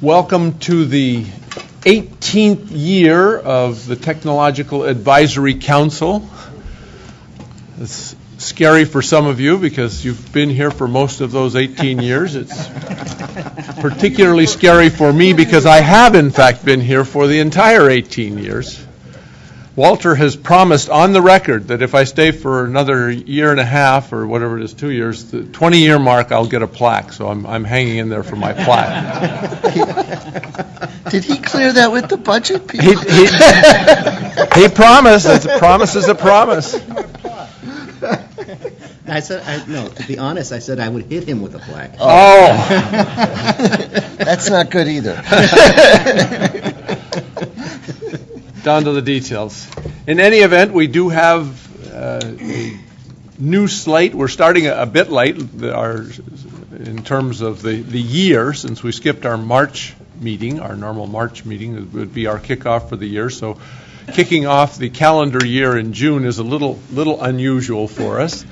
Welcome to the 18th year of the Technological Advisory Council. It's scary for some of you because you've been here for most of those 18 years. It's particularly scary for me because I have in fact been here for the entire 18 years. Walter has promised on the record that if I stay for another year and a half or whatever it is, 2 years, the 20-year mark, I'll get a plaque. So I'm hanging in there for my plaque. Did he clear that with the budget people? He promised. A promise is a promise. I said, no, to be honest, I said I would hit him with a plaque. Oh. That's not good either. Down to the details. In any event, we do have a new slate. We're starting a bit late in terms of the year, since we skipped our March meeting, our normal March meeting. It would be our kickoff for the year. So kicking off the calendar year in June is a little unusual for us.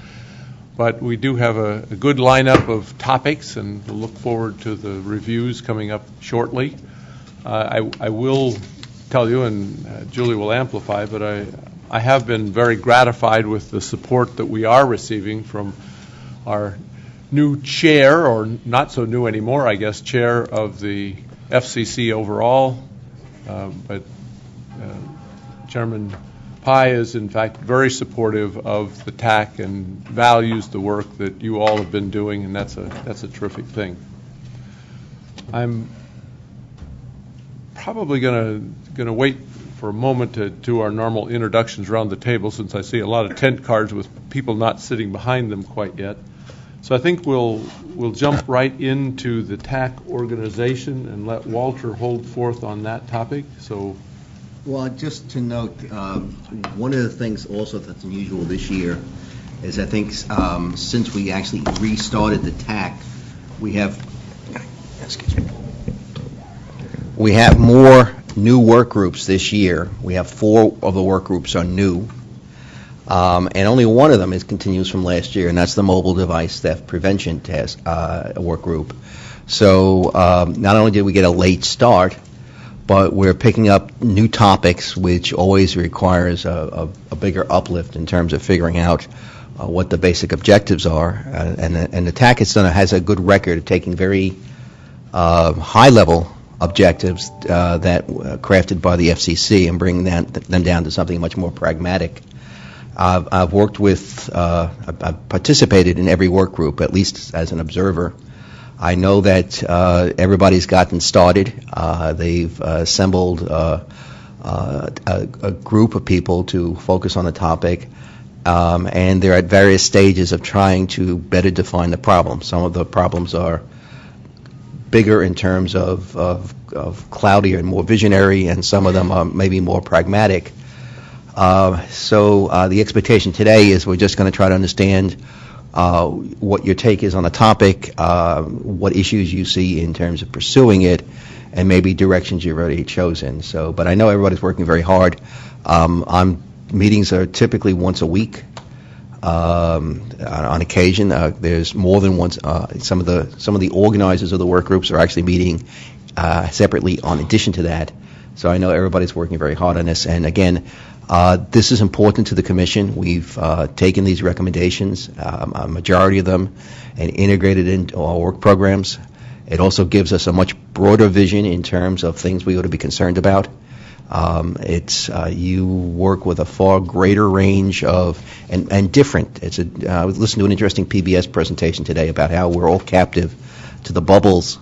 But we do have a good lineup of topics, and we'll look forward to the reviews coming up shortly. I will tell you, and Julie will amplify, but I have been very gratified with the support that we are receiving from our new chair, or not so new anymore, I guess, chair of the FCC overall. But Chairman Pai is, in fact, very supportive of the TAC and values the work that you all have been doing, and that's a terrific thing. I'm probably going to wait for a moment to do our normal introductions around the table, since I see a lot of tent cards with people not sitting behind them quite yet. So I think we'll jump right into the TAC organization and let Walter hold forth on that topic. So, well, just to note, one of the things also that's unusual this year is I think since we actually restarted the TAC, we have more new work groups this year. We have 4 of the work groups are new, and only one of them continues from last year, and that's the mobile device theft prevention task work group. So not only did we get a late start, but we're picking up new topics, which always requires a bigger uplift in terms of figuring out what the basic objectives are. And the TAC has a good record of taking very high-level objectives that crafted by the FCC and bringing them down to something much more pragmatic. I've worked with, I've participated in every work group, at least as an observer. I know that everybody's gotten started. They've assembled a group of people to focus on the topic, and they're at various stages of trying to better define the problem. Some of the problems are bigger in terms of cloudier and more visionary, and some of them are maybe more pragmatic. So the expectation today is we're just going to try to understand what your take is on the topic, what issues you see in terms of pursuing it, and maybe directions you've already chosen. So, but I know everybody's working very hard. Meetings are typically once a week. On occasion, there's more than once. Some of the organizers of the work groups are actually meeting separately. In addition to that, so I know everybody's working very hard on this. And again, this is important to the Commission. We've taken these recommendations, a majority of them, and integrated into our work programs. It also gives us a much broader vision in terms of things we ought to be concerned about. You work with a far greater range of and different. I was listening to an interesting PBS presentation today about how we're all captive to the bubbles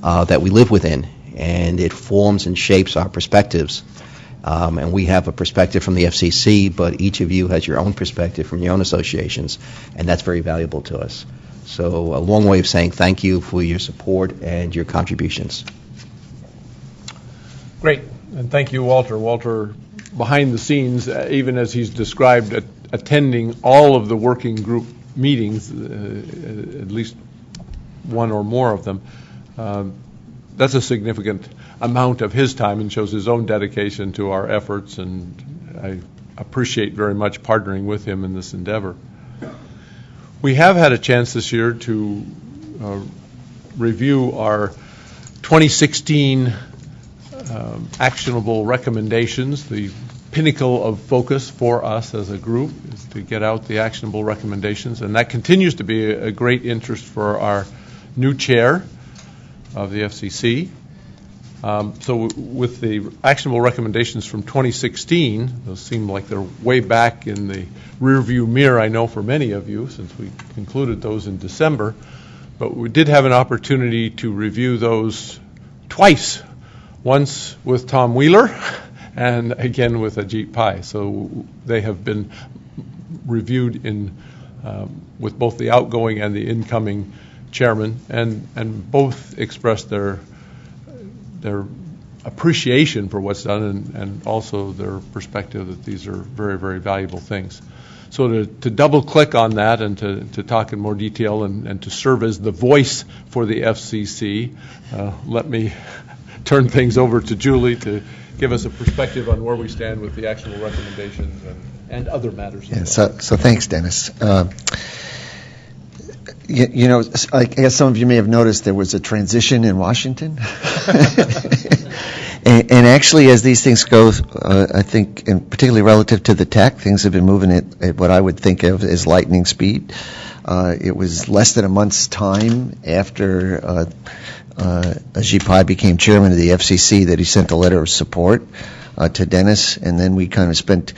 that we live within, and it forms and shapes our perspectives. And we have a perspective from the FCC, but each of you has your own perspective from your own associations, and that's very valuable to us. So a long way of saying thank you for your support and your contributions. Great. And thank you, Walter. Walter, behind the scenes, even as he's described, attending all of the working group meetings, at least one or more of them. That's a significant amount of his time and shows his own dedication to our efforts, and I appreciate very much partnering with him in this endeavor. We have had a chance this year to review our 2016 actionable recommendations, the pinnacle of focus for us as a group is to get out the actionable recommendations, and that continues to be a great interest for our new chair of the FCC. So with the actionable recommendations from 2016, those seem like they're way back in the rearview mirror, I know, for many of you, since we concluded those in December. But we did have an opportunity to review those twice, once with Tom Wheeler and again with Ajit Pai. So they have been reviewed with both the outgoing and the incoming chairman, and both expressed their appreciation for what's done and also their perspective that these are very, very valuable things. So to double click on that and to talk in more detail and to serve as the voice for the FCC, let me turn things over to Julie to give us a perspective on where we stand with the actionable recommendations and other matters. Yeah, so thanks, Dennis. You know, I guess some of you may have noticed there was a transition in Washington. And actually, as these things go, I think, and particularly relative to the tech, things have been moving at what I would think of as lightning speed. It was less than a month's time after Ajit Pai became chairman of the FCC that he sent a letter of support to Dennis, and then we kind of spent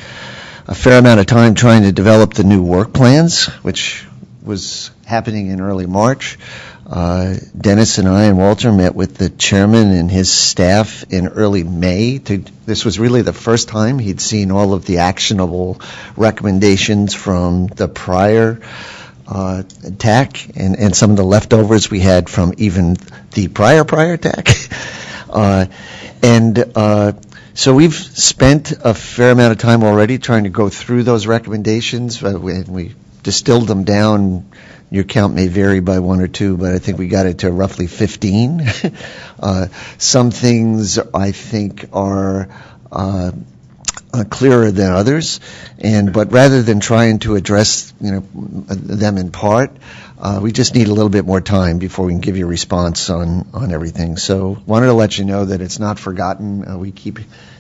a fair amount of time trying to develop the new work plans, which was happening in early March. Dennis and I and Walter met with the chairman and his staff in early May. This was really the first time he'd seen all of the actionable recommendations from the prior TAC and some of the leftovers we had from even the prior TAC. So we've spent a fair amount of time already trying to go through those recommendations. We distilled them down. Your count may vary by one or two, but I think we got it to roughly 15. Some things I think are clearer than others, but rather than trying to address them in part, we just need a little bit more time before we can give you a response on everything. So wanted to let you know that it's not forgotten. We keep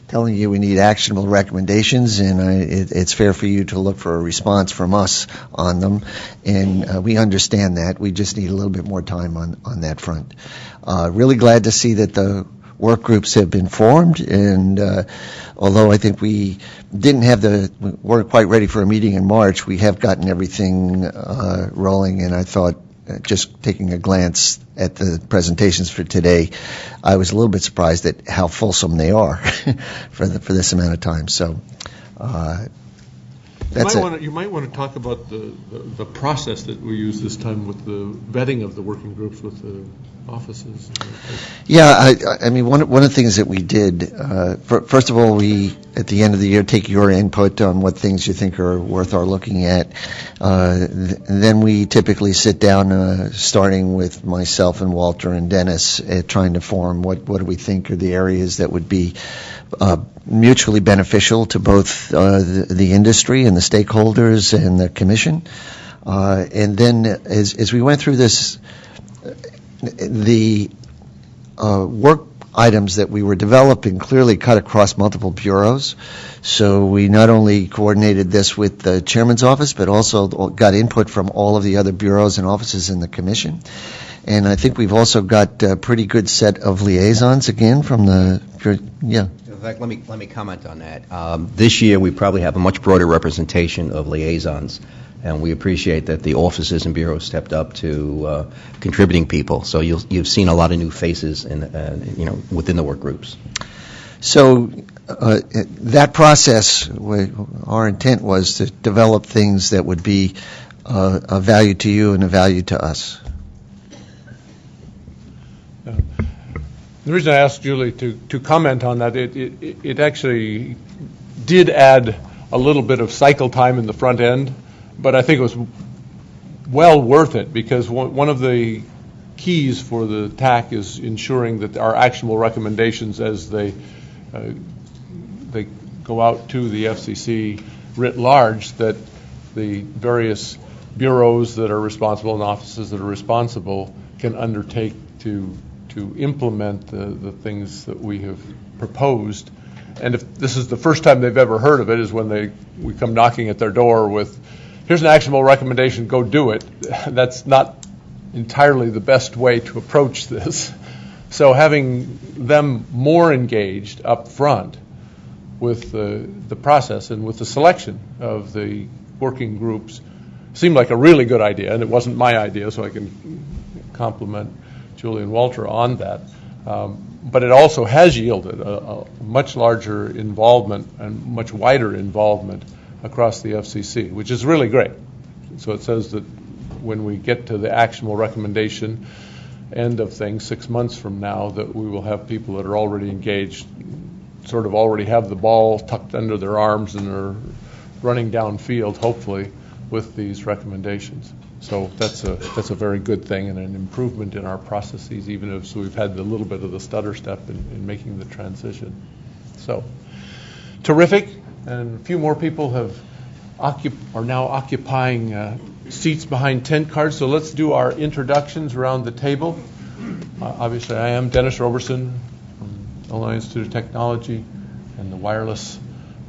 telling you we need actionable recommendations, and it's fair for you to look for a response from us on them, and we understand that. We just need a little bit more time on that front. Really glad to see that the work groups have been formed, and although I think we weren't quite ready for a meeting in March, we have gotten everything rolling, and I thought, just taking a glance at the presentations for today, I was a little bit surprised at how fulsome they are for this amount of time. So that's it. You might want to talk about the process that we use this time with the vetting of the working groups with the offices. Yeah, I mean, one of the things that we did, first of all, we, at the end of the year, take your input on what things you think are worth our looking at. Then we typically sit down, starting with myself and Walter and Dennis, trying to form what do we think are the areas that would be mutually beneficial to both the industry and the stakeholders and the commission. And then as we went through this, the work items that we were developing clearly cut across multiple bureaus. So we not only coordinated this with the chairman's office, but also got input from all of the other bureaus and offices in the commission. And I think we've also got a pretty good set of liaisons again from yeah. In fact, let me comment on that. This year we probably have a much broader representation of liaisons, and we appreciate that the offices and bureaus stepped up to contributing people. So you've seen a lot of new faces within the work groups. So that process, our intent was to develop things that would be of value to you and of value to us. The reason I asked Julie to comment on that, it actually did add a little bit of cycle time in the front end, but I think it was well worth it, because one of the keys for the TAC is ensuring that our actionable recommendations, as they go out to the FCC writ large, that the various bureaus that are responsible and offices that are responsible can undertake to to implement the things that we have proposed. And if this is the first time they've ever heard of it, is when we come knocking at their door with, here's an actionable recommendation, go do it. That's not entirely the best way to approach this. So having them more engaged up front with the process and with the selection of the working groups seemed like a really good idea, and it wasn't my idea, so I can compliment Julie and Walter on that. But it also has yielded a much larger involvement and much wider involvement across the FCC, which is really great. So it says that when we get to the actionable recommendation end of things 6 months from now, that we will have people that are already engaged, sort of already have the ball tucked under their arms and are running downfield, hopefully, with these recommendations. So that's a very good thing and an improvement in our processes, even if we've had a little bit of the stutter step in making the transition. So terrific, and a few more people are now occupying seats behind tent cards. So let's do our introductions around the table. Obviously, I am Dennis Roberson from Illinois Institute of Technology and the Wireless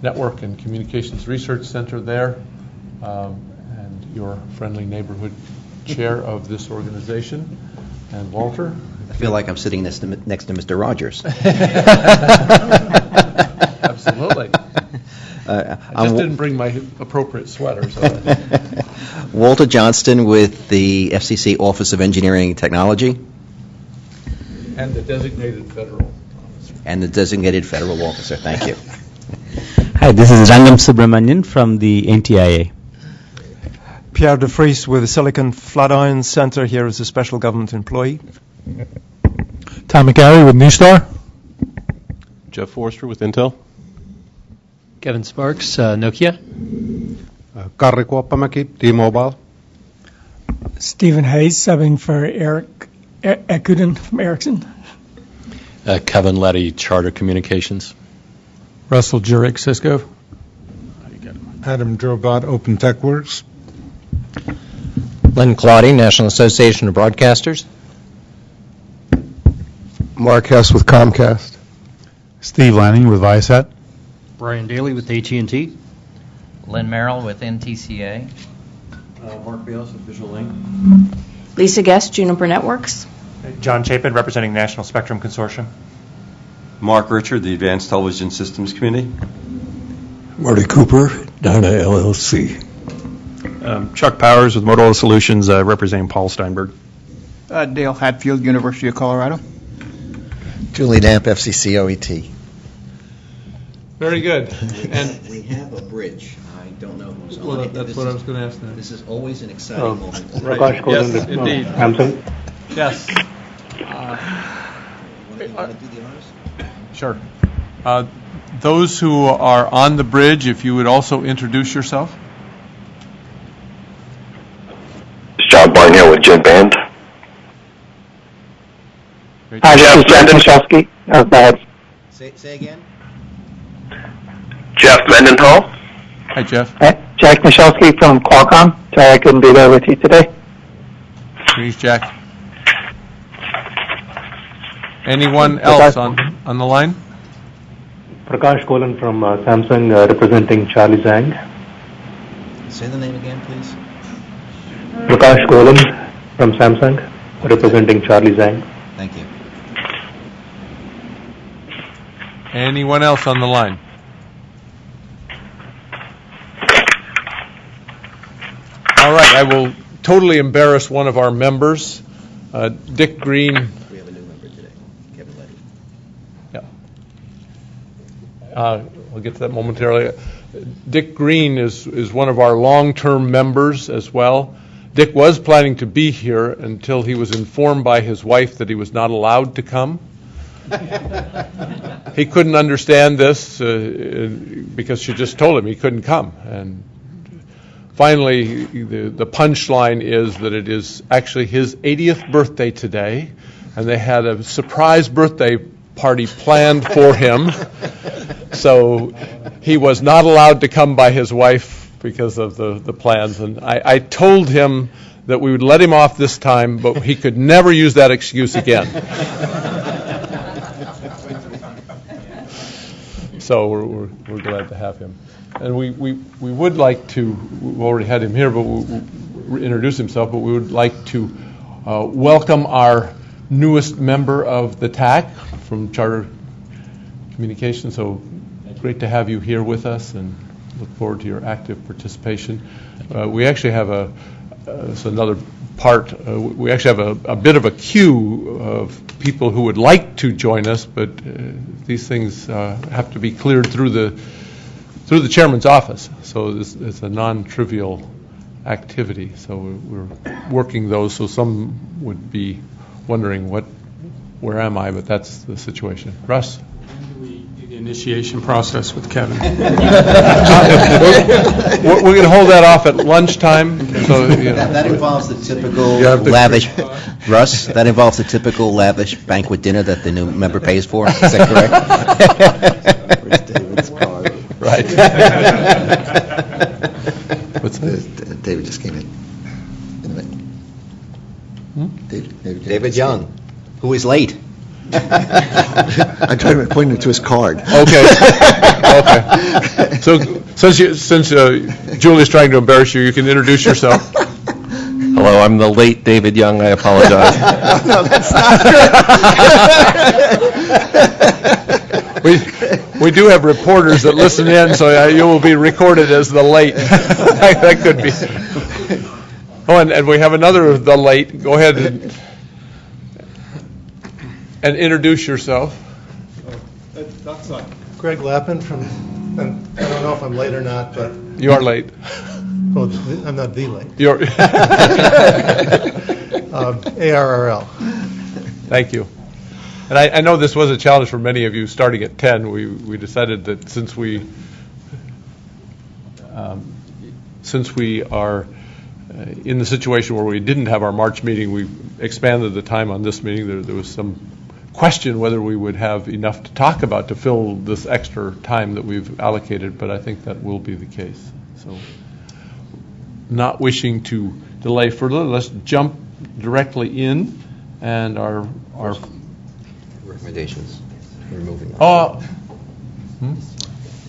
Network and Communications Research Center there. And your friendly neighborhood chair of this organization. And Walter? I feel like I'm sitting next to Mr. Rogers. Absolutely. I just didn't bring my appropriate sweater. So. Walter Johnston with the FCC Office of Engineering and Technology. And the designated federal officer. Thank you. Hi, this is Rangam Subramanian from the NTIA. Pierre de Vries with the Silicon Flatiron Center here as a special government employee. Tom McGarry with Neustar. Jeff Forster with Intel. Kevin Sparks, Nokia. Karri Kuoppamäki, T-Mobile. Stephen Hayes, subbing for Eric Ekuden from Ericsson. Kevin Letty, Charter Communications. Russell Jurek, Cisco. Adam Drobot, Open TechWorks. Len Claudy, National Association of Broadcasters. Mark Hess with Comcast. Steve Lanning with Viasat. Brian Daly with AT&T. Lynn Merrill with NTCA. Mark Beals with Visual Link. Lisa Guest, Juniper Networks. John Chapin, representing National Spectrum Consortium. Mark Richard, the Advanced Television Systems Committee. Marty Cooper, Dyna LLC. Chuck Powers with Motorola Solutions, representing Paul Steinberg. Dale Hatfield, University of Colorado. Julie Knapp, FCC OET. Very good. And we have a bridge. I don't know who's on it. That's what I was going to ask now. This is always an exciting moment. Right. Yes, indeed. Samsung. Yes. You want to do the honors? Sure. Those who are on the bridge, if you would also introduce yourself. John Barnhill with Jet Band. Hi, this is Jeff Michalski. Go ahead. Say again. Jeff Mendenhall. Hi, Jeff. Jack Michalski from Qualcomm. Sorry I couldn't be there with you today. Please, Jack. Anyone else on the line? Prakash Kolan from Samsung, representing Charlie Zhang. Say the name again, please. Prakash Kolan from Samsung, representing Charlie Zhang. Thank you. Anyone else on the line? All right, I will totally embarrass one of our members, Dick Green. We have a new member today, Kevin Letty. Yeah. We'll get to that momentarily. Dick Green is one of our long-term members as well. Dick was planning to be here until he was informed by his wife that he was not allowed to come. He couldn't understand this because she just told him he couldn't come. And finally, the punchline is that it is actually his 80th birthday today, and they had a surprise birthday party planned for him. So he was not allowed to come by his wife because of the plans. And I told him that we would let him off this time, but he could never use that excuse again. So we're glad to have him. And we would like to, we've already had him here, but we'll introduce himself, but we would like to welcome our newest member of the TAC from Charter Communications. So great to have you here with us, and look forward to your active participation. We actually have it's another part. We actually have a bit of a queue of people who would like to join us, but these things have to be cleared through the chairman's office. So it's a non-trivial activity. So we're working those. So some would be wondering where am I? But that's the situation. Russ. The initiation process with Kevin. We're going to hold that off at lunchtime. So, that involves the typical lavish, Russ, that involves the typical lavish banquet dinner that the new member pays for. Is that correct? Where's David's card? Right. What's that? David just came in. David Young, who is late. I tried to point him to his card. Okay. So since Julie's trying to embarrass you, you can introduce yourself. Hello, I'm the late David Young. I apologize. No, that's not true. We do have reporters that listen in, so you will be recorded as the late. That could be. Oh, and we have another of the late. Go ahead and introduce yourself. That's Greg Lappin from, and I don't know if I'm late or not, but... You are late. Well, I'm not the late. You're... ARRL. Thank you. And I know this was a challenge for many of you starting at 10. We decided that since we are in the situation where we didn't have our March meeting, we expanded the time on this meeting. There was some question whether we would have enough to talk about to fill this extra time that we've allocated, but I think that will be the case. So, not wishing to delay further, let's jump directly in, and our recommendations for removing. No,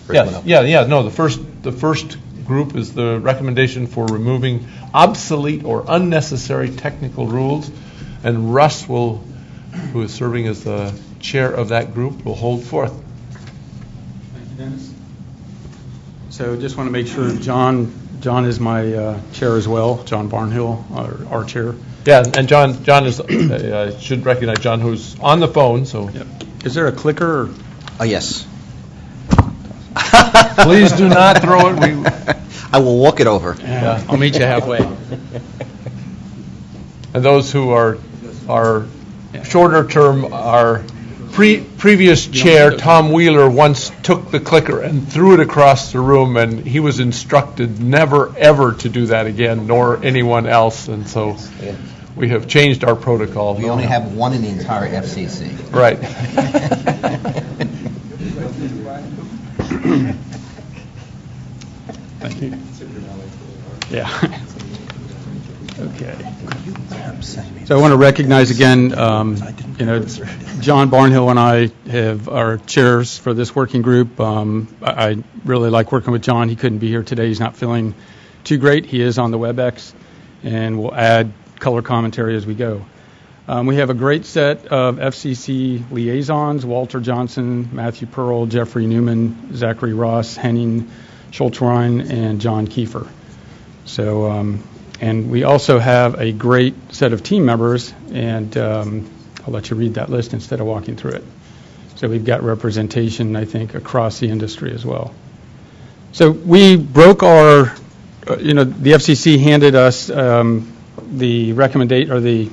the first group is the recommendation for removing obsolete or unnecessary technical rules, and Russ who is serving as the chair of that group, will hold forth. Thank you, Dennis. So just want to make sure John is my chair as well, John Barnhill, our chair. Yeah, and John is, I should recognize John, who's on the phone. So, yep. Is there a clicker? Yes. Please do not throw it. I will walk it over. Yeah, I'll meet you halfway. And those who are shorter term, our previous chair, Tom Wheeler, once took the clicker and threw it across the room, and he was instructed never, ever to do that again, nor anyone else. And so we have changed our protocol. We only have one in the entire FCC. Right. Thank you. Yeah. Okay. So I want to recognize again, John Barnhill and I are chairs for this working group. I really like working with John. He couldn't be here today. He's not feeling too great. He is on the WebEx, and we'll add color commentary as we go. We have a great set of FCC liaisons: Walter Johnson, Matthew Pearl, Jeffrey Newman, Zachary Ross, Henning Schultzwein, and John Kiefer. So, and we also have a great set of team members, and I'll let you read that list instead of walking through it. So we've got representation, I think, across the industry as well. So we broke the FCC handed us the recommendation, or the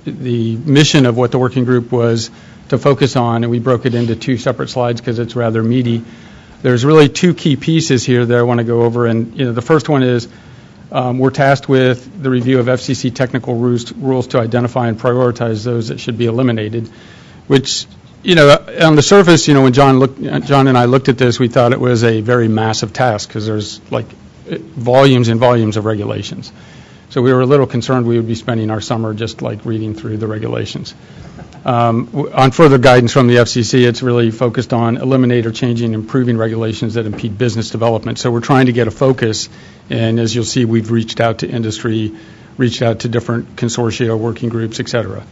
mission of what the working group was to focus on, and we broke it into two separate slides because it's rather meaty. There's really two key pieces here that I want to go over, and the first one is we're tasked with the review of FCC technical rules to identify and prioritize those that should be eliminated, which, on the surface, when John and I looked at this, we thought it was a very massive task because there's like volumes and volumes of regulations. So we were a little concerned we would be spending our summer just like reading through the regulations. On further guidance from the FCC, it's really focused on eliminate or changing, improving regulations that impede business development. So we're trying to get a focus, and as you'll see, we've reached out to industry, reached out to different consortia, working groups, et cetera.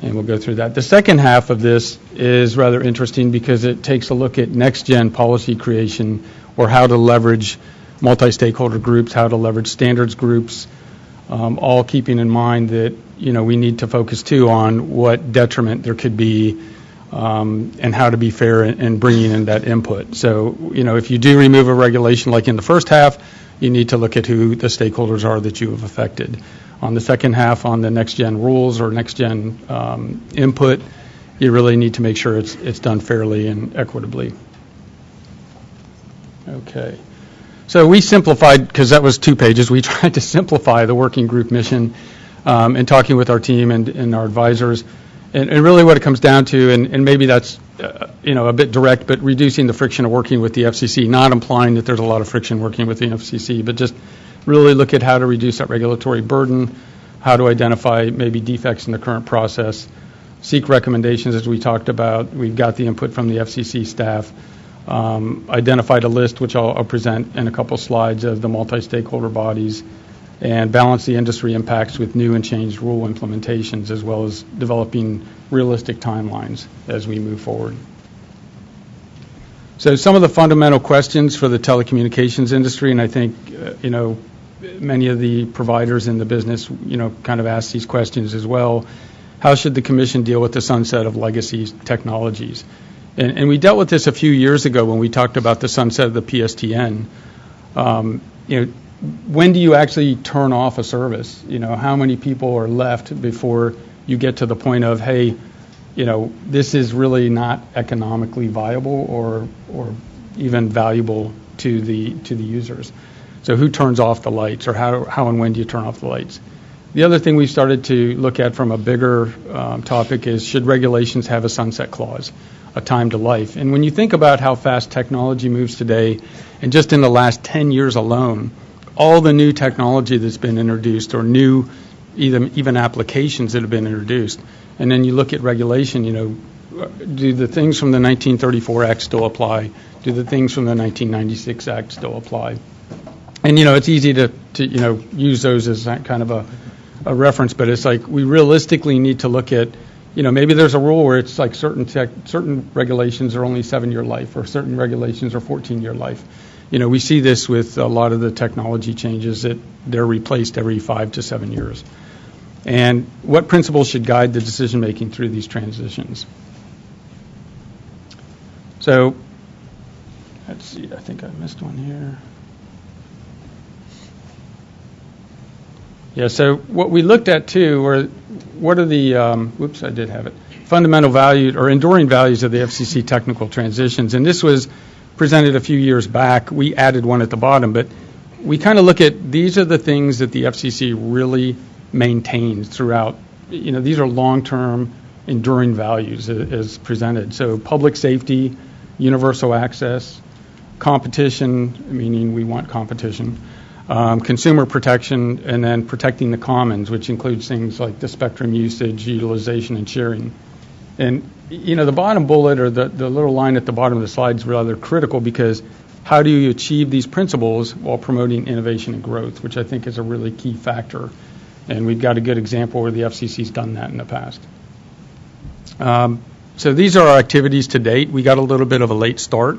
And we'll go through that. The second half of this is rather interesting because it takes a look at next-gen policy creation, or how to leverage multi-stakeholder groups, how to leverage standards groups, all keeping in mind that we need to focus too on what detriment there could be, and how to be fair in bringing in that input. So if you do remove a regulation like in the first half, you need to look at who the stakeholders are that you have affected. On the second half, on the next-gen rules or next-gen input, you really need to make sure it's done fairly and equitably. Okay. So we simplified, because that was 2 pages, we tried to simplify the working group mission in talking with our team and our advisors. And really what it comes down to, and maybe that's a bit direct, but reducing the friction of working with the FCC, not implying that there's a lot of friction working with the FCC, but just really look at how to reduce that regulatory burden, how to identify maybe defects in the current process, seek recommendations as we talked about. We've got the input from the FCC staff, identified a list, which I'll present in a couple slides, of the multi-stakeholder bodies, and balance the industry impacts with new and changed rule implementations, as well as developing realistic timelines as we move forward. So some of the fundamental questions for the telecommunications industry, and I think, many of the providers in the business, kind of ask these questions as well. How should the Commission deal with the sunset of legacy technologies? And we dealt with this a few years ago when we talked about the sunset of the PSTN. When do you actually turn off a service? How many people are left before you get to the point of, hey, this is really not economically viable or even valuable to the users. So who turns off the lights, or how and when do you turn off the lights? The other thing we've started to look at from a bigger topic is, should regulations have a sunset clause, a time to life? And when you think about how fast technology moves today, and just in the last 10 years alone, all the new technology that's been introduced, or new even applications that have been introduced, and then you look at regulation, do the things from the 1934 Act still apply? Do the things from the 1996 Act still apply? And, it's easy to use those as kind of a reference, but it's like we realistically need to look at, maybe there's a rule where it's like certain regulations are only 7-year life, or certain regulations are 14-year life. We see this with a lot of the technology changes, that they're replaced every 5 to 7 years. And what principles should guide the decision-making through these transitions? So, let's see, I think I missed one here. Yeah, so what we looked at too were, what are the, I did have it, fundamental values or enduring values of the FCC technical transitions. And this was presented a few years back. We added one at the bottom, but we kind of look at, these are the things that the FCC really maintains throughout. These are long-term enduring values as presented. So public safety, universal access, competition, meaning we want competition, consumer protection, and then protecting the commons, which includes things like the spectrum usage, utilization, and sharing. And, the bottom bullet, or the little line at the bottom of the slide, is rather critical, because how do you achieve these principles while promoting innovation and growth, which I think is a really key factor. And we've got a good example where the FCC's done that in the past. So these are our activities to date. We got a little bit of a late start.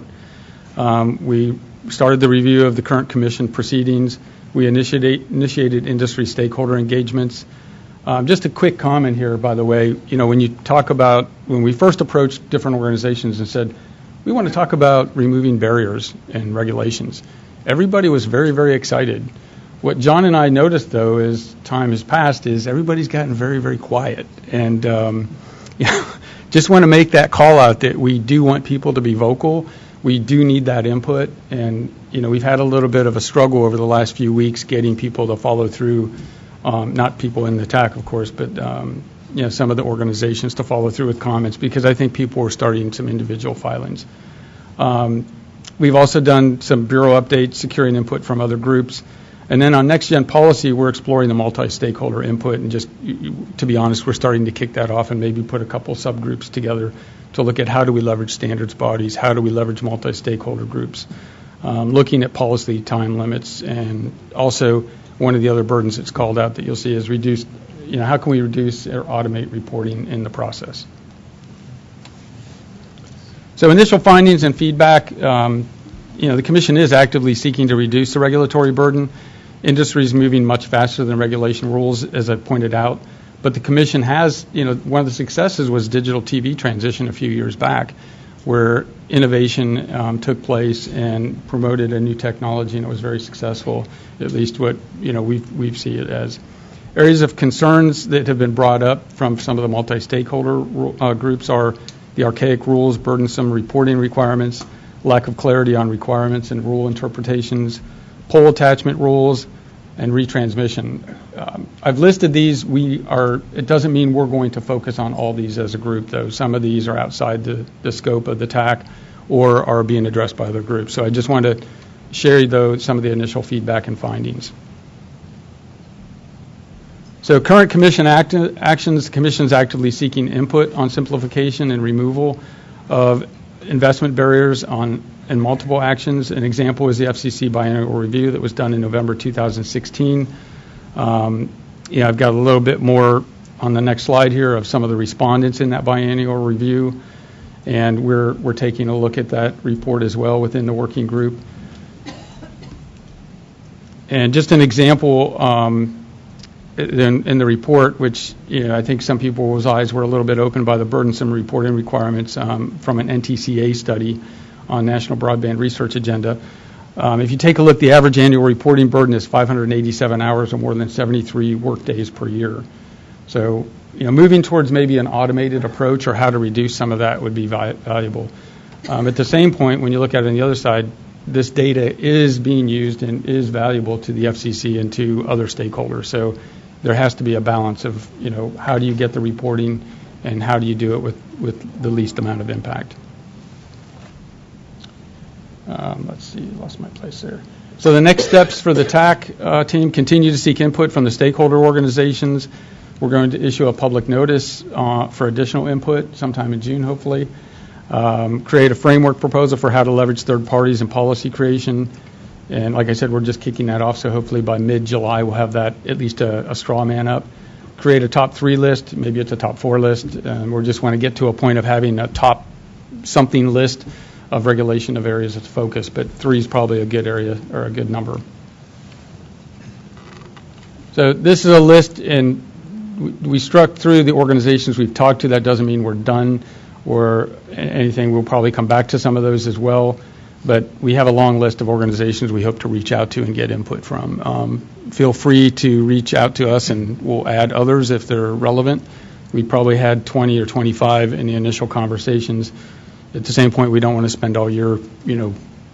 We started the review of the current Commission proceedings. We initiated industry stakeholder engagements. Just a quick comment here, by the way. When you talk about, when we first approached different organizations and said, we want to talk about removing barriers and regulations, everybody was very, very excited. What John and I noticed, though, as time has passed, is everybody's gotten very, very quiet. And just want to make that call out that we do want people to be vocal. We do need that input, and we've had a little bit of a struggle over the last few weeks getting people to follow through, not people in the TAC, of course, but some of the organizations to follow through with comments, because I think people were starting some individual filings. We've also done some bureau updates, securing input from other groups. And then on next-gen policy, we're exploring the multi-stakeholder input, and just, to be honest, we're starting to kick that off and maybe put a couple subgroups together to look at how do we leverage standards bodies, how do we leverage multi-stakeholder groups, looking at policy time limits, and also one of the other burdens that's called out that you'll see is reduce, how can we reduce or automate reporting in the process? So initial findings and feedback, the Commission is actively seeking to reduce the regulatory burden. Industry is moving much faster than regulation rules, as I pointed out. But the Commission has, one of the successes was digital TV transition a few years back, where innovation took place and promoted a new technology, and it was very successful, at least what, we see it as. Areas of concerns that have been brought up from some of the multi-stakeholder groups are the archaic rules, burdensome reporting requirements, lack of clarity on requirements and rule interpretations, pole attachment rules, and retransmission. I've listed these. It doesn't mean we're going to focus on all these as a group, though. Some of these are outside the scope of the TAC or are being addressed by other groups. So I just wanted to share, though, some of the initial feedback and findings. So current Commission actions, the Commission is actively seeking input on simplification and removal of investment barriers in multiple actions. An example is the FCC biennial review that was done in November 2016. I've got a little bit more on the next slide here of some of the respondents in that biennial review, and we're taking a look at that report as well within the working group. And just an example in the report, which I think some people's eyes were a little bit opened by the burdensome reporting requirements from an NTCA study on National Broadband Research Agenda. If you take a look, the average annual reporting burden is 587 hours or more than 73 work days per year. So, moving towards maybe an automated approach or how to reduce some of that would be valuable. At the same point, when you look at it on the other side, this data is being used and is valuable to the FCC and to other stakeholders. So there has to be a balance of, how do you get the reporting and how do you do it with the least amount of impact. Let's see, lost my place there. So the next steps for the TAC team: continue to seek input from the stakeholder organizations. We're going to issue a public notice for additional input sometime in June, hopefully. Create a framework proposal for how to leverage third parties in policy creation. And like I said, we're just kicking that off, so hopefully by mid-July we'll have that, at least a straw man up. Create a top 3 list, maybe it's a top 4 list. We just want to get to a point of having a top something list of regulation of areas of focus, but 3 is probably a good area or a good number. So this is a list, and we struck through the organizations we've talked to. That doesn't mean we're done or anything. We'll probably come back to some of those as well. But we have a long list of organizations we hope to reach out to and get input from. Feel free to reach out to us, and we'll add others if they're relevant. We probably had 20 or 25 in the initial conversations. At the same point, we don't want to spend all year,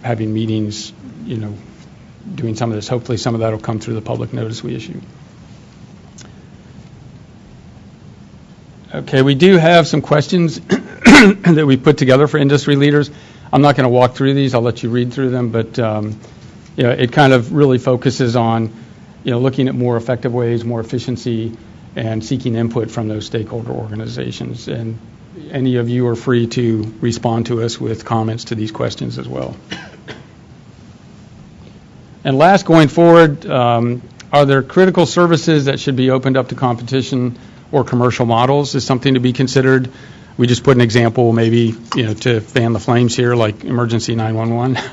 having meetings, doing some of this. Hopefully some of that will come through the public notice we issue. Okay, we do have some questions that we put together for industry leaders. I'm not going to walk through these. I'll let you read through them, but it kind of really focuses on, looking at more effective ways, more efficiency, and seeking input from those stakeholder organizations. And any of you are free to respond to us with comments to these questions as well. And last, going forward, are there critical services that should be opened up to competition or commercial models? Is something to be considered. We just put an example, maybe, to fan the flames here, like emergency 911.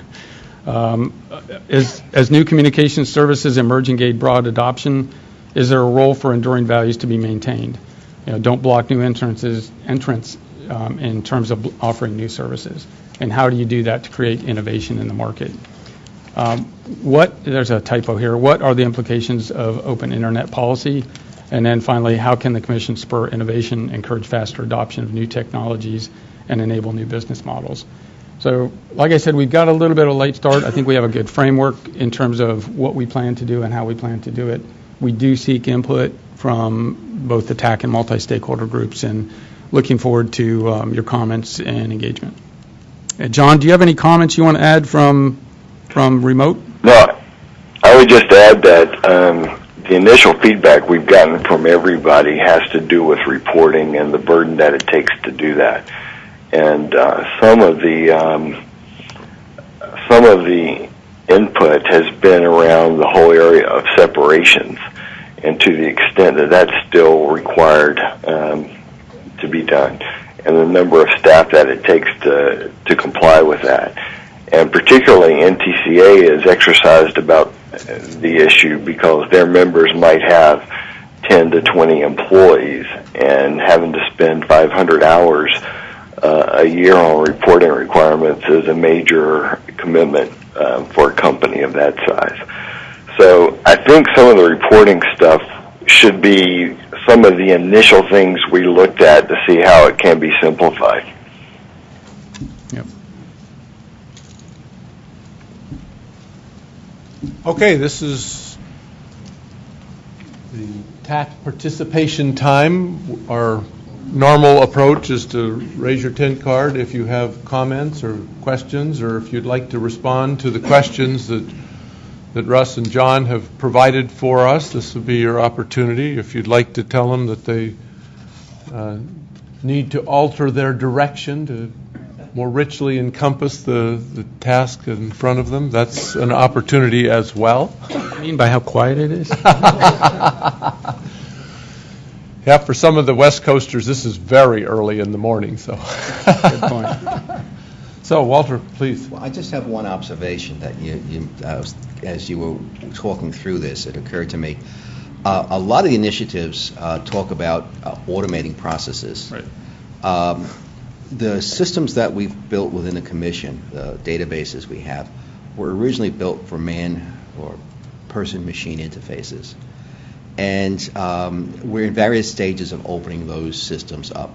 As new communication services emerge and gain broad adoption, is there a role for enduring values to be maintained? Don't block new entrants in terms of offering new services. And how do you do that to create innovation in the market? There's a typo here. What are the implications of open internet policy? And then finally, how can the Commission spur innovation, encourage faster adoption of new technologies, and enable new business models? So, like I said, we've got a little bit of a late start. I think we have a good framework in terms of what we plan to do and how we plan to do it. We do seek input from both the TAC and multi-stakeholder groups, and looking forward to your comments and engagement. John, do you have any comments you want to add from remote? No, I would just add that the initial feedback we've gotten from everybody has to do with reporting and the burden that it takes to do that. And some of the input has been around the whole area of separations, and to the extent that that's still required to be done, and the number of staff that it takes to comply with that. And particularly NTCA is exercised about the issue because their members might have 10 to 20 employees, and having to spend 500 hours a year on reporting requirements is a major commitment for a company of that size. So I think some of the reporting stuff should be some of the initial things we looked at to see how it can be simplified. Yep. Okay, this is the tax participation time. Our normal approach is to raise your tent card if you have comments or questions, or if you'd like to respond to the questions that Russ and John have provided for us. This will be your opportunity. If you'd like to tell them that they need to alter their direction to more richly encompass the task in front of them, that's an opportunity as well. I mean by how quiet it is? Yeah, for some of the West Coasters, this is very early in the morning. So, Good point. So, Walter, please. Well, I just have one observation that as you were talking through this, it occurred to me. A lot of the initiatives talk about automating processes. Right. The systems that we've built within the commission, the databases we have, were originally built for man or person-machine interfaces. And we're in various stages of opening those systems up.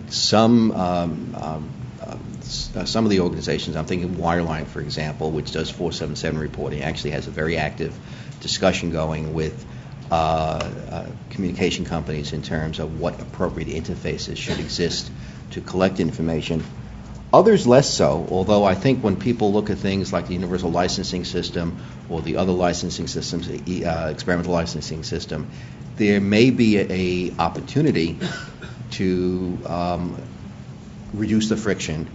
Some of the organizations, I'm thinking Wireline, for example, which does 477 reporting, actually has a very active discussion going with communication companies in terms of what appropriate interfaces should exist to collect information. Others less so, although I think when people look at things like the universal licensing system or the other licensing systems, the experimental licensing system, there may be a opportunity to reduce the friction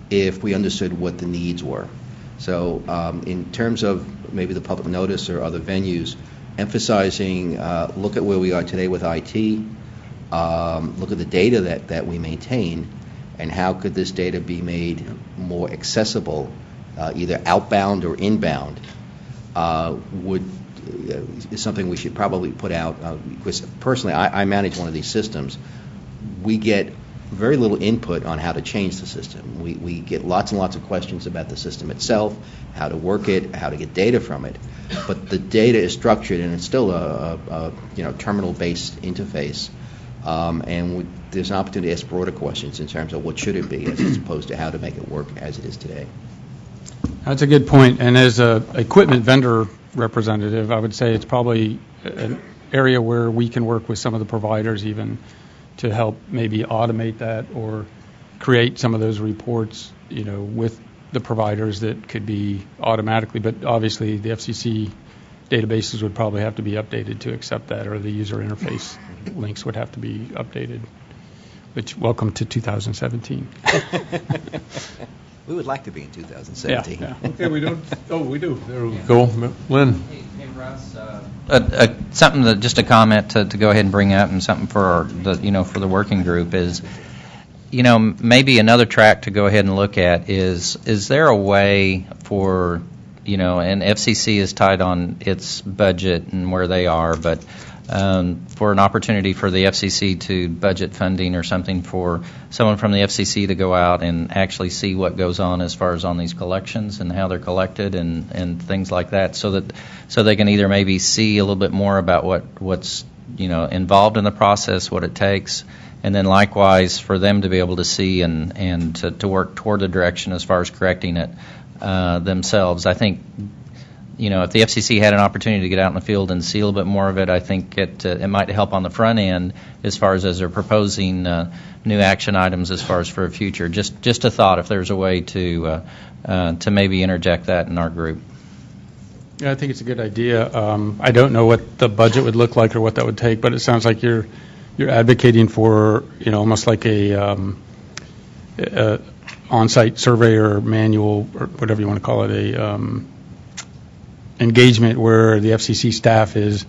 if we understood what the needs were. So in terms of maybe the public notice or other venues, emphasizing look at where we are today with IT, look at the data that we maintain, and how could this data be made more accessible, either outbound or inbound, is something we should probably put out. Because personally, I manage one of these systems. We get very little input on how to change the system. We get lots and lots of questions about the system itself, how to work it, how to get data from it. But the data is structured, and it's still a terminal-based interface. There's an opportunity to ask broader questions in terms of what should it be as opposed to how to make it work as it is today. That's a good point. And as a equipment vendor representative, I would say it's probably an area where we can work with some of the providers even to help maybe automate that or create some of those reports, with the providers that could be automatically. But obviously the FCC databases would probably have to be updated to accept that, or the user interface links would have to be updated. Which, welcome to 2017. We would like to be in 2017. Yeah. Okay, we don't. Oh, we do. There we go. Lynn. Hey Russ. Something that just a comment to go ahead and bring up, and something for for the working group is, maybe another track to go ahead and look at is there a way for, and FCC is tied on its budget and where they are, but for an opportunity for the FCC to budget funding or something for someone from the FCC to go out and actually see what goes on as far as on these collections and how they're collected and things like that, so they can either maybe see a little bit more about what's involved in the process, what it takes, and then likewise for them to be able to see and to work toward the direction as far as correcting it themselves. I think if the FCC had an opportunity to get out in the field and see a little bit more of it, I think it might help on the front end as far as they're proposing new action items as far as for a future. Just a thought if there's a way to maybe interject that in our group. Yeah, I think it's a good idea. I don't know what the budget would look like or what that would take, but it sounds like you're advocating for, almost like a on-site survey or manual or whatever you want to call it, a engagement where the FCC staff is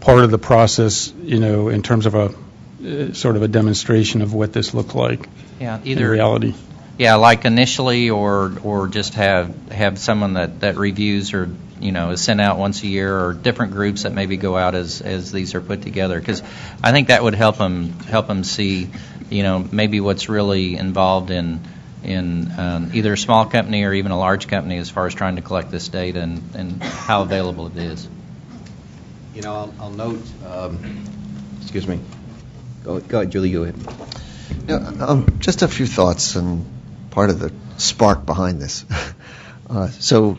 part of the process, in terms of a sort of a demonstration of what this looked like in reality. Yeah, like initially, or just have someone that reviews or is sent out once a year, or different groups that maybe go out as these are put together. Because I think that would help them see, maybe what's really involved in either a small company or even a large company as far as trying to collect this data and how available it is. I'll note. Excuse me. Go ahead, Julie. Go ahead. Just a few thoughts and part of the spark behind this. So,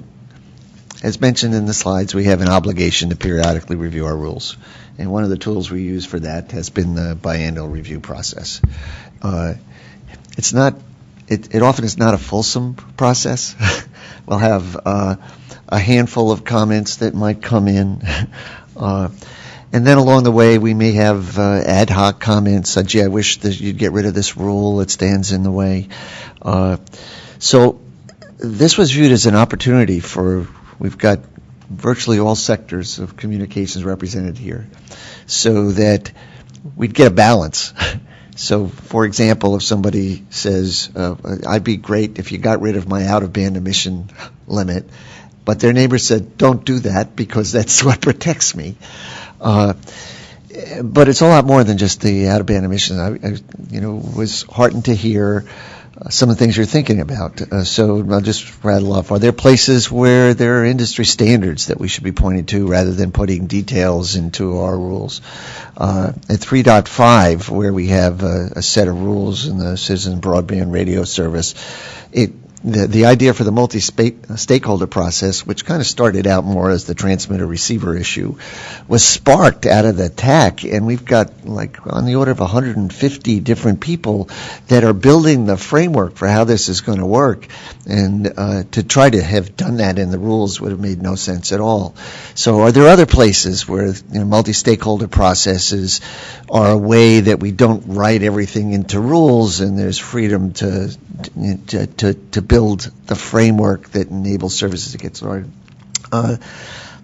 as mentioned in the slides, we have an obligation to periodically review our rules. And one of the tools we use for that has been the biannual review process. It's not, it often is not a fulsome process. We'll have a handful of comments that might come in. And then along the way, we may have ad hoc comments. Gee, I wish that you'd get rid of this rule. It stands in the way. So this was viewed as an opportunity we've got virtually all sectors of communications represented here, so that we'd get a balance. So, for example, if somebody says, I'd be great if you got rid of my out-of-band emission limit, but their neighbor said, don't do that because that's what protects me. But it's a lot more than just the out-of-band emissions. I was heartened to hear some of the things you're thinking about. So I'll just rattle off. Are there places where there are industry standards that we should be pointing to rather than putting details into our rules? At 3.5, where we have a set of rules in the Citizen Broadband Radio Service, the idea for the multi-stakeholder process, which kind of started out more as the transmitter-receiver issue, was sparked out of the TAC, and we've got like on the order of 150 different people that are building the framework for how this is going to work. And to try to have done that in the rules would have made no sense at all. So are there other places where multi-stakeholder processes are a way that we don't write everything into rules and there's freedom to build the framework that enables services to get started?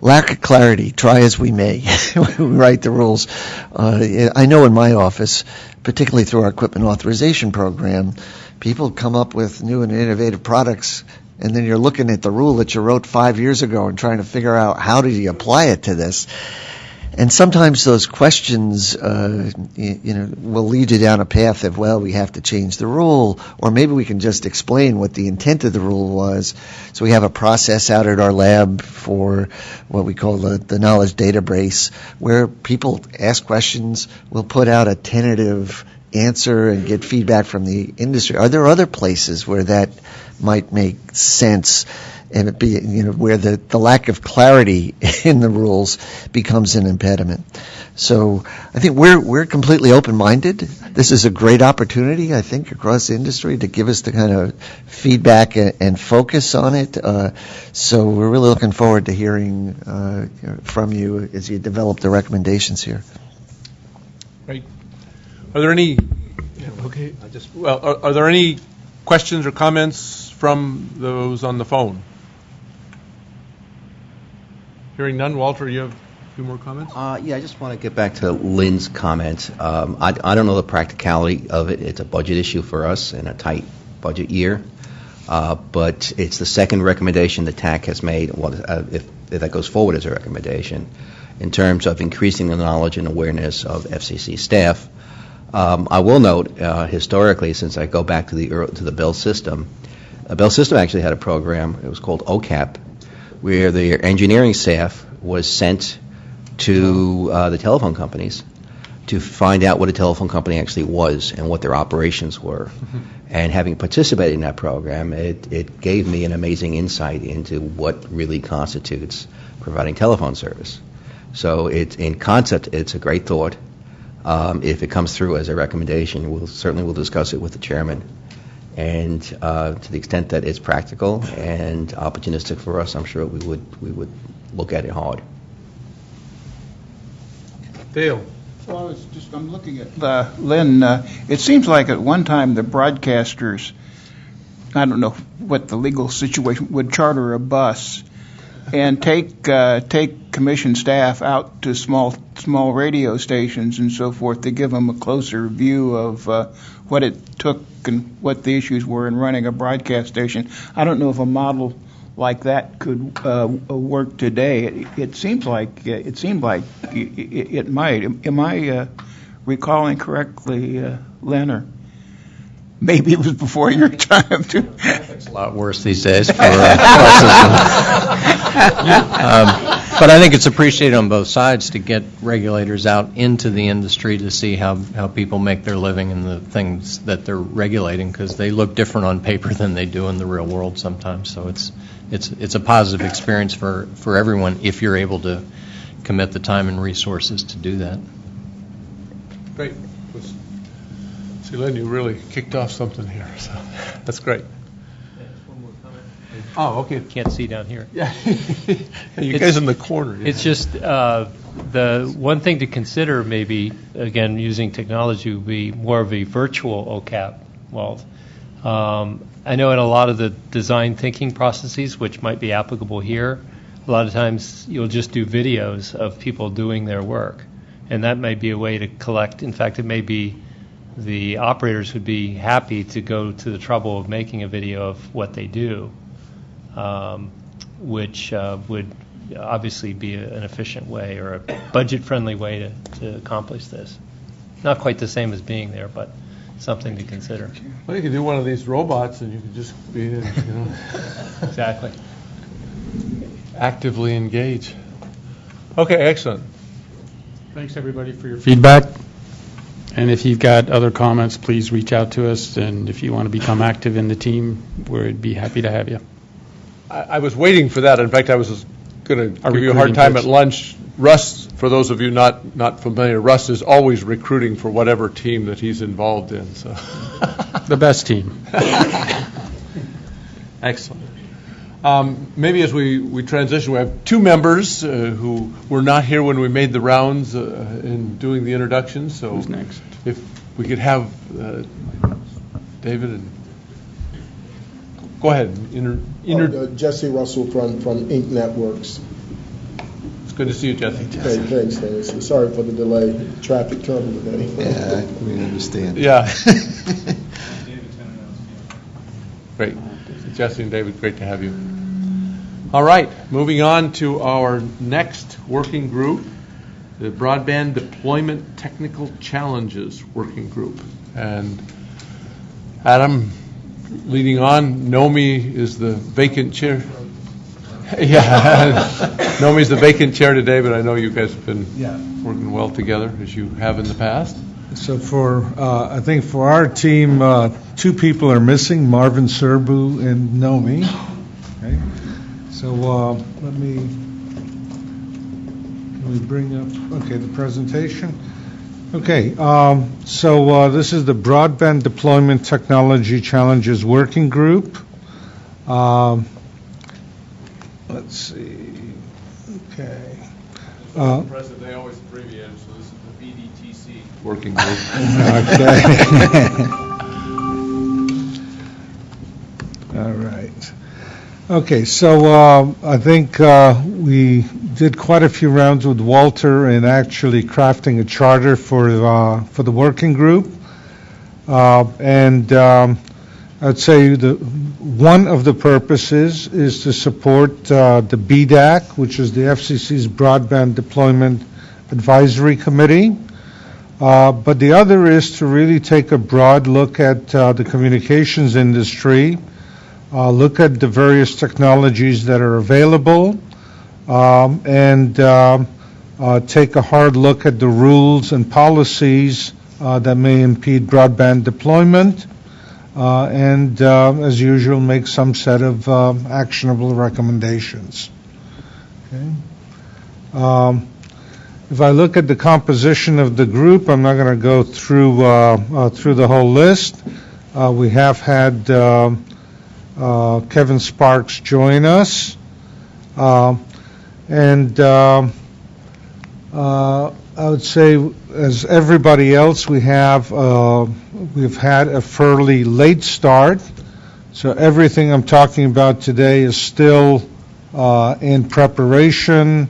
Lack of clarity, try as we may when we write the rules. I know in my office, particularly through our equipment authorization program, people come up with new and innovative products, and then you're looking at the rule that you wrote 5 years ago and trying to figure out how do you apply it to this. And sometimes those questions, will lead you down a path of, well, we have to change the rule, or maybe we can just explain what the intent of the rule was. So we have a process out at our lab for what we call the knowledge database, where people ask questions, we'll put out a tentative answer and get feedback from the industry. Are there other places where that might make sense? And it be, where the lack of clarity in the rules becomes an impediment. So I think we're completely open-minded. This is a great opportunity, I think, across the industry to give us the kind of feedback and focus on it. So we're really looking forward to hearing from you as you develop the recommendations here. Great. Are there any? Are there any questions or comments from those on the phone? Hearing none, Walter, you have a few more comments? Yeah, I just want to get back to Lynn's comment. I don't know the practicality of it. It's a budget issue for us in a tight budget year. But it's the second recommendation the TAC has made, if that goes forward as a recommendation, in terms of increasing the knowledge and awareness of FCC staff. I will note, historically, since I go back to the Bell system, Bell system actually had a program, it was called OCAP, where their engineering staff was sent to the telephone companies to find out what a telephone company actually was and what their operations were. Mm-hmm. And having participated in that program, it gave me an amazing insight into what really constitutes providing telephone service. So in concept, it's a great thought. If it comes through as a recommendation, we'll discuss it with the chairman. And to the extent that it's practical and opportunistic for us, I'm sure we would look at it hard. Dale. Well, I'm looking at Lynn. It seems like at one time the broadcasters, I don't know what the legal situation, would charter a bus and take commission staff out to small radio stations and so forth to give them a closer view of what it took and what the issues were in running a broadcast station. I don't know if a model like that could work today. It seems like it might. Am I recalling correctly, Len, or maybe it was before your time too? It's a lot worse these days for but I think it's appreciated on both sides to get regulators out into the industry to see how people make their living and the things that they're regulating, because they look different on paper than they do in the real world sometimes. So it's a positive experience for everyone if you're able to commit the time and resources to do that. Great. See, Lynn, you really kicked off something here, so that's great. One more comment. Oh, okay. Can't see down here. Yeah. You guys in the corner. It's just the one thing to consider, maybe, again, using technology, would be more of a virtual OCAP, Walt. I know in a lot of the design thinking processes, which might be applicable here, a lot of times you'll just do videos of people doing their work. And that may be a way to collect. In fact, it may be the operators would be happy to go to the trouble of making a video of what they do, which would obviously be an efficient way or a budget-friendly way to accomplish this. Not quite the same as being there, but something to consider. Well, you could do one of these robots and you could just be, Exactly. actively engage. Okay, excellent. Thanks, everybody, for your feedback. And if you've got other comments, please reach out to us. And if you want to become active in the team, we'd be happy to have you. I was waiting for that. In fact, I was going to give you a hard recruiting time pitch. at lunch. Russ, for those of you not familiar, Russ is always recruiting for whatever team that he's involved in. So, the best team. Excellent. Maybe as we transition, we have two members who were not here when we made the rounds in doing the introductions. So who's next? If we could have David and go ahead. Jesse Russell from Inc. Networks. It's good to see you, Jesse. Hey, thanks, Dennis. Sorry for the delay. Traffic trouble today. Yeah, we understand. Yeah. Great. Jesse and David, great to have you. All right, moving on to our next working group, the Broadband Deployment Technical Challenges Working Group. And Adam, leading on, Nomi is the vacant chair. Yeah, Nomi's the vacant chair today, but I know you guys have been working well together, as you have in the past. So I think for our team, two people are missing, Marvin Serbu and Nomi. Okay. So can we bring up, the presentation? Okay, so this is the Broadband Deployment Technology Challenges Working Group. Let's see, okay. President, they always abbreviate it, so this is the BDTC working group. Okay. All right. Okay, so I think we did quite a few rounds with Walter in actually crafting a charter for the working group, and I'd say one of the purposes is to support the BDAC, which is the FCC's Broadband Deployment Advisory Committee. But the other is to really take a broad look at the communications industry, look at the various technologies that are available, and take a hard look at the rules and policies that may impede broadband deployment, and as usual, make some set of actionable recommendations. Okay. If I look at the composition of the group, I'm not going to go through the whole list. We have had Kevin Sparks join us. And I would say, as everybody else, we've had a fairly late start. So everything I'm talking about today is still in preparation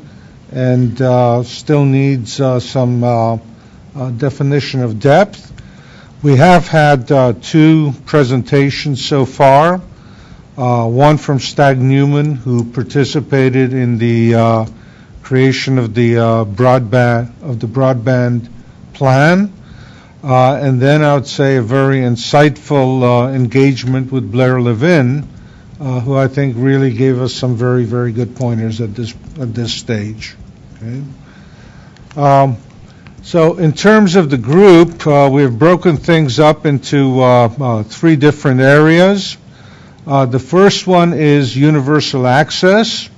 and still needs some definition of depth. We have had 2 presentations so far. One from Stag Newman, who participated in the creation of the broadband plan, and then I would say a very insightful engagement with Blair Levin, who I think really gave us some very, very good pointers at this stage. Okay. So in terms of the group, we have broken things up into 3 different areas. The first one is universal access,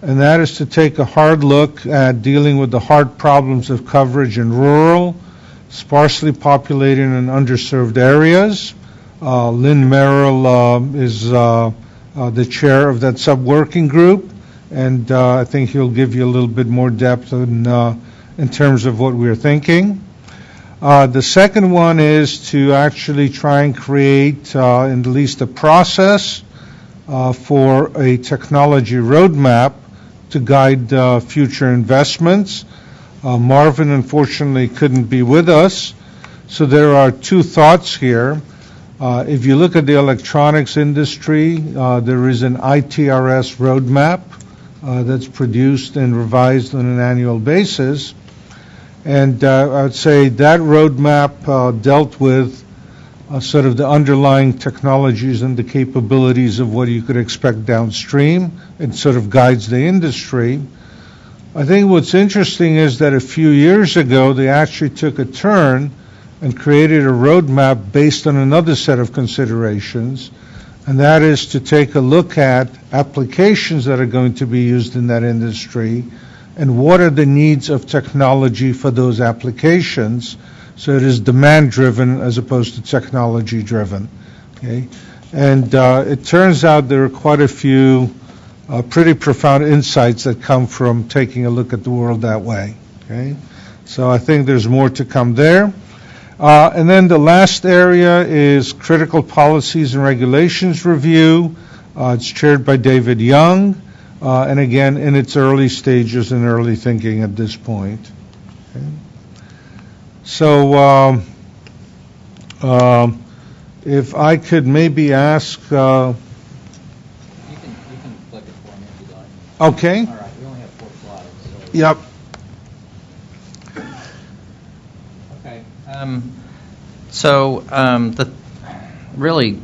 and that is to take a hard look at dealing with the hard problems of coverage in rural, sparsely populated and underserved areas. Lynn Merrill is the chair of that sub-working group, and I think he'll give you a little bit more depth in terms of what we're thinking. The second one is to actually try and create at least a process for a technology roadmap to guide future investments. Marvin, unfortunately, couldn't be with us, so there are 2 thoughts here. If you look at the electronics industry, there is an ITRS roadmap that's produced and revised on an annual basis. And I would say that roadmap dealt with sort of the underlying technologies and the capabilities of what you could expect downstream. It sort of guides the industry. I think what's interesting is that a few years ago, they actually took a turn and created a roadmap based on another set of considerations, and that is to take a look at applications that are going to be used in that industry and what are the needs of technology for those applications. So it is demand-driven as opposed to technology-driven. Okay? And it turns out there are quite a few pretty profound insights that come from taking a look at the world that way. Okay? So I think there's more to come there. And then the last area is critical policies and regulations review. It's chaired by David Young, and again, in its early stages and early thinking at this point. Okay. So if I could maybe ask... You can flip it for me if you'd like. Okay. All right, we only have 4 slides. So. Yep. Okay. Really,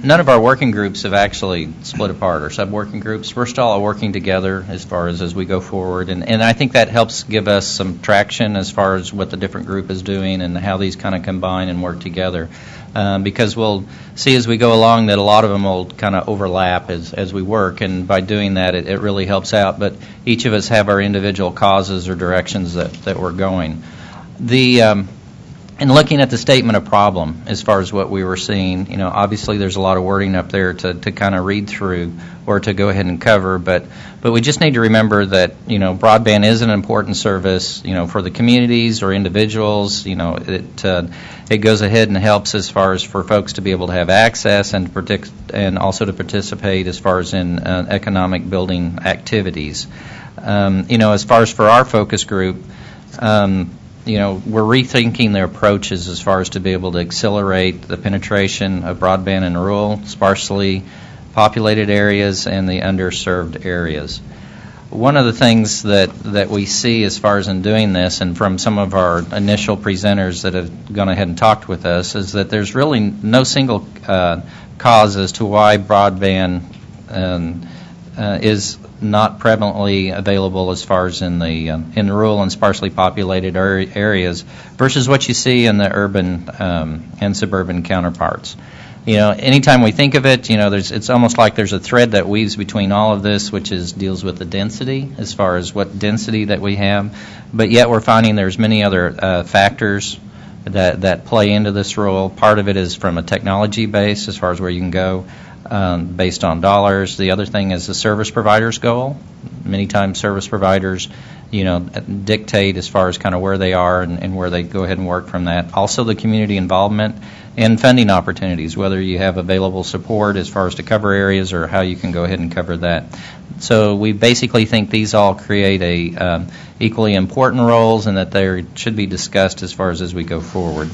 none of our working groups have actually split apart, or sub-working groups. We're still all working together as we go forward, and I think that helps give us some traction as far as what the different group is doing and how these kind of combine and work together. Because we'll see as we go along that a lot of them will kind of overlap as we work, and by doing that, it really helps out. But each of us have our individual causes or directions that we're going. And looking at the statement of problem, as far as what we were seeing, obviously there's a lot of wording up there to kind of read through or to go ahead and cover, but we just need to remember that, broadband is an important service, for the communities or individuals. It goes ahead and helps as far as for folks to be able to have access and also to participate as far as in economic building activities. As far as for our focus group, we're rethinking their approaches as far as to be able to accelerate the penetration of broadband in rural, sparsely populated areas and the underserved areas. One of the things that we see as far as in doing this, and from some of our initial presenters that have gone ahead and talked with us, is that there's really no single cause as to why broadband is not prevalently available as far as in rural and sparsely populated areas versus what you see in the urban and suburban counterparts. Anytime we think of it, it's almost like there's a thread that weaves between all of this, which deals with the density as far as what density that we have, but yet we're finding there's many other factors that play into this role. Part of it is from a technology base as far as where you can go. based on dollars. The other thing is the service provider's goal. Many times service providers, dictate as far as kind of where they are and where they go ahead and work from that. Also the community involvement and funding opportunities, whether you have available support as far as to cover areas or how you can go ahead and cover that. So we basically think these all create equally important roles and that they should be discussed as far as we go forward.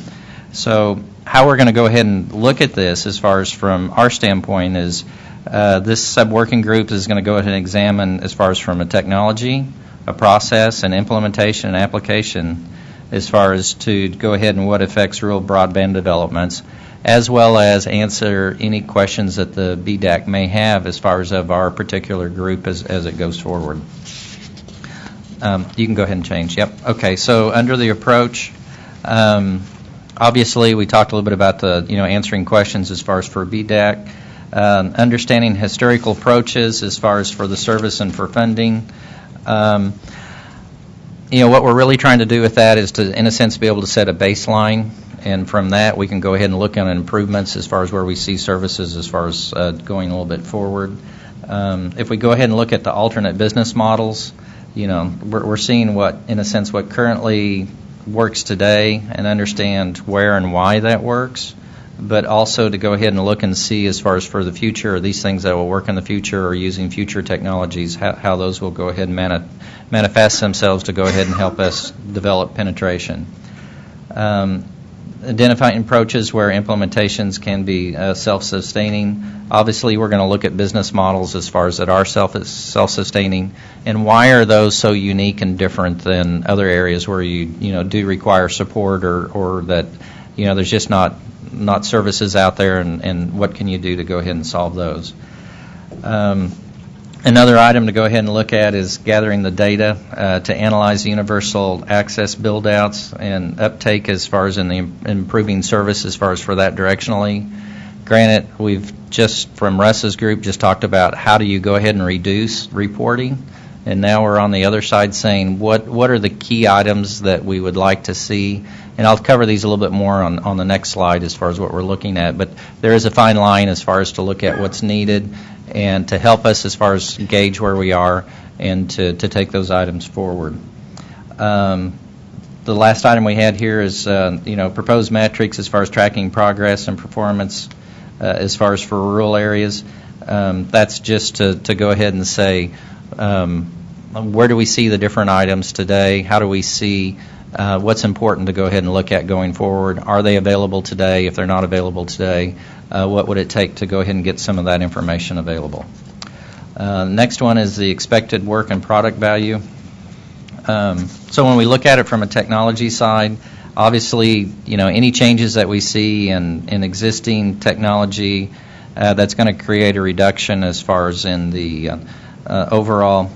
So how we're going to go ahead and look at this as far as from our standpoint is this sub-working group is going to go ahead and examine as far as from a technology, a process, and implementation and application as far as to go ahead and what affects rural broadband developments, as well as answer any questions that the BDAC may have as far as of our particular group as it goes forward. You can go ahead and change. Yep. Okay. So under the approach, obviously we talked a little bit about the answering questions as far as for BDAC, understanding historical approaches as far as for the service and for funding. What we're really trying to do with that is to, in a sense, be able to set a baseline, and from that we can go ahead and look at improvements as far as where we see services as far as going a little bit forward. If we go ahead and look at the alternate business models, we're seeing what currently works today and understand where and why that works, but also to go ahead and look and see as far as for the future, are these things that will work in the future or using future technologies, how those will go ahead and manifest themselves to go ahead and help us develop penetration. Identifying approaches where implementations can be self-sustaining. Obviously, we're going to look at business models as far as that are self-sustaining, and why are those so unique and different than other areas where you do require support or that there's just not services out there, and what can you do to go ahead and solve those. Another item to go ahead and look at is gathering the data to analyze the universal access build-outs and uptake as far as in the improving service as far as for that directionally. Granted, we've just from Russ's group just talked about how do you go ahead and reduce reporting, and now we're on the other side saying what are the key items that we would like to see. And I'll cover these a little bit more on the next slide as far as what we're looking at. But there is a fine line as far as to look at what's needed and to help us as far as gauge where we are and to take those items forward. The last item we had here is proposed metrics as far as tracking progress and performance as far as for rural areas. That's just to go ahead and say where do we see the different items today? How do we see what's important to go ahead and look at going forward? Are they available today? If they're not available today, what would it take to go ahead and get some of that information available? Next one is the expected work and product value. So when we look at it from a technology side, obviously, any changes that we see in existing technology, that's going to create a reduction as far as in the overall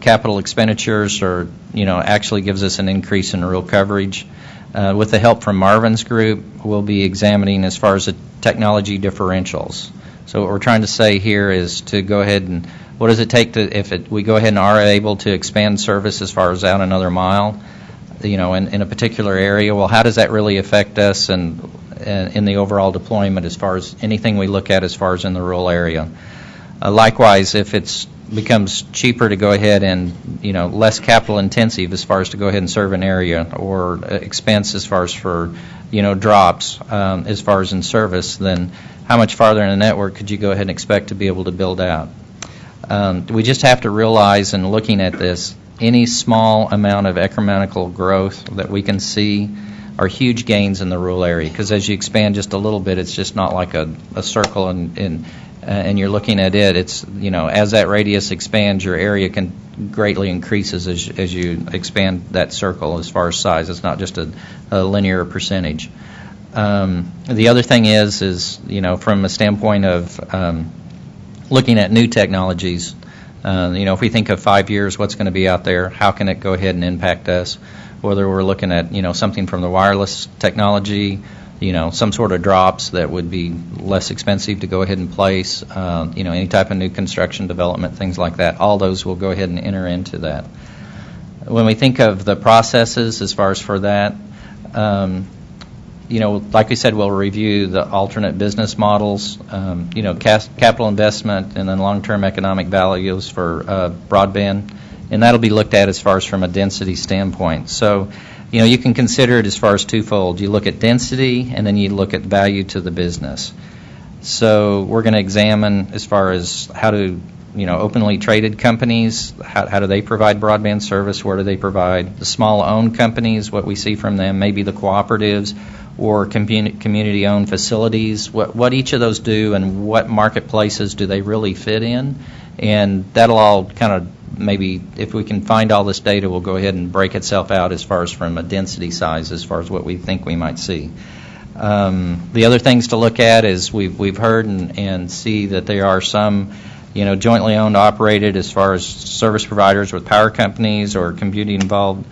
capital expenditures, or actually gives us an increase in rural coverage. With the help from Marvin's group, we'll be examining as far as the technology differentials. So what we're trying to say here is to go ahead and what does it take to we go ahead and are able to expand service as far as out another mile, in a particular area. Well, how does that really affect us and in the overall deployment as far as anything we look at as far as in the rural area? Likewise, if it's becomes cheaper to go ahead and less capital intensive as far as to go ahead and serve an area, or expense as far as for drops as far as in service, then how much farther in the network could you go ahead and expect to be able to build out? We just have to realize in looking at this, any small amount of incremental growth that we can see are huge gains in the rural area, because as you expand just a little bit, it's just not like a circle and you're looking at it. It's as that radius expands, your area can greatly increases as you expand that circle as far as size. It's not just a linear percentage. The other thing is from a standpoint of looking at new technologies, if we think of 5 years, what's going to be out there? How can it go ahead and impact us? Whether we're looking at something from the wireless technology, some sort of drops that would be less expensive to go ahead and place, any type of new construction development, things like that. All those will go ahead and enter into that. When we think of the processes as far as for that, like we said, we'll review the alternate business models, capital investment, and then long-term economic values for broadband, and that'll be looked at as far as from a density standpoint. So, you can consider it as far as twofold. You look at density, and then you look at value to the business. So we're going to examine as far as how do openly traded companies, how do they provide broadband service, where do they provide, the small-owned companies, what we see from them, maybe the cooperatives or community-owned facilities, what each of those do and what marketplaces do they really fit in. And that'll all kind of maybe, if we can find all this data, we'll go ahead and break itself out as far as from a density size as far as what we think we might see. The other things to look at is we've heard and see that there are some jointly owned, operated as far as service providers with power companies or community-involved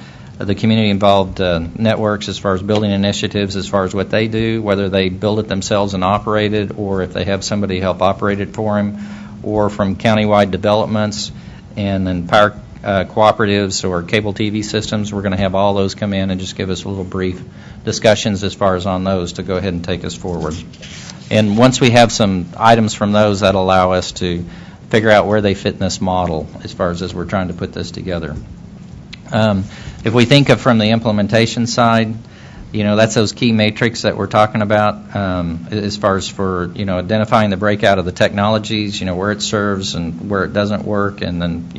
networks as far as building initiatives as far as what they do, whether they build it themselves and operate it or if they have somebody help operate it for them, or from countywide developments and then power cooperatives or cable TV systems. We're going to have all those come in and just give us a little brief discussions as far as on those to go ahead and take us forward. And once we have some items from those, that'll allow us to figure out where they fit in this model as far as we're trying to put this together. If we think of from the implementation side, that's those key matrix that we're talking about as far as for, identifying the breakout of the technologies, where it serves and where it doesn't work, and then,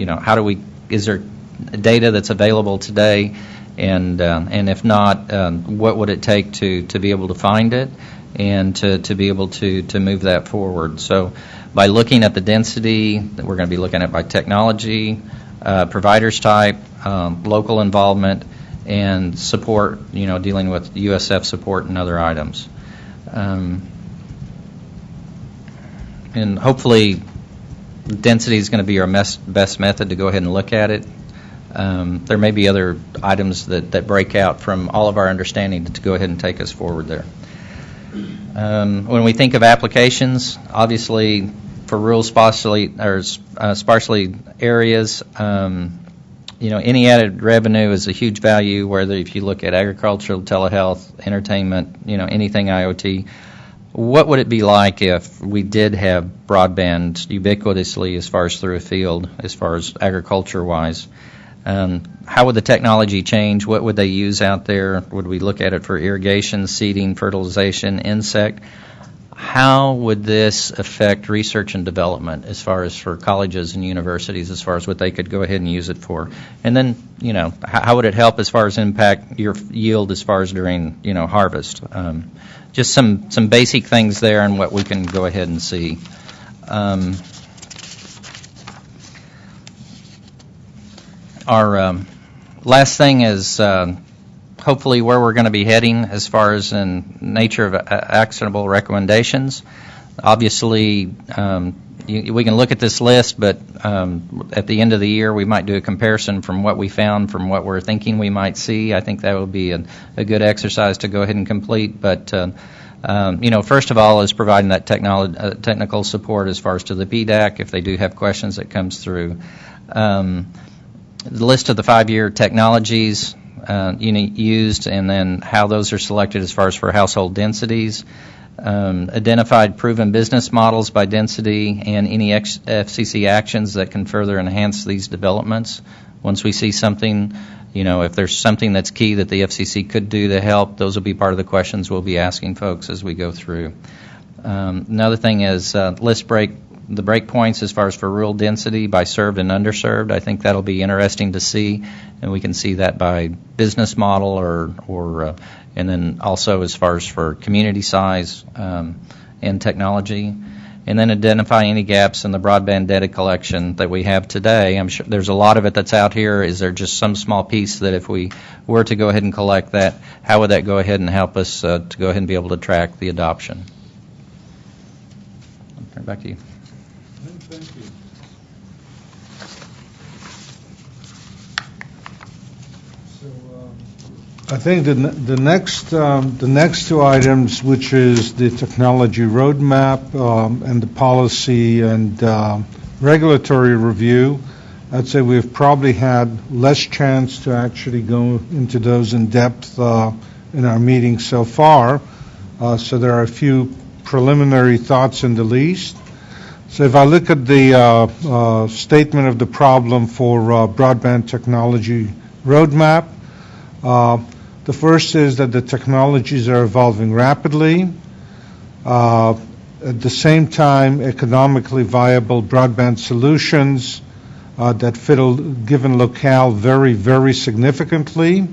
is there data that's available today, and if not, what would it take to be able to find it and to be able to move that forward. So by looking at the density, that we're going to be looking at by technology, providers type, local involvement, and support, dealing with USF support and other items. And hopefully density is going to be our best method to go ahead and look at it. There may be other items that break out from all of our understanding to go ahead and take us forward there. When we think of applications, obviously for rural sparsely areas, any added revenue is a huge value, whether if you look at agricultural, telehealth, entertainment, anything IoT. What would it be like if we did have broadband ubiquitously as far as through a field, as far as agriculture-wise? How would the technology change? What would they use out there? Would we look at it for irrigation, seeding, fertilization, insect? How would this affect research and development as far as for colleges and universities as far as what they could go ahead and use it for? And then, how would it help as far as impact your yield as far as during, harvest? Just some basic things there and what we can go ahead and see. Our last thing is hopefully where we're going to be heading as far as in nature of actionable recommendations. Obviously, we can look at this list, but at the end of the year, we might do a comparison from what we found from what we're thinking we might see. I think that would be a good exercise to go ahead and complete. But, first of all is providing that technical support as far as to the PDAC if they do have questions that comes through. The list of the 5-year technologies used, and then how those are selected as far as for household densities, identified proven business models by density, and any FCC actions that can further enhance these developments. Once we see something, if there's something that's key that the FCC could do to help, those will be part of the questions we'll be asking folks as we go through. Another thing is list the breakpoints as far as for rural density by served and underserved. I think that'll be interesting to see, and we can see that by business model or and then also as far as for community size and technology. And then identify any gaps in the broadband data collection that we have today. I'm sure there's a lot of it that's out here. Is there just some small piece that if we were to go ahead and collect that, how would that go ahead and help us to go ahead and be able to track the adoption? I'll turn it back to you. Thank you. I think the next two items, which is the technology roadmap and the policy and regulatory review, I'd say we've probably had less chance to actually go into those in depth in our meeting so far. So there are a few preliminary thoughts in the least. So if I look at the statement of the problem for broadband technology roadmap, the first is that the technologies are evolving rapidly. At the same time, economically viable broadband solutions that fit a given locale vary very significantly,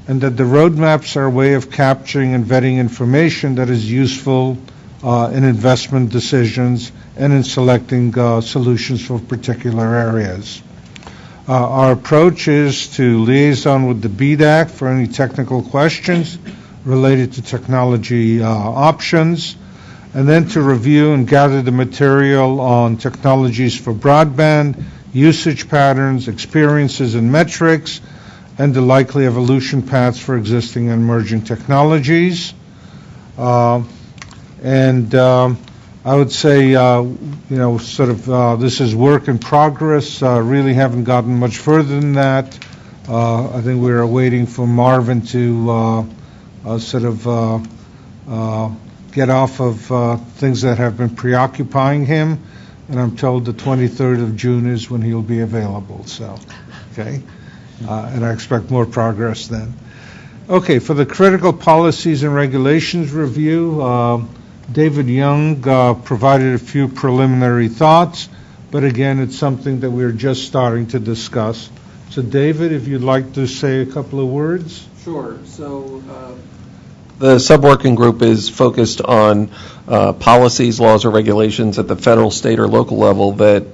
and that the roadmaps are a way of capturing and vetting information that is useful in investment decisions and in selecting solutions for particular areas. Our approach is to liaison with the BDAC for any technical questions related to technology options, and then to review and gather the material on technologies for broadband, usage patterns, experiences and metrics, and the likely evolution paths for existing and emerging technologies. I would say, this is work in progress. Really haven't gotten much further than that. I think we're waiting for Marvin to get off of things that have been preoccupying him, and I'm told the 23rd of June is when he'll be available. So, okay, and I expect more progress then. Okay, for the critical policies and regulations review, David Young provided a few preliminary thoughts, but again, it's something that we're just starting to discuss. So, David, if you'd like to say a couple of words. Sure. So, the sub-working group is focused on policies, laws, or regulations at the federal, state, or local level that,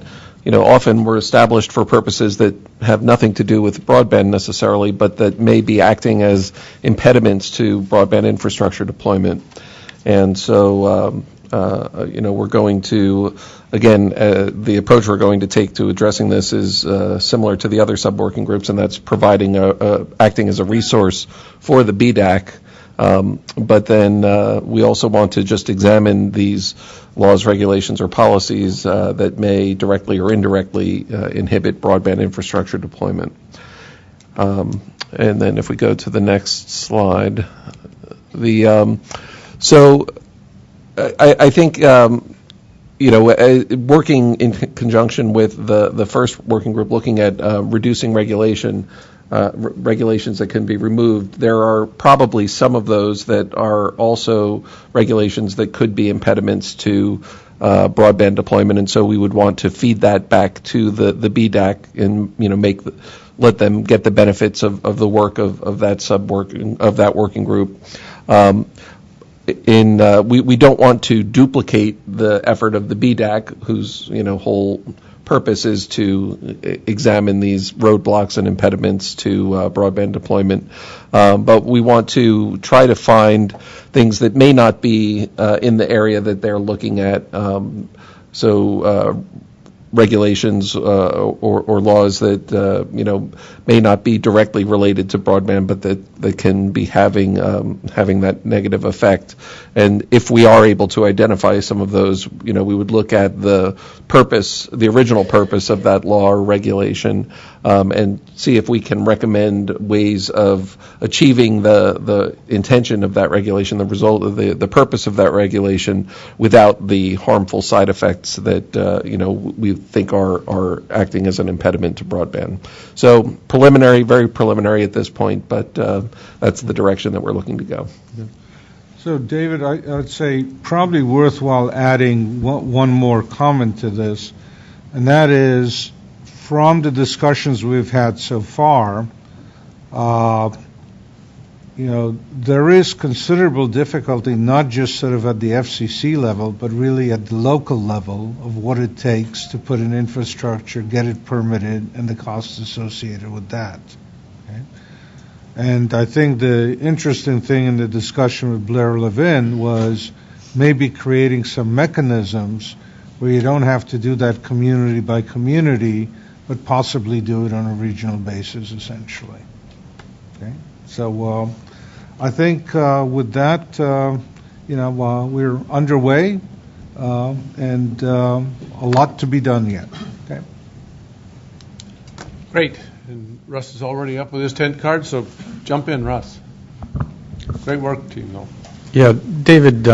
often were established for purposes that have nothing to do with broadband necessarily, but that may be acting as impediments to broadband infrastructure deployment. And so, we're going to, again, the approach we're going to take to addressing this is similar to the other sub-working groups, and that's providing acting as a resource for the BDAC. But then we also want to just examine these laws, regulations, or policies that may directly or indirectly inhibit broadband infrastructure deployment. And then if we go to the next slide, so I think working in conjunction with the first working group looking at reducing regulations that can be removed, there are probably some of those that are also regulations that could be impediments to broadband deployment, and so we would want to feed that back to the BDAC and let them get the benefits of the work of that working group. We don't want to duplicate the effort of the BDAC, whose whole purpose is to examine these roadblocks and impediments to broadband deployment. But we want to try to find things that may not be in the area that they're looking at. Regulations or laws that may not be directly related to broadband, but that can be having that negative effect. And if we are able to identify some of those, we would look at the original purpose of that law or regulation, and see if we can recommend ways of achieving the intention of that regulation, the result of the purpose of that regulation, without the harmful side effects that we think are acting as an impediment to broadband. So very preliminary at this point, but that's the direction that we're looking to go. So, David, I would say probably worthwhile adding one more comment to this, and that is, from the discussions we've had so far, there is considerable difficulty, not just sort of at the FCC level, but really at the local level of what it takes to put in infrastructure, get it permitted, and the costs associated with that. Okay? And I think the interesting thing in the discussion with Blair Levin was maybe creating some mechanisms where you don't have to do that community by community, but possibly do it on a regional basis, essentially. Okay? So I think with that, we're underway, and a lot to be done yet. Okay. Great. And Russ is already up with his tent card, so jump in, Russ. Great work, Team Noel. Yeah, David,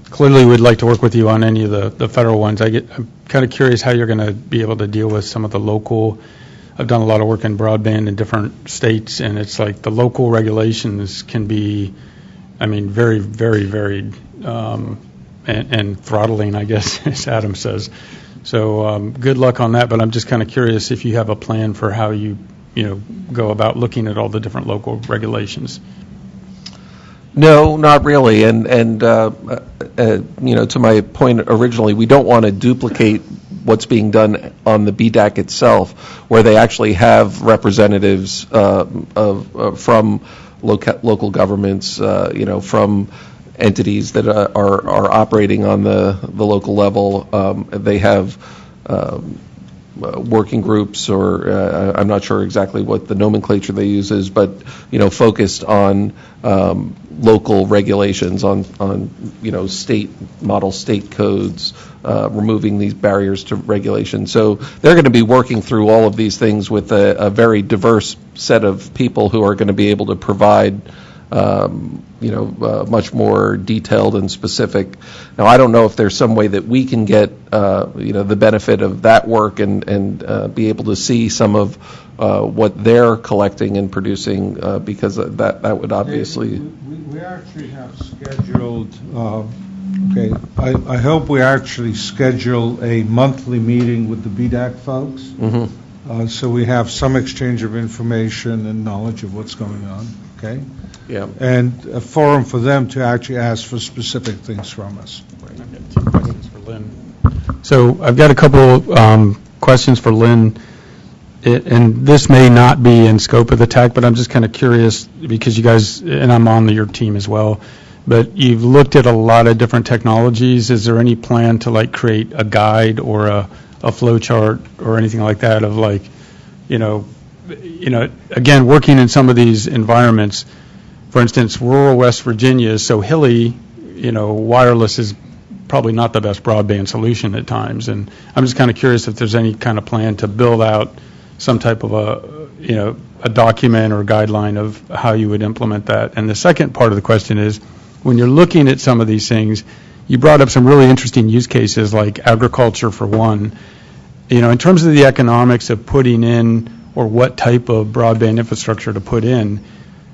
clearly we'd like to work with you on any of the federal ones. I'm kind of curious how you're going to be able to deal with some of the local. I've done a lot of work in broadband in different states, and it's like the local regulations can be, I mean, very, very varied and throttling, I guess, as Adam says. So good luck on that, but I'm just kind of curious if you have a plan for how you go about looking at all the different local regulations. No, not really. And to my point originally, we don't want to duplicate what's being done on the BDAC itself, where they actually have representatives from local governments, from entities that are operating on the local level. They have working groups, or I'm not sure exactly what the nomenclature they use is, but focused on local regulations, on state model state codes, removing these barriers to regulation. So they're going to be working through all of these things with a very diverse set of people who are going to be able to provide much more detailed and specific. Now, I don't know if there's some way that we can get, the benefit of that work and be able to see some of what they're collecting and producing, because that would obviously. We actually have scheduled. I hope we actually schedule a monthly meeting with the BDAC folks. Mm-hmm. So we have some exchange of information and knowledge of what's going on. Okay. Yeah. And a forum for them to actually ask for specific things from us. I've got 2 questions for Lynn. So I've got a couple questions for Lynn, and this may not be in scope of the TAC, but I'm just kind of curious because you guys, and I'm on your team as well, but you've looked at a lot of different technologies. Is there any plan to create a guide or a flow chart or anything like that of again, working in some of these environments? For instance, rural West Virginia is so hilly, wireless is probably not the best broadband solution at times. And I'm just kind of curious if there's any kind of plan to build out some type of a document or guideline of how you would implement that. And the second part of the question is, when you're looking at some of these things, you brought up some really interesting use cases like agriculture for one. In terms of the economics of putting in or what type of broadband infrastructure to put in,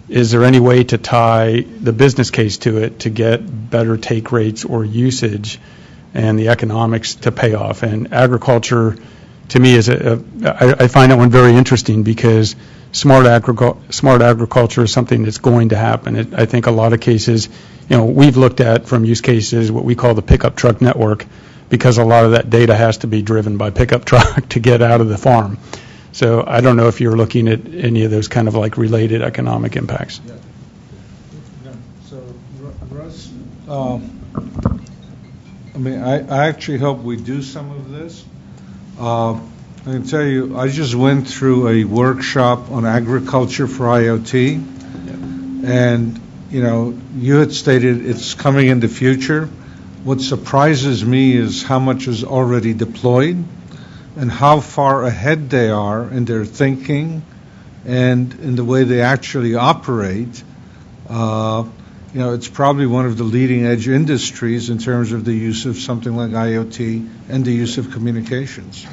is there any way to tie the business case to it to get better take rates or usage and the economics to pay off? And agriculture, to me, I find that one very interesting because smart agriculture is something that's going to happen. I think a lot of cases, we've looked at from use cases what we call the pickup truck network, because a lot of that data has to be driven by pickup truck to get out of the farm. So I don't know if you're looking at any of those kind of related economic impacts. Yeah. So, Russ, I actually hope we do some of this. I can tell you, I just went through a workshop on agriculture for IoT, and you had stated it's coming in the future. What surprises me is how much is already deployed and how far ahead they are in their thinking and in the way they actually operate. It's probably one of the leading edge industries in terms of the use of something like IoT and the use of communications.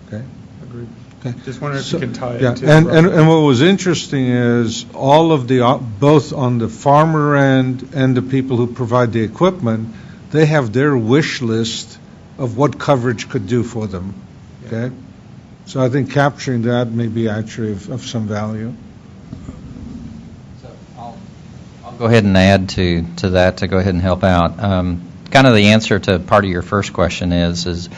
Okay. Agreed. Okay. Just wondering if you can tie it to. And what was interesting is all of the both on the farmer end and the people who provide the equipment, they have their wish list of what coverage could do for them. Okay, so I think capturing that may be actually of some value. So I'll go ahead and add to that to go ahead and help out. Kind of the answer to part of your first question is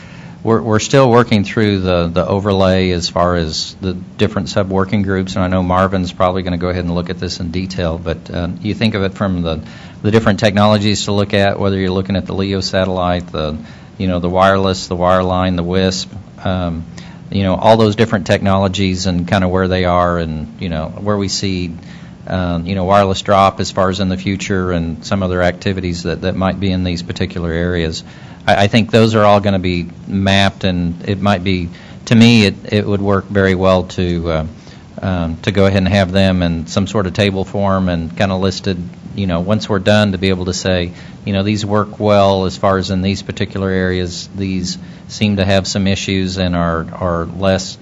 we're still working through the overlay as far as the different sub-working groups, and I know Marvin's probably going to go ahead and look at this in detail, but you think of it from the different technologies to look at, whether you're looking at the LEO satellite, the wireless, the wireline, the WISP, all those different technologies and kind of where they are and, where we see, wireless drop as far as in the future and some other activities that might be in these particular areas. I think those are all going to be mapped, and it might be, to me, it would work very well to to go ahead and have them in some sort of table form and kind of listed, once we're done, to be able to say, these work well as far as in these particular areas, these seem to have some issues and are less,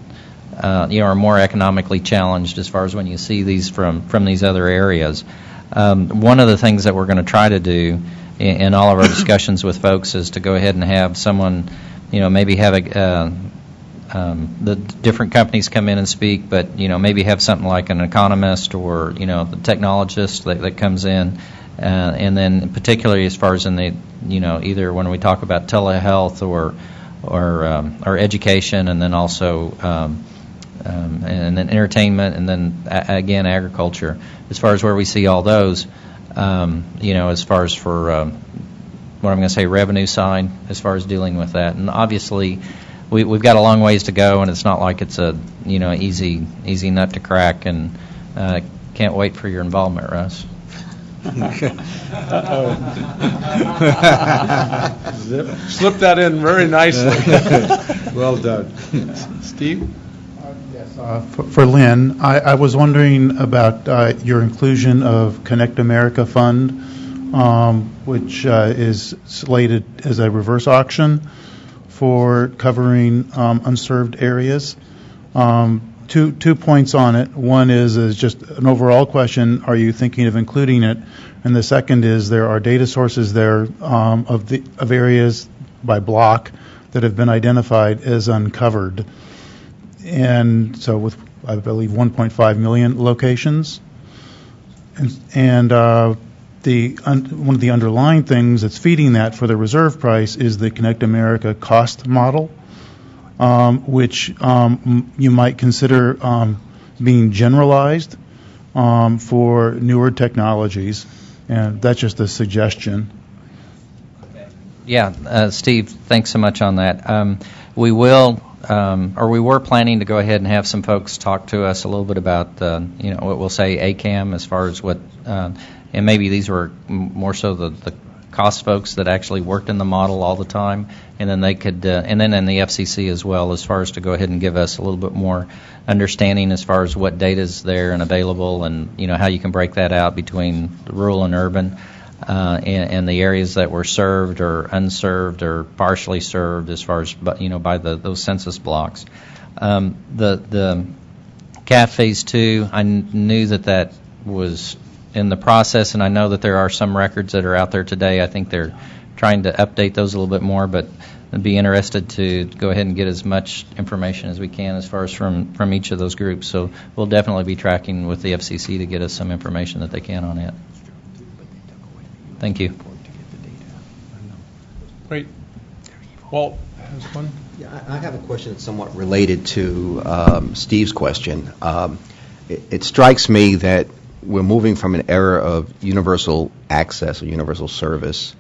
are more economically challenged as far as when you see these from these other areas. One of the things that we're going to try to do in all of our discussions with folks is to go ahead and have someone, maybe have the different companies come in and speak, but maybe have something like an economist or the technologist that comes in, and then particularly as far as in the either when we talk about telehealth or education, and then also and then entertainment, and then again agriculture. As far as where we see all those, as far as for what I'm going to say revenue side, as far as dealing with that, and obviously. We've got a long ways to go, and it's not like it's a easy nut to crack. And can't wait for your involvement, Russ. Slip that in very nicely. Well done. Steve? For Lynn, I was wondering about your inclusion of Connect America Fund, which is slated as a reverse auction for covering unserved areas. Two points on it. One is just an overall question: are you thinking of including it? And the second is there are data sources there of areas by block that have been identified as uncovered, and so with I believe 1.5 million locations, and one of the underlying things that's feeding that for the reserve price is the Connect America cost model, which you might consider being generalized for newer technologies, and that's just a suggestion. Yeah, Steve, thanks so much on that. We will, or we were planning to go ahead and have some folks talk to us a little bit about, what we'll say ACAM as far as what. And maybe these were more so the cost folks that actually worked in the model all the time, and then they could, and then in the FCC as well, as far as to go ahead and give us a little bit more understanding as far as what data is there and available, and how you can break that out between rural and urban, and the areas that were served or unserved or partially served as far as by those census blocks. The CAF Phase 2, I knew that was in the process, and I know that there are some records that are out there today. I think they're trying to update those a little bit more, but I'd be interested to go ahead and get as much information as we can as far as from each of those groups. So we'll definitely be tracking with the FCC to get us some information that they can on it. Thank you. Great. Walt has one. Yeah, I have a question that's somewhat related to Steve's question. It strikes me that we're moving from an era of universal access or universal service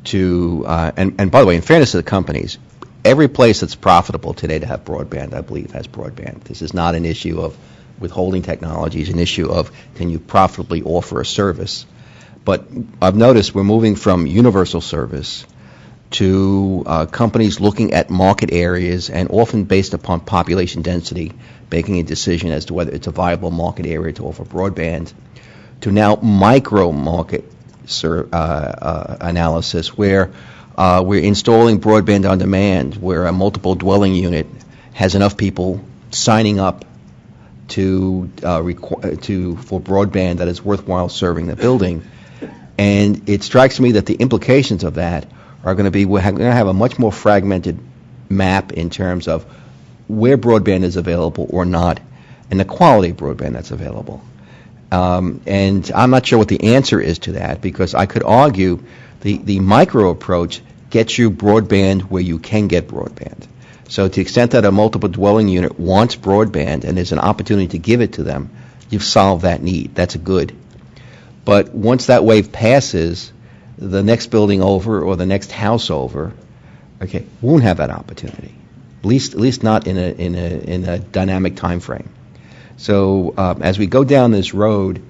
to, and by the way, in fairness to the companies, every place that's profitable today to have broadband, I believe, has broadband. This is not an issue of withholding technology. It's an issue of can you profitably offer a service. But I've noticed we're moving from universal service to companies looking at market areas and often based upon population density, making a decision as to whether it's a viable market area to offer broadband, to now micro market analysis where we're installing broadband on demand, where a multiple dwelling unit has enough people signing up for broadband that is worthwhile serving the building. And it strikes me that the implications of that are going to be we're going to have a much more fragmented map in terms of where broadband is available or not, and the quality of broadband that's available. And I'm not sure what the answer is to that, because I could argue the micro approach gets you broadband where you can get broadband. So to the extent that a multiple dwelling unit wants broadband and there's an opportunity to give it to them, you've solved that need. That's a good. But once that wave passes, the next building over or the next house over, won't have that opportunity. At least not in a dynamic time frame. So as we go down this road,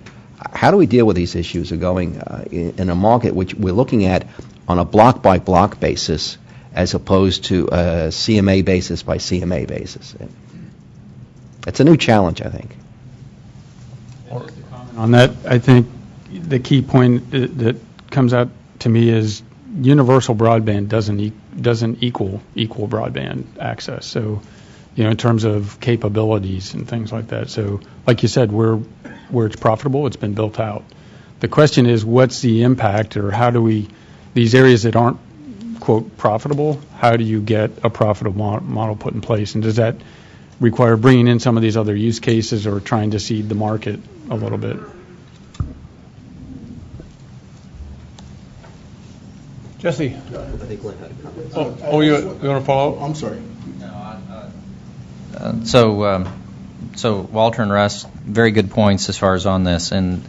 how do we deal with these issues of going in a market which we're looking at on a block by block basis as opposed to a CMA basis by CMA basis? It's a new challenge, I think. On that, I think the key point that comes out to me is universal broadband doesn't equal broadband access. So, in terms of capabilities and things like that. So, like you said, where it's profitable, it's been built out. The question is, what's the impact, or how do we, these areas that aren't, quote, profitable, how do you get a profitable model put in place? And does that require bringing in some of these other use cases or trying to seed the market a little bit? Jesse. I think Lynn had a comment. You want to follow up? I'm sorry. So Walter and Russ, very good points as far as on this, and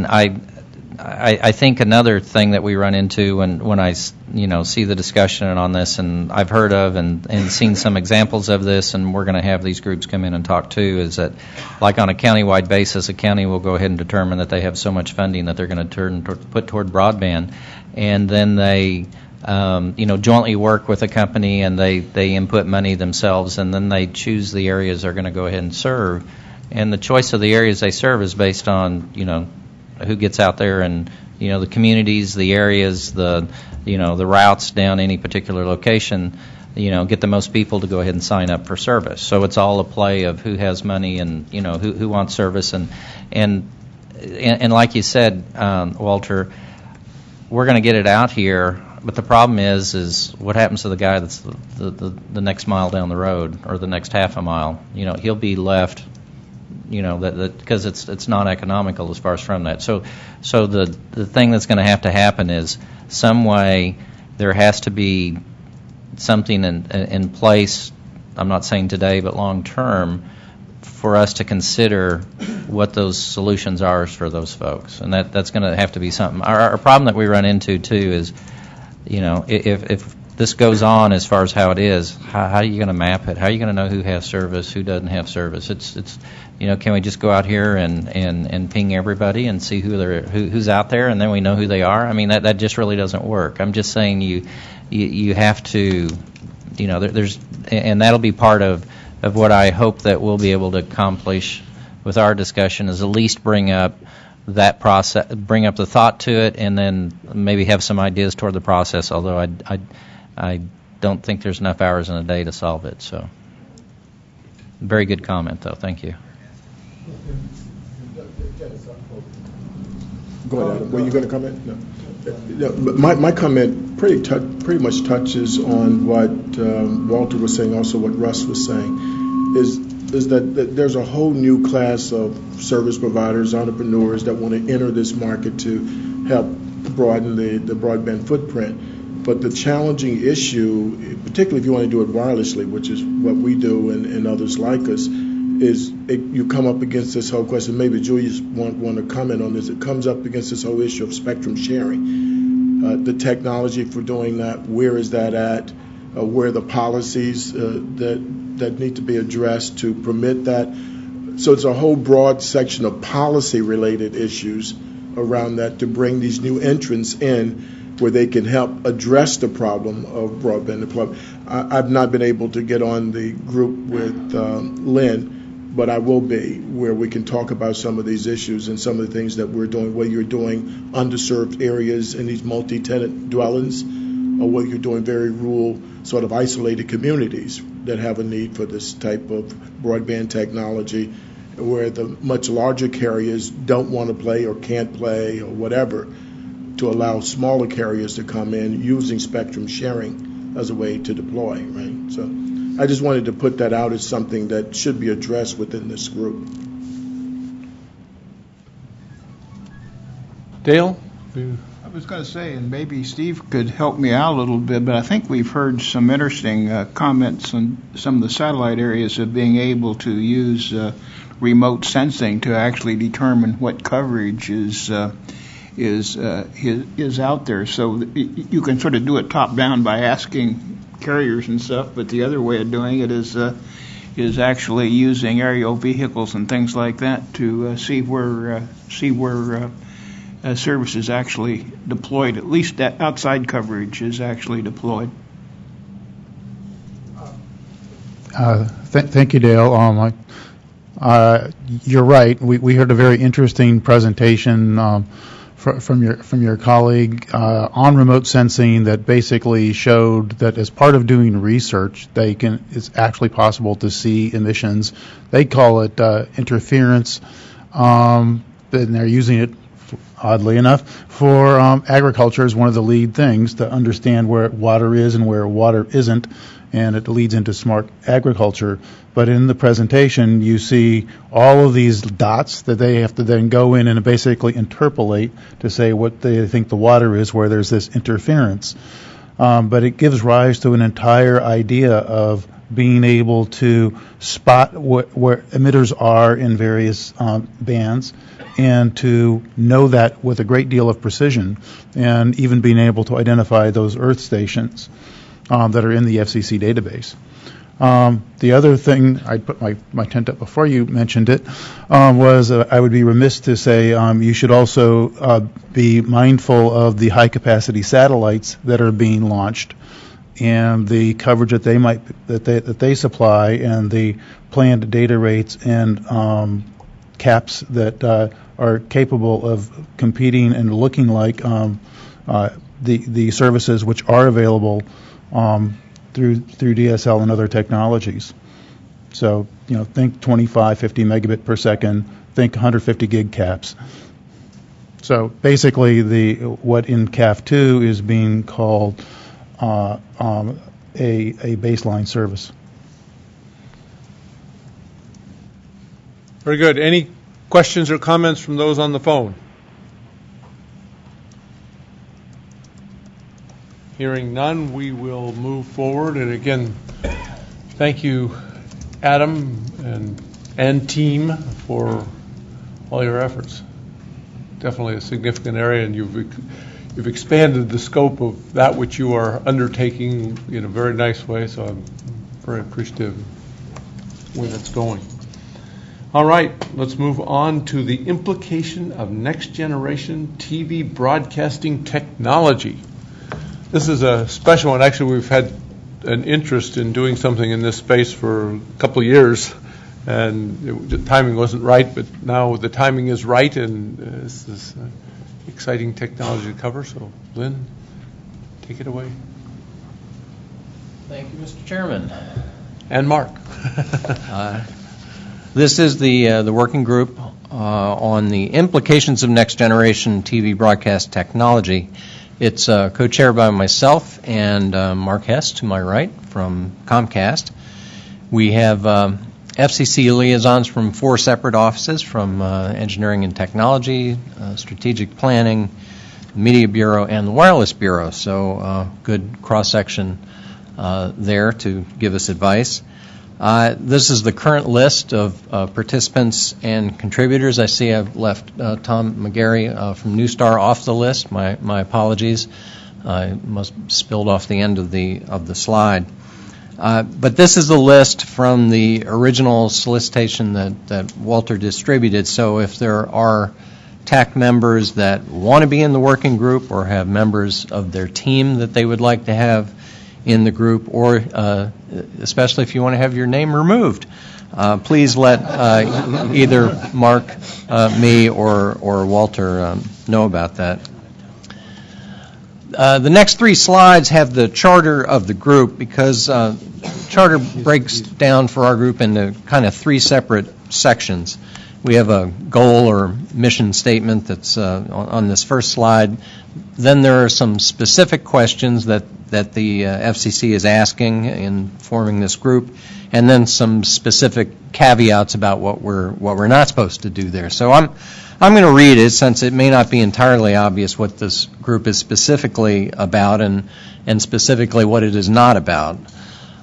I think another thing that we run into when I see the discussion on this, and I've heard of and seen some examples of this, and we're going to have these groups come in and talk too, is that like on a countywide basis, a county will go ahead and determine that they have so much funding that they're going to put toward broadband, and then they jointly work with a company and they input money themselves, and then they choose the areas they're going to go ahead and serve. And the choice of the areas they serve is based on, who gets out there and, the communities, the areas, the routes down any particular location, get the most people to go ahead and sign up for service. So it's all a play of who has money and, who wants service. And like you said, Walter, we're going to get it out here. But the problem is what happens to the guy that's the next mile down the road or the next half a mile? He'll be left, because it's not economical as far as from that. So the thing that's going to happen is some way there has to be something in place. I'm not saying today, but long term, for us to consider what those solutions are for those folks, and that's going to have to be something. Our problem that we run into too is, if this goes on as far as how it is, how are you going to map it? How are you going to know who has service, who doesn't have service? It's can we just go out here and ping everybody and see who's out there, and then we know who they are? I mean, that just really doesn't work. I'm just saying you have to, there's, and that'll be part of what I hope that we'll be able to accomplish with our discussion, is at least bring up that process, bring up the thought to it, and then maybe have some ideas toward the process, although I don't think there's enough hours in a day to solve it. So, very good comment, though. Thank you. Go ahead, Adam. Were you going to comment? No. My comment pretty much touches on what Walter was saying, also what Russ was saying, is that there's a whole new class of service providers, entrepreneurs that want to enter this market to help broaden the broadband footprint. But the challenging issue, particularly if you want to do it wirelessly, which is what we do and others like us, is you come up against this whole question. Maybe Julius want to comment on this. It comes up against this whole issue of spectrum sharing. The technology for doing that, where is that at? Where are the policies that need to be addressed to permit that? So it's a whole broad section of policy-related issues around that to bring these new entrants in where they can help address the problem of broadband deployment. I've not been able to get on the group with Lynn, but I will be, where we can talk about some of these issues and some of the things that we're doing, whether you're doing underserved areas in these multi-tenant dwellings, or whether you're doing very rural, sort of isolated communities that have a need for this type of broadband technology, where the much larger carriers don't want to play or can't play or whatever, to allow smaller carriers to come in using spectrum sharing as a way to deploy, right? So I just wanted to put that out as something that should be addressed within this group. Dale? I was going to say, and maybe Steve could help me out a little bit, but I think we've heard some interesting comments on some of the satellite areas of being able to use remote sensing to actually determine what coverage is out there. So you can sort of do it top down by asking carriers and stuff, but the other way of doing it is actually using aerial vehicles and things like that to see where service is actually deployed. At least that outside coverage is actually deployed. Thank you, Dale. You're right. We heard a very interesting presentation from your colleague on remote sensing that basically showed that as part of doing research, it's actually possible to see emissions. They call it interference, and they're using it, oddly enough, for agriculture as one of the lead things to understand where water is and where water isn't, and it leads into smart agriculture. But in the presentation, you see all of these dots that they have to then go in and basically interpolate to say what they think the water is, where there's this interference. But it gives rise to an entire idea of being able to spot where emitters are in various bands, and to know that with a great deal of precision, and even being able to identify those earth stations that are in the FCC database. The other thing, I put my tent up before you mentioned it, was I would be remiss to say you should also be mindful of the high-capacity satellites that are being launched, and the coverage that they supply, and the planned data rates and caps that are capable of competing and looking like the services which are available through DSL and other technologies. So, think 25, 50 megabit per second, think 150 gig caps. So basically, what in CAF 2 is being called a baseline service. Very good. Any questions or comments from those on the phone? Hearing none, we will move forward. And again, thank you, Adam and team, for all your efforts. Definitely a significant area, and you've expanded the scope of that which you are undertaking in a very nice way. So I'm very appreciative of where that's going. All right, let's move on to the implication of next generation TV broadcasting technology. This is a special one. Actually, we've had an interest in doing something in this space for a couple of years, and the timing wasn't right, but now the timing is right, and this is exciting technology to cover. So, Lynn, take it away. Thank you, Mr. Chairman. And Mark. This is the working group on the implications of next generation TV broadcast technology. It's co-chaired by myself and Mark Hess to my right from Comcast. We have FCC liaisons from 4 separate offices, from Engineering and Technology, Strategic Planning, Media Bureau, and the Wireless Bureau. So good cross-section there to give us advice. This is the current list of participants and contributors. I see I've left Tom McGarry from New Star off the list. My apologies. I must have spilled off the end of the slide. But this is the list from the original solicitation that Walter distributed. So if there are TAC members that want to be in the working group, or have members of their team that they would like to have in the group, or especially if you want to have your name removed, please let either Mark, me, or Walter know about that. The next 3 slides have the charter of the group, because charter breaks down for our group into kind of 3 separate sections. We have a goal or mission statement that's on this first slide. Then there are some specific questions that the FCC is asking in forming this group, and then some specific caveats about what we're not supposed to do there. So I'm going to read it, since it may not be entirely obvious what this group is specifically about, and specifically what it is not about.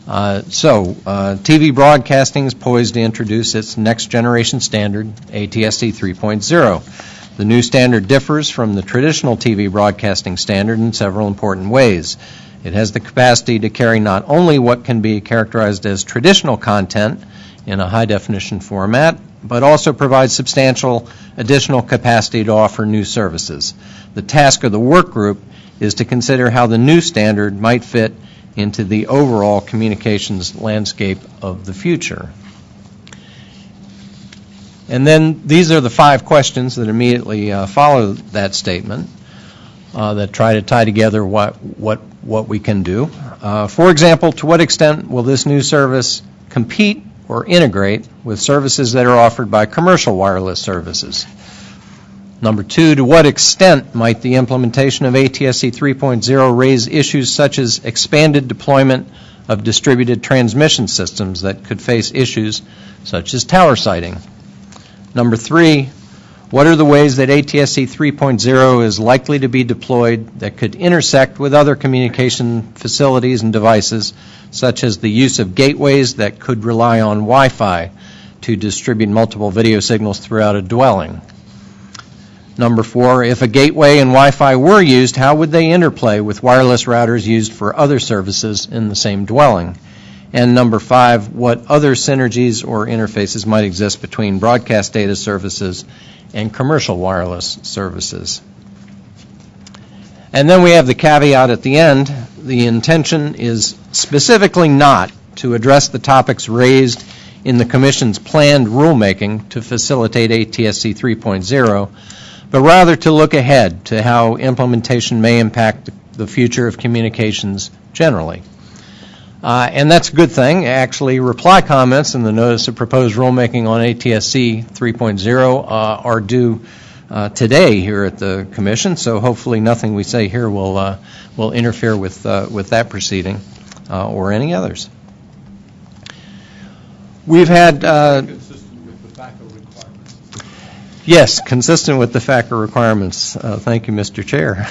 TV broadcasting is poised to introduce its next generation standard, ATSC 3.0. The new standard differs from the traditional TV broadcasting standard in several important ways. It has the capacity to carry not only what can be characterized as traditional content in a high-definition format, but also provides substantial additional capacity to offer new services. The task of the work group is to consider how the new standard might fit into the overall communications landscape of the future. And then these are the 5 questions that immediately follow that statement that try to tie together what we can do. For example, to what extent will this new service compete or integrate with services that are offered by commercial wireless services? Number 2, to what extent might the implementation of ATSC 3.0 raise issues such as expanded deployment of distributed transmission systems that could face issues such as tower siting? Number 3, what are the ways that ATSC 3.0 is likely to be deployed that could intersect with other communication facilities and devices, such as the use of gateways that could rely on Wi-Fi to distribute multiple video signals throughout a dwelling? Number 4, if a gateway and Wi-Fi were used, how would they interplay with wireless routers used for other services in the same dwelling? And number 5, what other synergies or interfaces might exist between broadcast data services and commercial wireless services? And then we have the caveat at the end. The intention is specifically not to address the topics raised in the Commission's planned rulemaking to facilitate ATSC 3.0, but rather to look ahead to how implementation may impact the future of communications generally. And that's a good thing. Actually, reply comments in the Notice of Proposed Rulemaking on ATSC 3.0 are due today here at the Commission, so hopefully nothing we say here will interfere with that proceeding or any others. We've had... Yes, consistent with the FACA requirements. Thank you, Mr. Chair.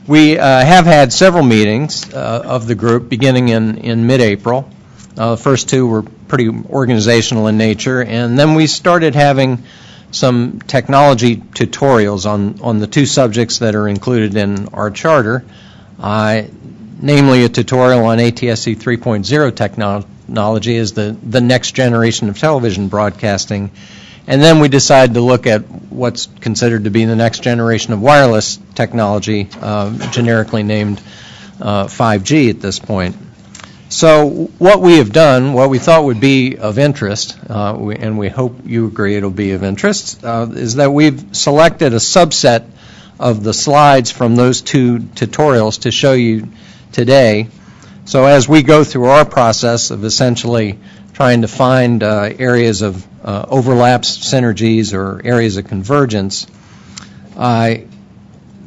We have had several meetings of the group beginning in mid-April. The first 2 were pretty organizational in nature, and then we started having some technology tutorials on the 2 subjects that are included in our charter, namely a tutorial on ATSC 3.0 technology as the next generation of television broadcasting. And then we decided to look at what's considered to be the next generation of wireless technology, generically named 5G at this point. So what we have done, what we thought would be of interest, and we hope you agree it'll be of interest, is that we've selected a subset of the slides from those 2 tutorials to show you today. So as we go through our process of essentially trying to find areas of overlaps, synergies, or areas of convergence,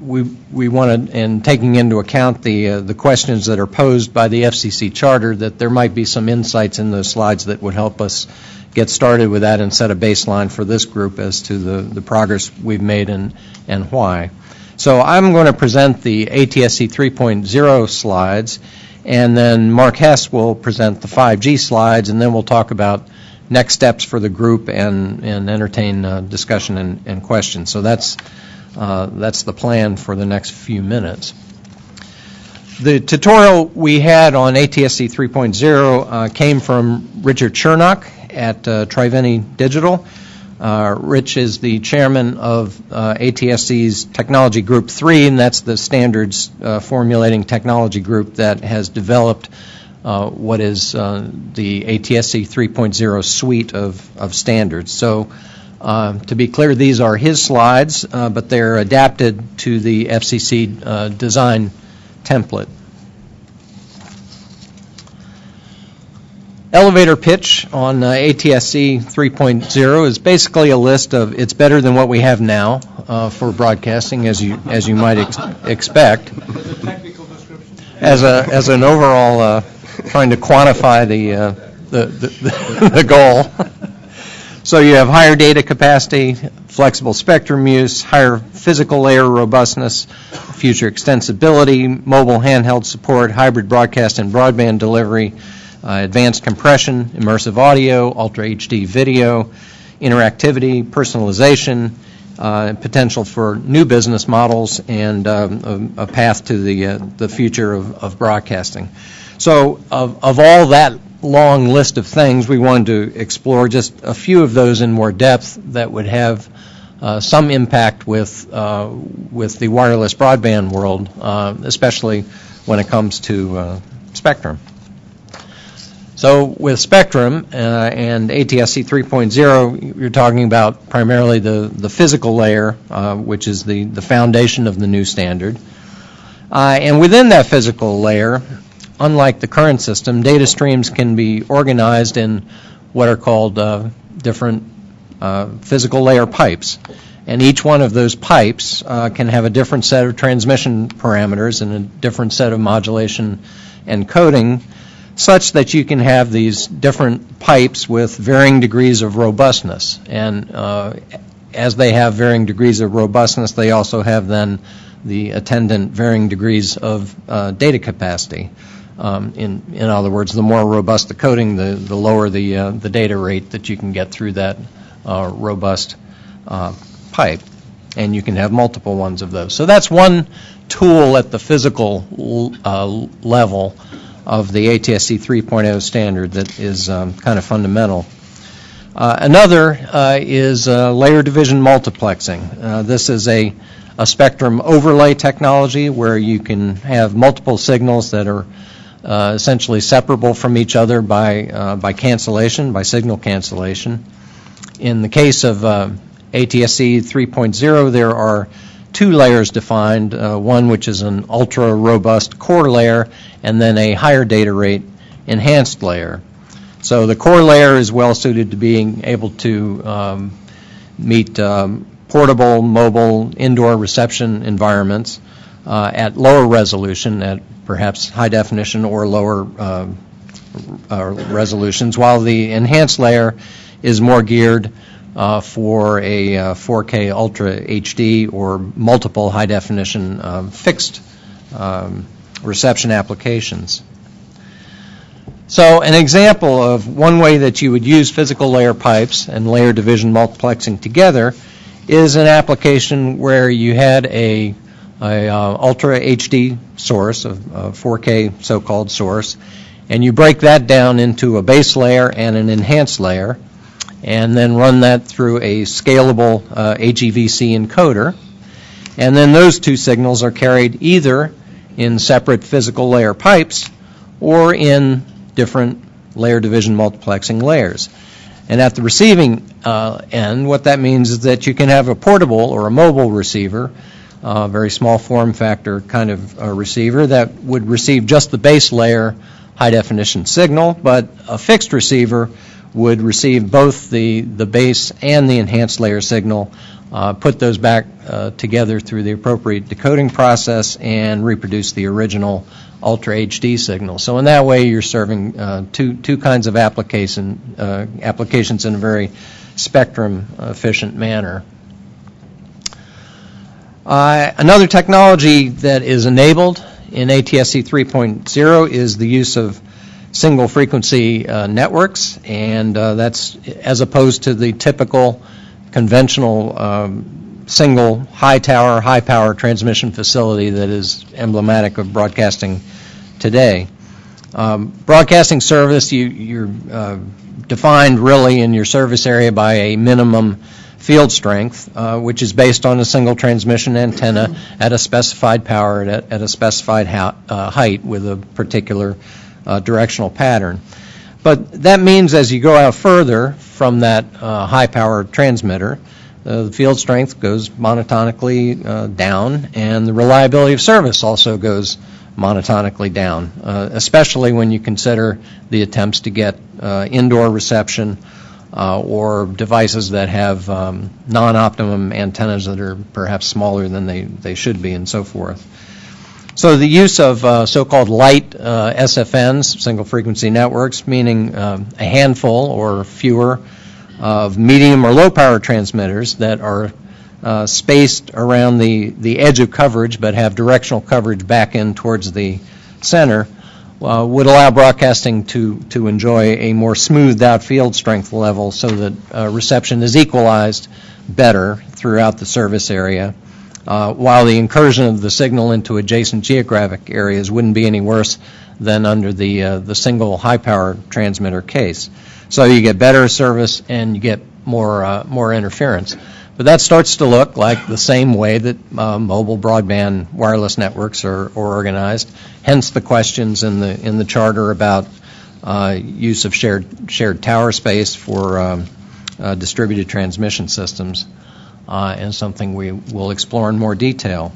we wanted, and taking into account the questions that are posed by the FCC Charter, that there might be some insights in those slides that would help us get started with that and set a baseline for this group as to the progress we've made and why. So I'm going to present the ATSC 3.0 slides, and then Mark Hess will present the 5G slides, and then we'll talk about next steps for the group and entertain discussion and questions. So that's the plan for the next few minutes. The tutorial we had on ATSC 3.0 came from Richard Chernock at Triveni Digital. Rich is the chairman of ATSC's Technology Group 3, and that's the standards formulating technology group that has developed what is the ATSC 3.0 suite of standards. So to be clear, these are his slides, but they're adapted to the FCC design template. Elevator pitch on ATSC 3.0 is basically a list of, it's better than what we have now for broadcasting, as you might expect. As an overall, trying to quantify the goal. So you have higher data capacity, flexible spectrum use, higher physical layer robustness, future extensibility, mobile handheld support, hybrid broadcast and broadband delivery, advanced compression, immersive audio, ultra HD video, interactivity, personalization, potential for new business models, and a path to the future of broadcasting. So of all that long list of things, we wanted to explore just a few of those in more depth that would have some impact with the wireless broadband world, especially when it comes to spectrum. So with Spectrum and ATSC 3.0, you're talking about primarily the physical layer, which is the foundation of the new standard. And within that physical layer, unlike the current system, data streams can be organized in what are called different physical layer pipes. And each one of those pipes can have a different set of transmission parameters and a different set of modulation and coding, such that you can have these different pipes with varying degrees of robustness. And as they have varying degrees of robustness, they also have then the attendant varying degrees of data capacity. In other words, the more robust the coding, the lower the data rate that you can get through that robust pipe. And you can have multiple ones of those. So that's one tool at the physical level of the ATSC 3.0 standard that is kind of fundamental. Another is layer division multiplexing. This is a spectrum overlay technology where you can have multiple signals that are essentially separable from each other by cancellation, by signal cancellation. In the case of ATSC 3.0, there are two layers defined, one which is an ultra-robust core layer and then a higher data rate enhanced layer. So the core layer is well suited to being able to meet portable, mobile, indoor reception environments at lower resolution, at perhaps high definition or lower resolutions, while the enhanced layer is more geared for a 4K Ultra HD or multiple high definition fixed reception applications. So an example of one way that you would use physical layer pipes and layer division multiplexing together is an application where you had a Ultra HD source, a 4K so-called source, and you break that down into a base layer and an enhanced layer, and then run that through a scalable HEVC encoder. And then those two signals are carried either in separate physical layer pipes or in different layer division multiplexing layers. And at the receiving end, what that means is that you can have a portable or a mobile receiver, a very small form factor kind of receiver that would receive just the base layer high definition signal, but a fixed receiver would receive both the base and the enhanced layer signal, put those back together through the appropriate decoding process, and reproduce the original Ultra HD signal. So in that way, you're serving two kinds of applications in a very spectrum efficient manner. Another technology that is enabled in ATSC 3.0 is the use of single frequency networks, and that's as opposed to the typical conventional single high tower, high power transmission facility that is emblematic of broadcasting today. Broadcasting service, you're defined really in your service area by a minimum field strength, which is based on a single transmission antenna at a specified power at a specified height with a particular directional pattern. But that means as you go out further from that high power transmitter, the field strength goes monotonically down, and the reliability of service also goes monotonically down, especially when you consider the attempts to get indoor reception or devices that have non-optimum antennas that are perhaps smaller than they should be, and so forth. So the use of so-called light SFNs, single frequency networks, meaning a handful or fewer of medium or low power transmitters that are spaced around the edge of coverage but have directional coverage back in towards the center, would allow broadcasting to enjoy a more smoothed out field strength level so that reception is equalized better throughout the service area, while the incursion of the signal into adjacent geographic areas wouldn't be any worse than under the single high power transmitter case. So you get better service and you get more interference. But that starts to look like the same way that mobile broadband wireless networks are organized. Hence the questions in the charter about use of shared tower space for distributed transmission systems, and something we will explore in more detail.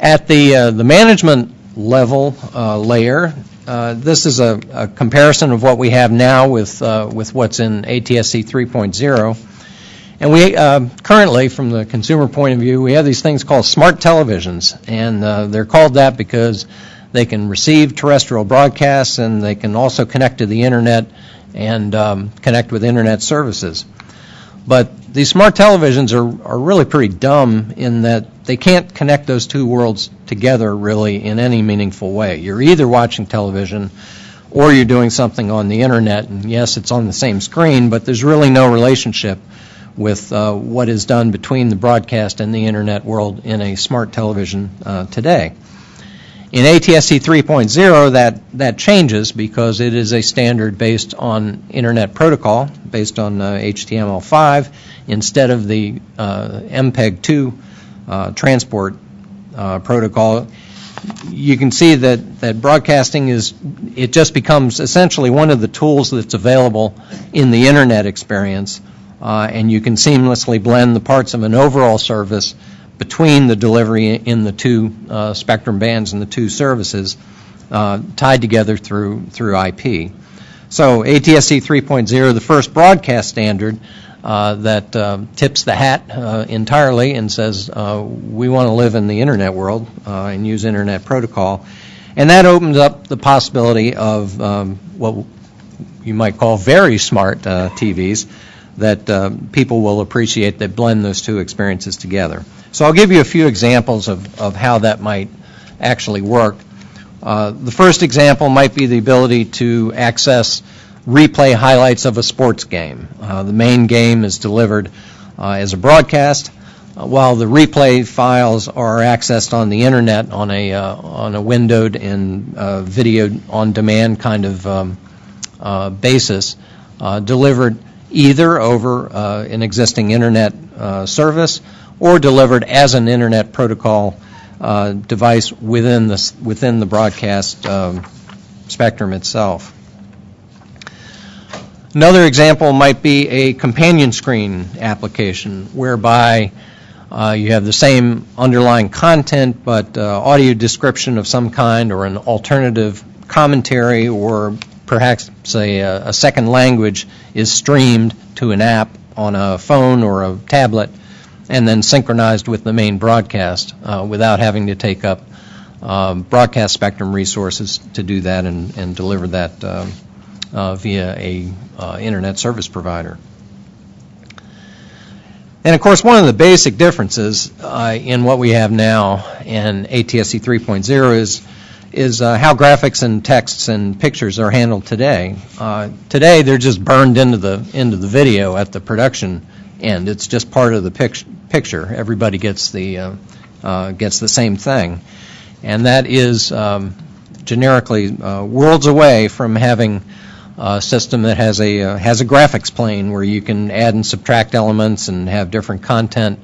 At the management level layer, this is a comparison of what we have now with what's in ATSC 3.0. And we currently, from the consumer point of view, we have these things called smart televisions, and they're called that because they can receive terrestrial broadcasts, and they can also connect to the internet and connect with internet services. But these smart televisions are really pretty dumb in that they can't connect those two worlds together really in any meaningful way. You're either watching television or you're doing something on the internet, and yes, it's on the same screen, but there's really no relationship with what is done between the broadcast and the internet world in a smart television today. In ATSC 3.0, that changes because it is a standard based on Internet Protocol, based on HTML5, instead of the MPEG-2 transport protocol. You can see that broadcasting it just becomes essentially one of the tools that's available in the Internet experience, and you can seamlessly blend the parts of an overall service between the delivery in the two spectrum bands and the two services tied together through IP. So ATSC 3.0, the first broadcast standard that tips the hat entirely and says we want to live in the internet world and use Internet Protocol. And that opens up the possibility of what you might call very smart TVs that people will appreciate that blend those two experiences together. So I'll give you a few examples of how that might actually work. The first example might be the ability to access replay highlights of a sports game. The main game is delivered as a broadcast, while the replay files are accessed on the internet on a windowed and video on demand kind of basis, delivered either over an existing internet service or delivered as an Internet Protocol device within the broadcast spectrum itself. Another example might be a companion screen application whereby you have the same underlying content but audio description of some kind or an alternative commentary or perhaps a second language is streamed to an app on a phone or a tablet and then synchronized with the main broadcast without having to take up broadcast spectrum resources to do that and deliver that via a internet service provider. And of course, one of the basic differences in what we have now in ATSC 3.0 is how graphics and texts and pictures are handled today. Today, they're just burned into the video at the production end. It's just part of the picture. Everybody gets the same thing, and that is generically worlds away from having a system that has a graphics plane where you can add and subtract elements and have different content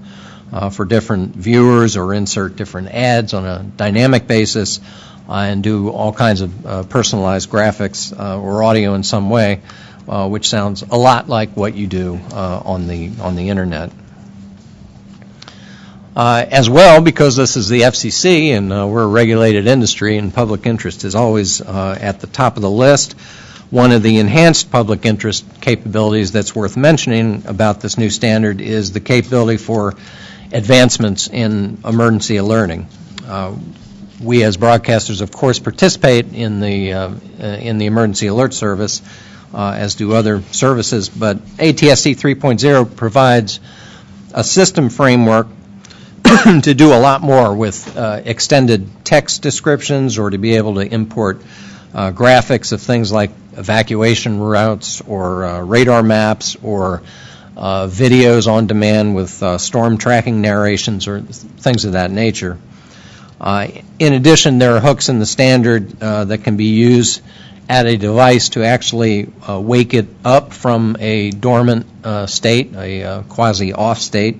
for different viewers or insert different ads on a dynamic basis and do all kinds of personalized graphics or audio in some way, which sounds a lot like what you do on the internet. As well, because this is the FCC and we're a regulated industry and public interest is always at the top of the list, one of the enhanced public interest capabilities that's worth mentioning about this new standard is the capability for advancements in emergency alerting. We as broadcasters, of course, participate in the emergency alert service, as do other services, but ATSC 3.0 provides a system framework to do a lot more with extended text descriptions or to be able to import graphics of things like evacuation routes or radar maps or videos on demand with storm tracking narrations or things of that nature. In addition, there are hooks in the standard that can be used at a device to actually wake it up from a dormant state, a quasi-off state,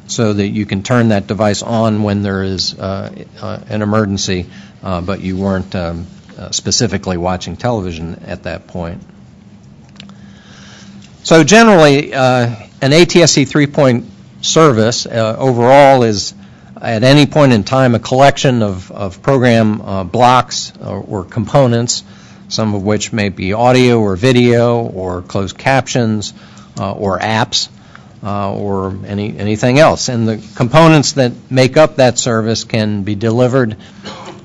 so that you can turn that device on when there is an emergency, but you weren't specifically watching television at that point. So generally, an ATSC 3.0 service overall is, at any point in time, a collection of program blocks or components, some of which may be audio or video or closed captions or apps or anything else. And the components that make up that service can be delivered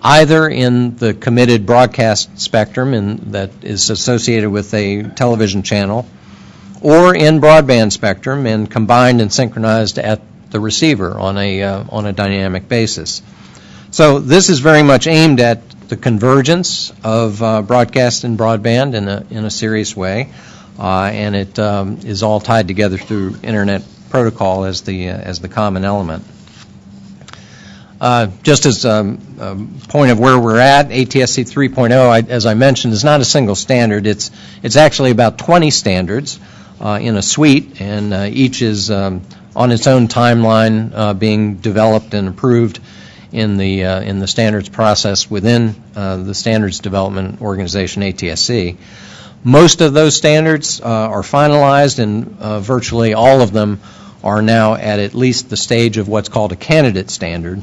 either in the committed broadcast spectrum that is associated with a television channel, or in broadband spectrum and combined and synchronized at the receiver on a dynamic basis. So this is very much aimed at the convergence of broadcast and broadband in a serious way, and it is all tied together through Internet Protocol as the common element. Just as a point of where we're at, ATSC 3.0, as I mentioned, is not a single standard. It's actually about 20 standards in a suite, and each is on its own timeline being developed and approved in the standards process within the Standards Development Organization, ATSC. Most of those standards are finalized, and virtually all of them are now at least the stage of what's called a candidate standard.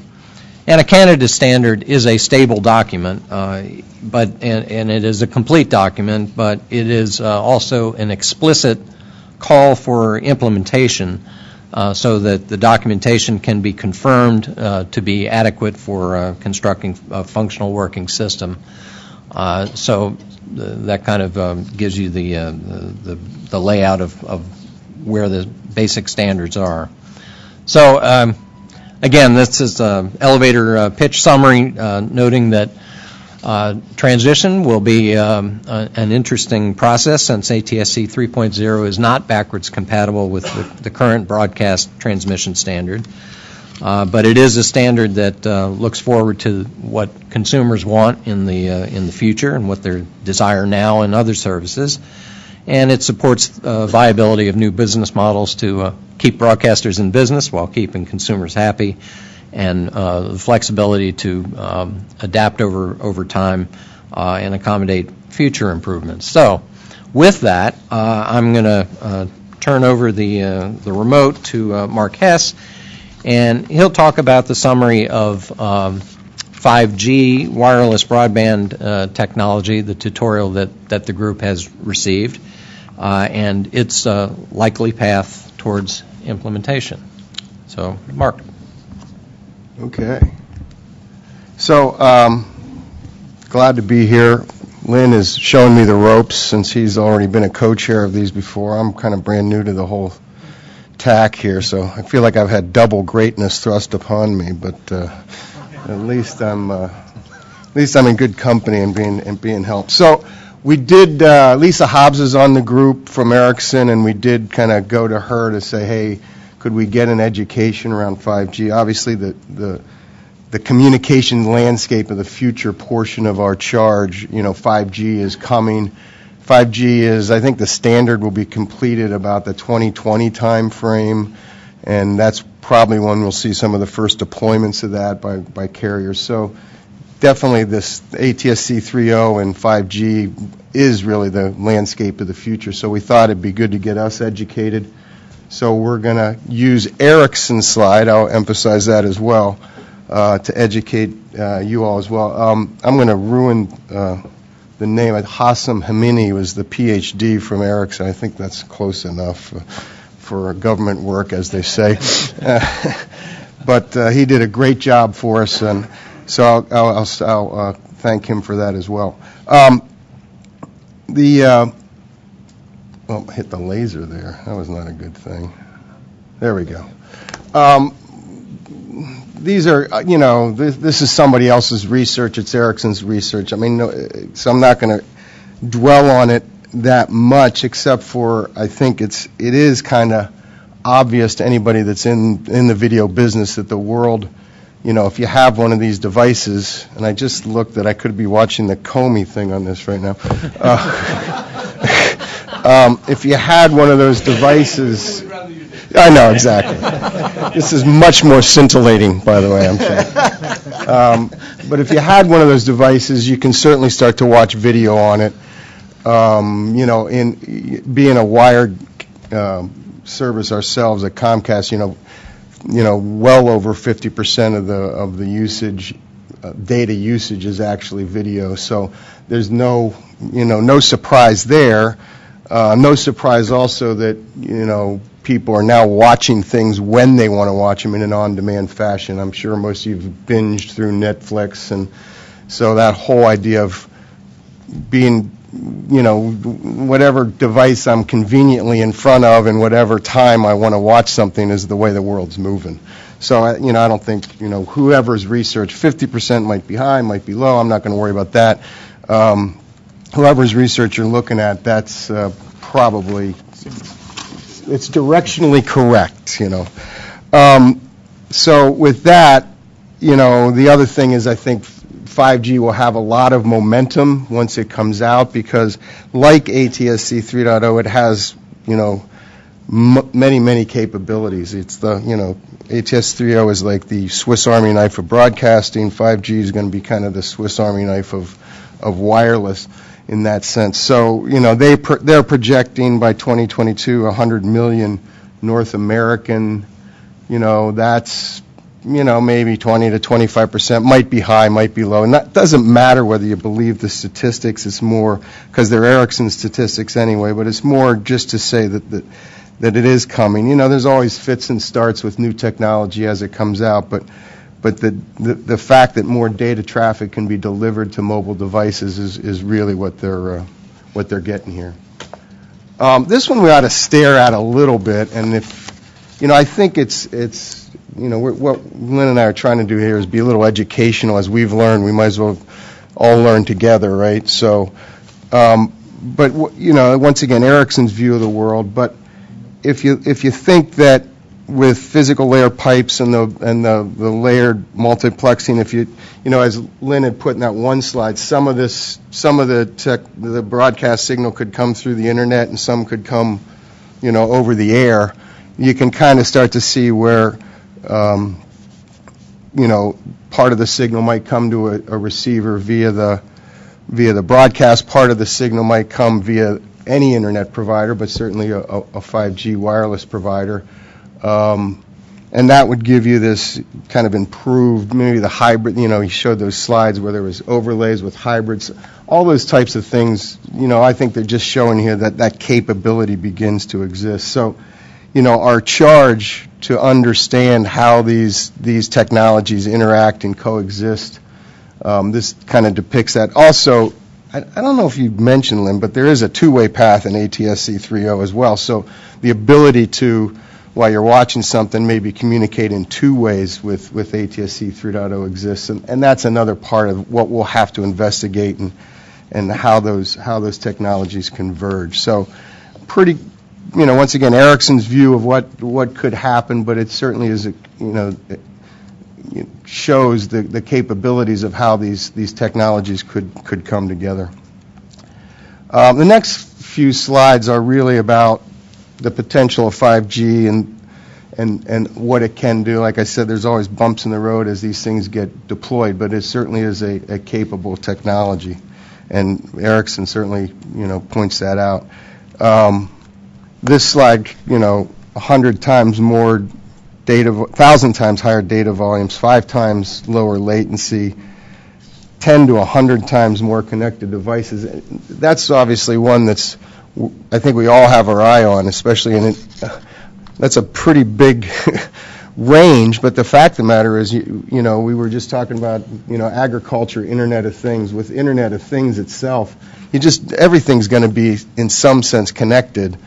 And a candidate standard is a stable document, but it is a complete document, but it is also an explicit call for implementation so that the documentation can be confirmed to be adequate for constructing a functional working system. So that kind of gives you the layout of where the basic standards are. So again, this is an elevator pitch summary noting that transition will be an interesting process since ATSC 3.0 is not backwards compatible with the current broadcast transmission standard. But it is a standard that looks forward to what consumers want in the future and what they desire now in other services. And it supports viability of new business models to keep broadcasters in business while keeping consumers happy, and the flexibility to adapt over time and accommodate future improvements. So with that, I'm going to turn over the remote to Mark Hess, and he'll talk about the summary of 5G wireless broadband technology, the tutorial that the group has received, and its likely path towards implementation. So, Mark. Okay. So, glad to be here. Lynn has shown me the ropes since he's already been a co-chair of these before. I'm kind of brand new to the whole tack here, so I feel like I've had double greatness thrust upon me, but at least I'm in good company and being helped. So we did, Lisa Hobbs is on the group from Ericsson, and we did kind of go to her to say, hey, could we get an education around 5G? Obviously, the communication landscape of the future portion of our charge, 5G is coming. 5G is, I think the standard will be completed about the 2020 time frame, and that's probably when we'll see some of the first deployments of that by carriers. So definitely this ATSC 3.0 and 5G is really the landscape of the future. So we thought it'd be good to get us educated. So we're going to use Ericsson's slide, I'll emphasize that as well, to educate you all as well. I'm going to ruin the name. Hassam Hamini was the PhD from Ericsson. I think that's close enough for government work, as they say. But he did a great job for us, and so I'll thank him for that as well. Well, hit the laser there. That was not a good thing. There we go. These are, this is somebody else's research. It's Ericsson's research. I mean, so I'm not going to dwell on it that much, except for I think it is kind of obvious to anybody that's in the video business that the world, if you have one of these devices, and I just looked that I could be watching the Comey thing on this right now. If you had one of those devices, I know, exactly. This is much more scintillating, by the way, I'm saying. But if you had one of those devices, you can certainly start to watch video on it. In being a wired service ourselves at Comcast, well over 50% of the usage, data usage is actually video. So there's no surprise there. No surprise also that, people are now watching things when they want to watch them in an on-demand fashion. I'm sure most of you have binged through Netflix, and so that whole idea of being, whatever device I'm conveniently in front of and whatever time I want to watch something is the way the world's moving. So, I don't think, whoever's research, 50% might be high, might be low. I'm not going to worry about that. Whoever's research you're looking at, that's probably, it's directionally correct, So with that, the other thing is I think 5G will have a lot of momentum once it comes out because like ATSC 3.0, it has, many, many capabilities. It's the, ATSC 3.0 is like the Swiss Army knife of broadcasting. 5G is going to be kind of the Swiss Army knife of wireless in that sense. So, they're projecting by 2022 100 million North American, that's, maybe 20 to 25%, might be high, might be low. And that doesn't matter whether you believe the statistics. It's more, because they're Ericsson statistics anyway, but it's more just to say that it is coming. There's always fits and starts with new technology as it comes out, but the fact that more data traffic can be delivered to mobile devices is really what they're getting here. This one we ought to stare at a little bit, and I think it's what Lynn and I are trying to do here is be a little educational. As we've learned, we might as well all learn together, right? So, but once again, Ericsson's view of the world. But if you think that with physical layer pipes and the layered multiplexing, if you as Lynn had put in that one slide, some of the broadcast signal could come through the internet and some could come, over the air. You can kind of start to see where, part of the signal might come to a receiver via the broadcast. Part of the signal might come via any internet provider, but certainly a 5G wireless provider. And that would give you this kind of improved, maybe the hybrid, he showed those slides where there was overlays with hybrids, all those types of things, I think they're just showing here that capability begins to exist. So, our charge to understand how these technologies interact and coexist, this kind of depicts that. Also, I don't know if you mentioned, Lynn, but there is a two-way path in ATSC 3.0 as well. So the ability to, while you're watching something, maybe communicate in two ways with ATSC 3.0 exists, and that's another part of what we'll have to investigate and how those technologies converge. So pretty, once again, Ericsson's view of what could happen, but it certainly is, it shows the capabilities of how these technologies could come together. The next few slides are really about the potential of 5G and what it can do. Like I said, there's always bumps in the road as these things get deployed, but it certainly is a capable technology, and Ericsson certainly points that out. This slide, 100 times more data, 1,000 times higher data volumes, 5 times lower latency, 10 to 100 times more connected devices. That's obviously one that's, I think we all have our eye on, especially that's a pretty big range, but the fact of the matter is, we were just talking about, agriculture, Internet of Things. With Internet of Things itself, everything's going to be, in some sense, connected.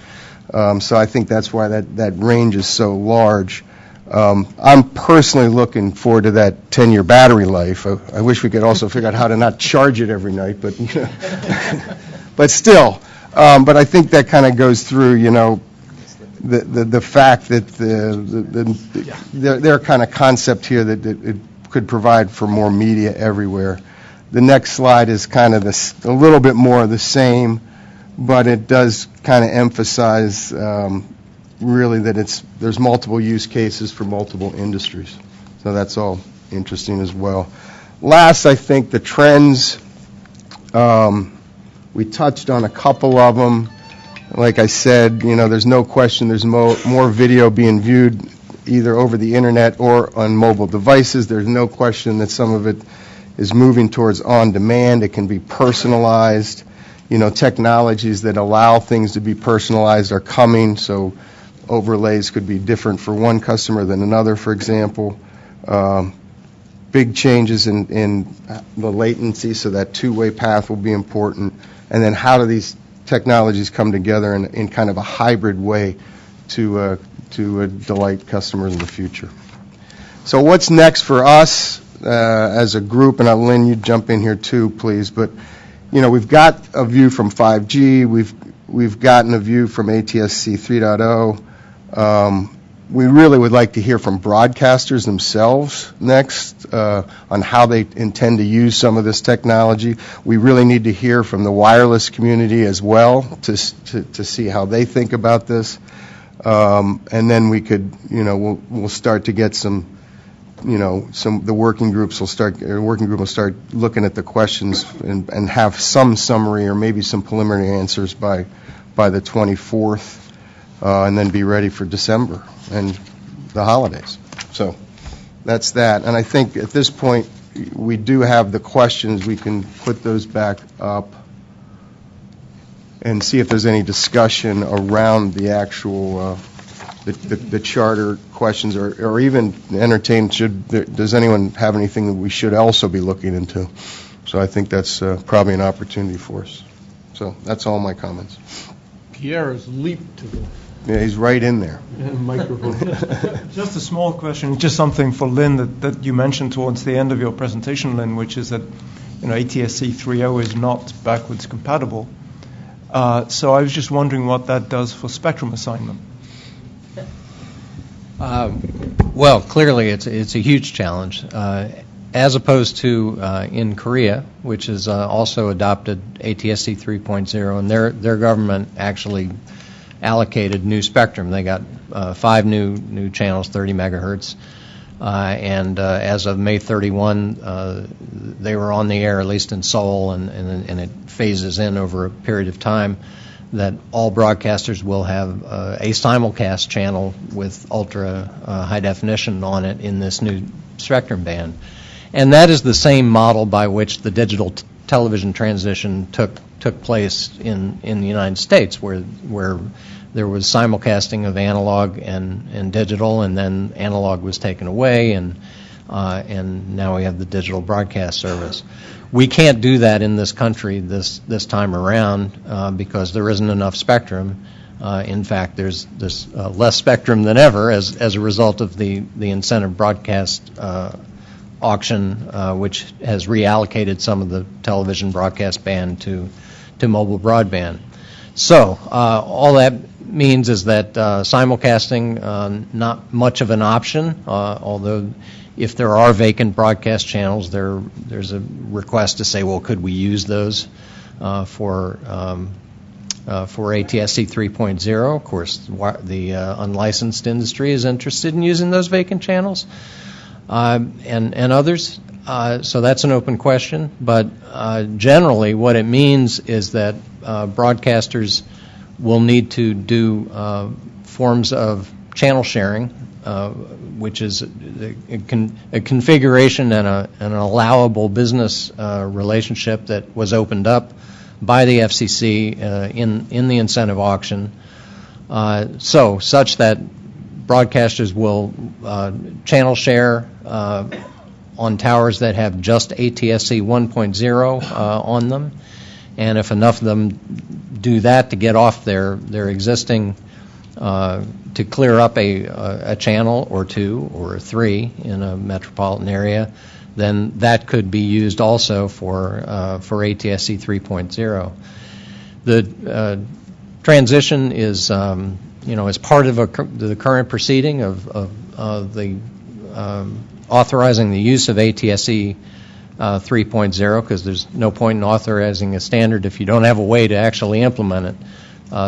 So I think that's why that range is so large. I'm personally looking forward to that 10-year battery life. I wish we could also figure out how to not charge it every night, but but still. But I think that kind of goes through, the fact that their kind of concept here that it could provide for more media everywhere. The next slide is kind of a little bit more of the same, but it does kind of emphasize really that there's multiple use cases for multiple industries. So that's all interesting as well. Last, I think the trends, we touched on a couple of them. Like I said, there's no question there's more video being viewed either over the internet or on mobile devices. There's no question that some of it is moving towards on-demand. It can be personalized. Technologies that allow things to be personalized are coming, so overlays could be different for one customer than another, for example. Big changes in the latency, so that two-way path will be important. And then how do these technologies come together in kind of a hybrid way to delight customers in the future? So what's next for us as a group? And Lynn, you jump in here too, please. But we've got a view from 5G. We've gotten a view from ATSC 3.0. We really would like to hear from broadcasters themselves next on how they intend to use some of this technology. We really need to hear from the wireless community as well to see how they think about this. And then we could, we'll start to get the working group will start looking at the questions and have some summary or maybe some preliminary answers by the 24th, and then be ready for December and the holidays. So that's that. And I think at this point we do have the questions. We can put those back up and see if there's any discussion around the actual the charter questions, or even entertain, does anyone have anything that we should also be looking into? So I think that's probably an opportunity for us. So that's all my comments. Pierre has leaped to the Yeah, he's right in there. microphone. Just a small question, just something for Lynn that you mentioned towards the end of your presentation, Lynn, which is that ATSC 3.0 is not backwards compatible. So I was just wondering what that does for spectrum assignment. Well, clearly it's a huge challenge. As opposed to in Korea, which has also adopted ATSC 3.0, and their government actually allocated new spectrum. They got 5 new channels, 30 megahertz, and as of May 31, they were on the air, at least in Seoul, and it phases in over a period of time that all broadcasters will have a simulcast channel with ultra high definition on it in this new spectrum band. And that is the same model by which the digital television transition took place in the United States, where there was simulcasting of analog and digital, and then analog was taken away, and now we have the digital broadcast service. We can't do that in this country this time around because there isn't enough spectrum. In fact, there's less spectrum than ever as a result of the incentive broadcast auction, which has reallocated some of the television broadcast band to mobile broadband. So all that means is that simulcasting, not much of an option, although if there are vacant broadcast channels, there's a request to say, well, could we use those for ATSC 3.0? Of course, the unlicensed industry is interested in using those vacant channels. And others. So that's an open question. But generally, what it means is that broadcasters will need to do forms of channel sharing, which is a configuration and an allowable business relationship that was opened up by the FCC in the incentive auction, such that broadcasters will channel share on towers that have just ATSC 1.0 on them, and if enough of them do that to get off their existing, to clear up a channel or 2 or 3 in a metropolitan area, then that could be used also for ATSC 3.0. The transition is as part of the current proceeding of the authorizing the use of ATSC 3.0, because there's no point in authorizing a standard if you don't have a way to actually implement it.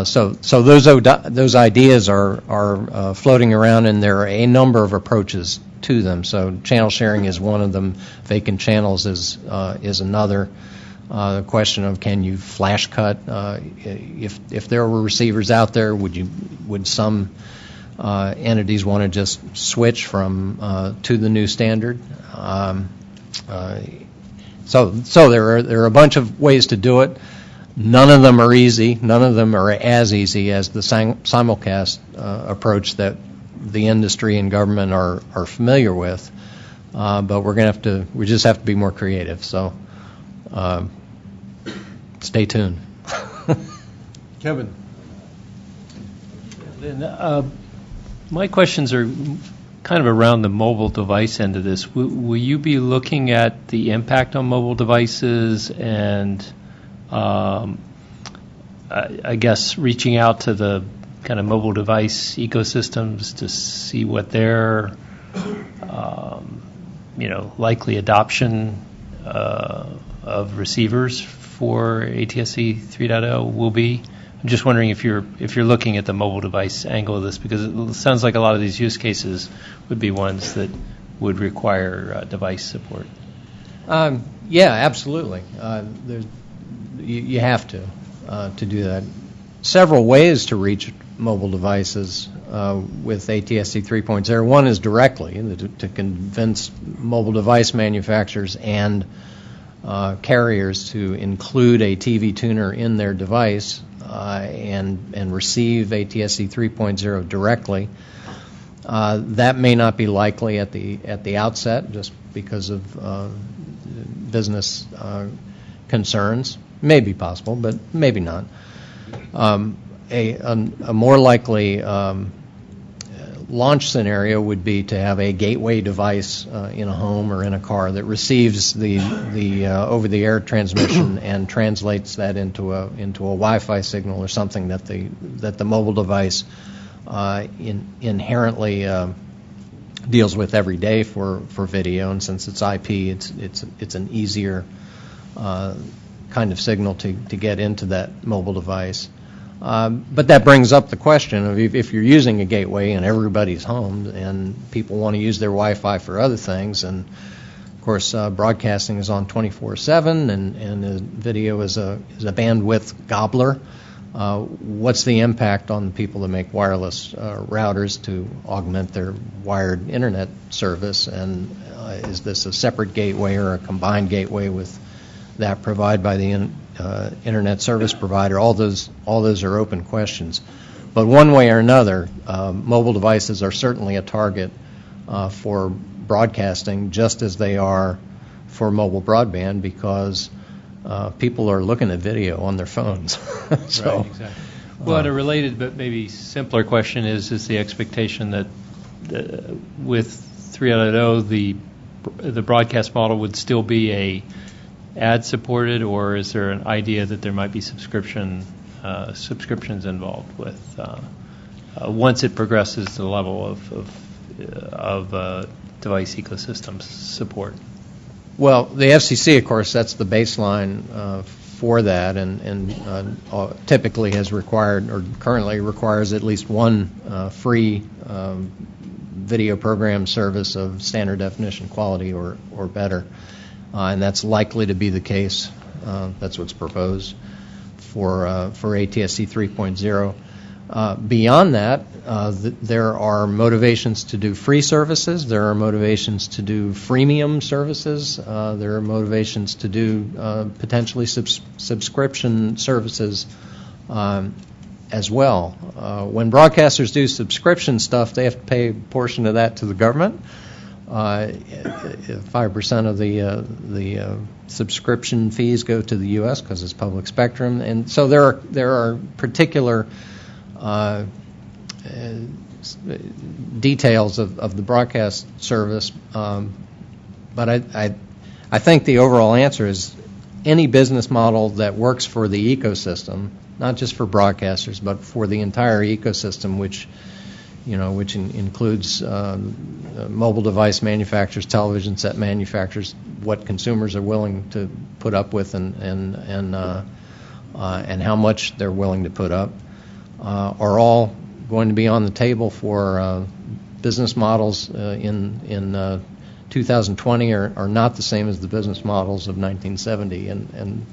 So those ideas are floating around, and there are a number of approaches to them. So channel sharing is one of them. Vacant channels is another. The question of can you flash cut? If there were receivers out there, would some entities want to just switch from to the new standard? So there are a bunch of ways to do it. None of them are easy. None of them are as easy as the simulcast approach that the industry and government are familiar with. But we just have to be more creative. So stay tuned. Kevin. My questions are kind of around the mobile device end of this. Will you be looking at the impact on mobile devices and I guess reaching out to the kind of mobile device ecosystems to see what their likely adoption of receivers for ATSC 3.0 will be? I'm just wondering if you're looking at the mobile device angle of this, because it sounds like a lot of these use cases would be ones that would require device support. Yeah, absolutely. You have to do that. Several ways to reach mobile devices with ATSC 3.0. One is directly to convince mobile device manufacturers and carriers to include a TV tuner in their device and receive ATSC 3.0 directly. That may not be likely at the outset, just because of business concerns. May be possible, but maybe not. A more likely launch scenario would be to have a gateway device in a home or in a car that receives the over-the-air transmission and translates that into a Wi-Fi signal or something that the mobile device inherently deals with every day for video. And since it's IP, it's an easier kind of signal to get into that mobile device. But that brings up the question of if you're using a gateway in everybody's home and people want to use their Wi-Fi for other things, and of course broadcasting is on 24/7 and video is a bandwidth gobbler, what's the impact on the people that make wireless routers to augment their wired internet service? And is this a separate gateway or a combined gateway with that provided by the internet service provider? All those are open questions. But one way or another, mobile devices are certainly a target for broadcasting, just as they are for mobile broadband, because people are looking at video on their phones. So, right, exactly. Well, and a related but maybe simpler question is the expectation that with 3.0 the broadcast model would still be a ad-supported, or is there an idea that there might be subscriptions involved with once it progresses to the level of device ecosystems support? Well, the FCC, of course, that's the baseline for that, and typically has required, or currently requires, at least one free video program service of standard definition quality or better. And that's likely to be the case. That's what's proposed for ATSC 3.0. Beyond that, there are motivations to do free services. There are motivations to do freemium services. There are motivations to do potentially subscription services as well. When broadcasters do subscription stuff, they have to pay a portion of that to the government. 5% of the subscription fees go to the U.S. because it's public spectrum, and so there are particular details of the broadcast service. But I think the overall answer is any business model that works for the ecosystem, not just for broadcasters, but for the entire ecosystem, which includes mobile device manufacturers, television set manufacturers, what consumers are willing to put up with, and how much they're willing to put up, are all going to be on the table for business models in 2020 are not the same as the business models of 1970, and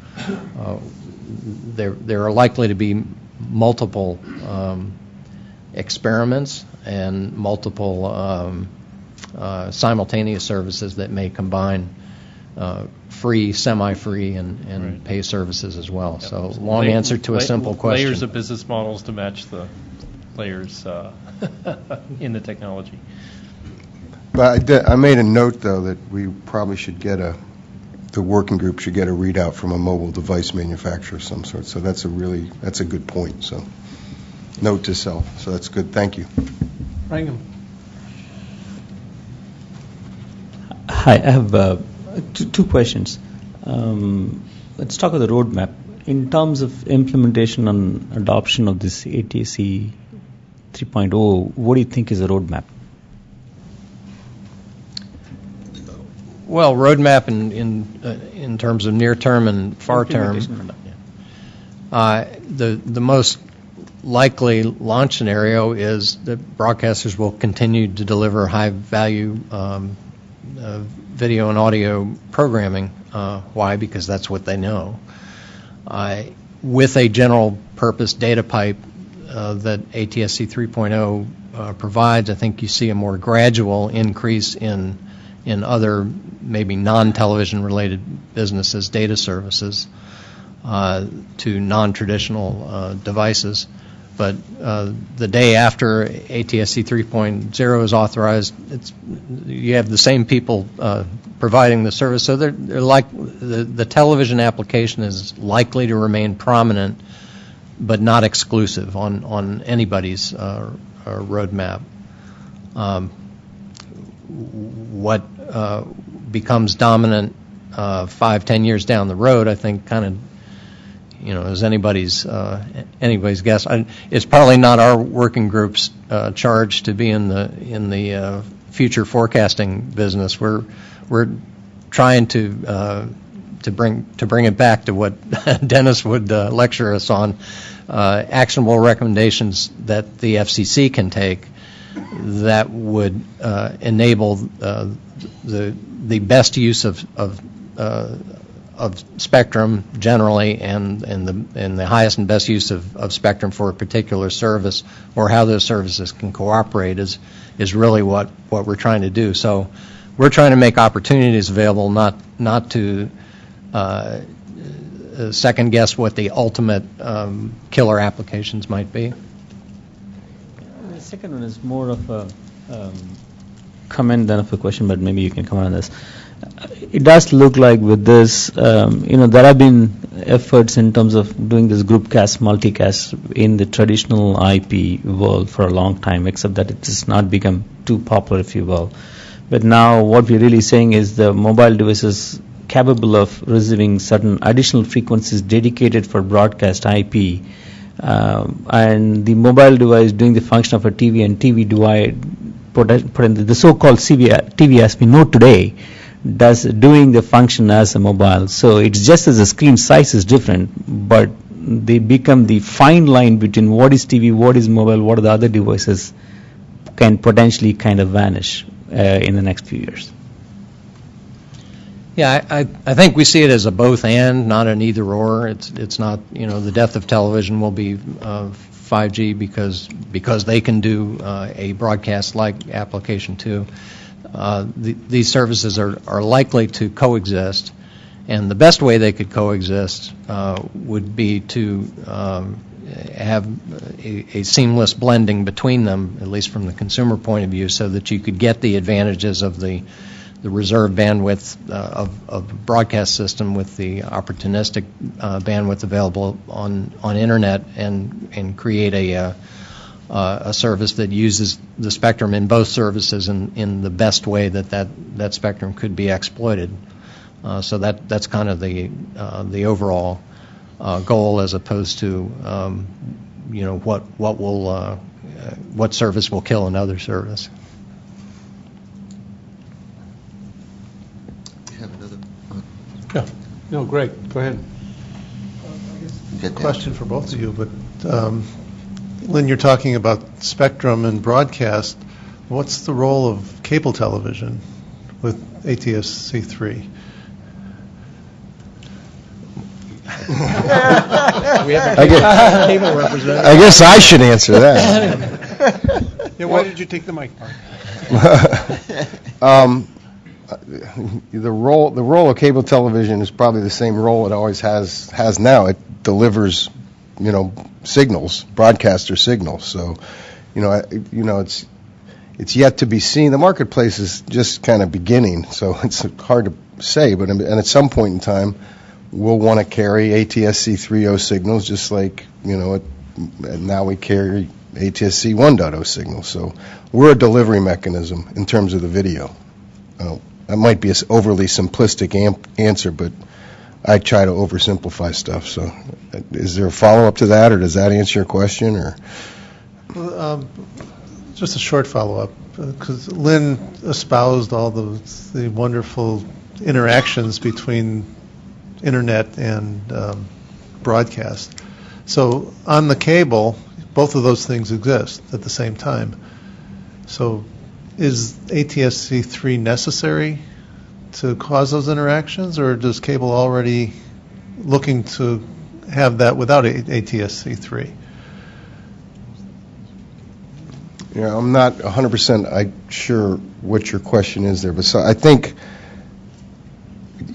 there are likely to be multiple experiments and multiple simultaneous services that may combine free, semi-free, and pay services as well. Yep. So long answer to a simple question. Layers of business models to match the layers in the technology. But I made a note, though, that we probably should get the working group should get a readout from a mobile device manufacturer of some sort. So that's a good point. So note to self. So that's good. Thank you. Rangham. Hi, I have two questions. Let's talk about the roadmap. In terms of implementation and adoption of this ATSC 3.0, what do you think is the roadmap? Well, roadmap in terms of near term and far term. The most likely launch scenario is that broadcasters will continue to deliver high value video and audio programming. Why? Because that's what they know. With a general purpose data pipe that ATSC 3.0 provides, I think you see a more gradual increase in other maybe non-television related businesses, data services, to non-traditional devices. But the day after ATSC 3.0 is authorized, you have the same people providing the service. So they're like the television application is likely to remain prominent, but not exclusive on anybody's roadmap. What becomes dominant 5-10 years down the road, I think, kind of, is anybody's guess. It's probably not our working group's charge to be in the future forecasting business. We're trying to bring it back to what Dennis would lecture us on, actionable recommendations that the FCC can take that would enable the best use of spectrum generally, and the highest and best use of spectrum for a particular service, or how those services can cooperate is really what we're trying to do. So we're trying to make opportunities available, not to second guess what the ultimate killer applications might be. The second one is more of a comment than of a question, but maybe you can comment on this. It does look like with this, there have been efforts in terms of doing this groupcast, multicast in the traditional IP world for a long time, except that it has not become too popular, if you will. But now what we're really saying is the mobile devices capable of receiving certain additional frequencies dedicated for broadcast IP, and the mobile device doing the function of a TV and TV divide, put in the so-called TV as we know today, doing the function as a mobile. So it's just as the screen size is different, but they become the fine line between what is TV, what is mobile, what are the other devices, can potentially kind of vanish in the next few years. Yeah, I think we see it as a both and, not an either or. It's not, the death of television will be 5G because they can do a broadcast-like application too. These services are likely to coexist, and the best way they could coexist would be to have a seamless blending between them, at least from the consumer point of view, so that you could get the advantages of the reserved bandwidth of broadcast system with the opportunistic bandwidth available on internet, and create a service that uses the spectrum in both services in the best way that spectrum could be exploited. So that's kind of the overall goal, as opposed to what service will kill another service. Yeah. No, Greg, go ahead. Question for both of you, but Lynn, you're talking about spectrum and broadcast. what's the role of cable television with ATSC3? I guess I should answer that. Yeah, why did you take the mic, Mark? The role of cable television is probably the same role it always has now. It delivers, signals, broadcaster signals. So, it's yet to be seen. The marketplace is just kind of beginning, so it's hard to say. But at some point in time, we'll want to carry ATSC 3.0 signals, just like now we carry ATSC 1.0 signals. So we're a delivery mechanism in terms of the video. That might be an overly simplistic answer, but I try to oversimplify stuff. So is there a follow-up to that, or does that answer your question? Or Just a short follow-up, because Lynn espoused all the wonderful interactions between internet and broadcast. So on the cable, both of those things exist at the same time. So is ATSC 3 necessary to cause those interactions, or does cable already looking to have that without ATSC 3? Yeah, I'm not 100% sure what your question is there, but so I think,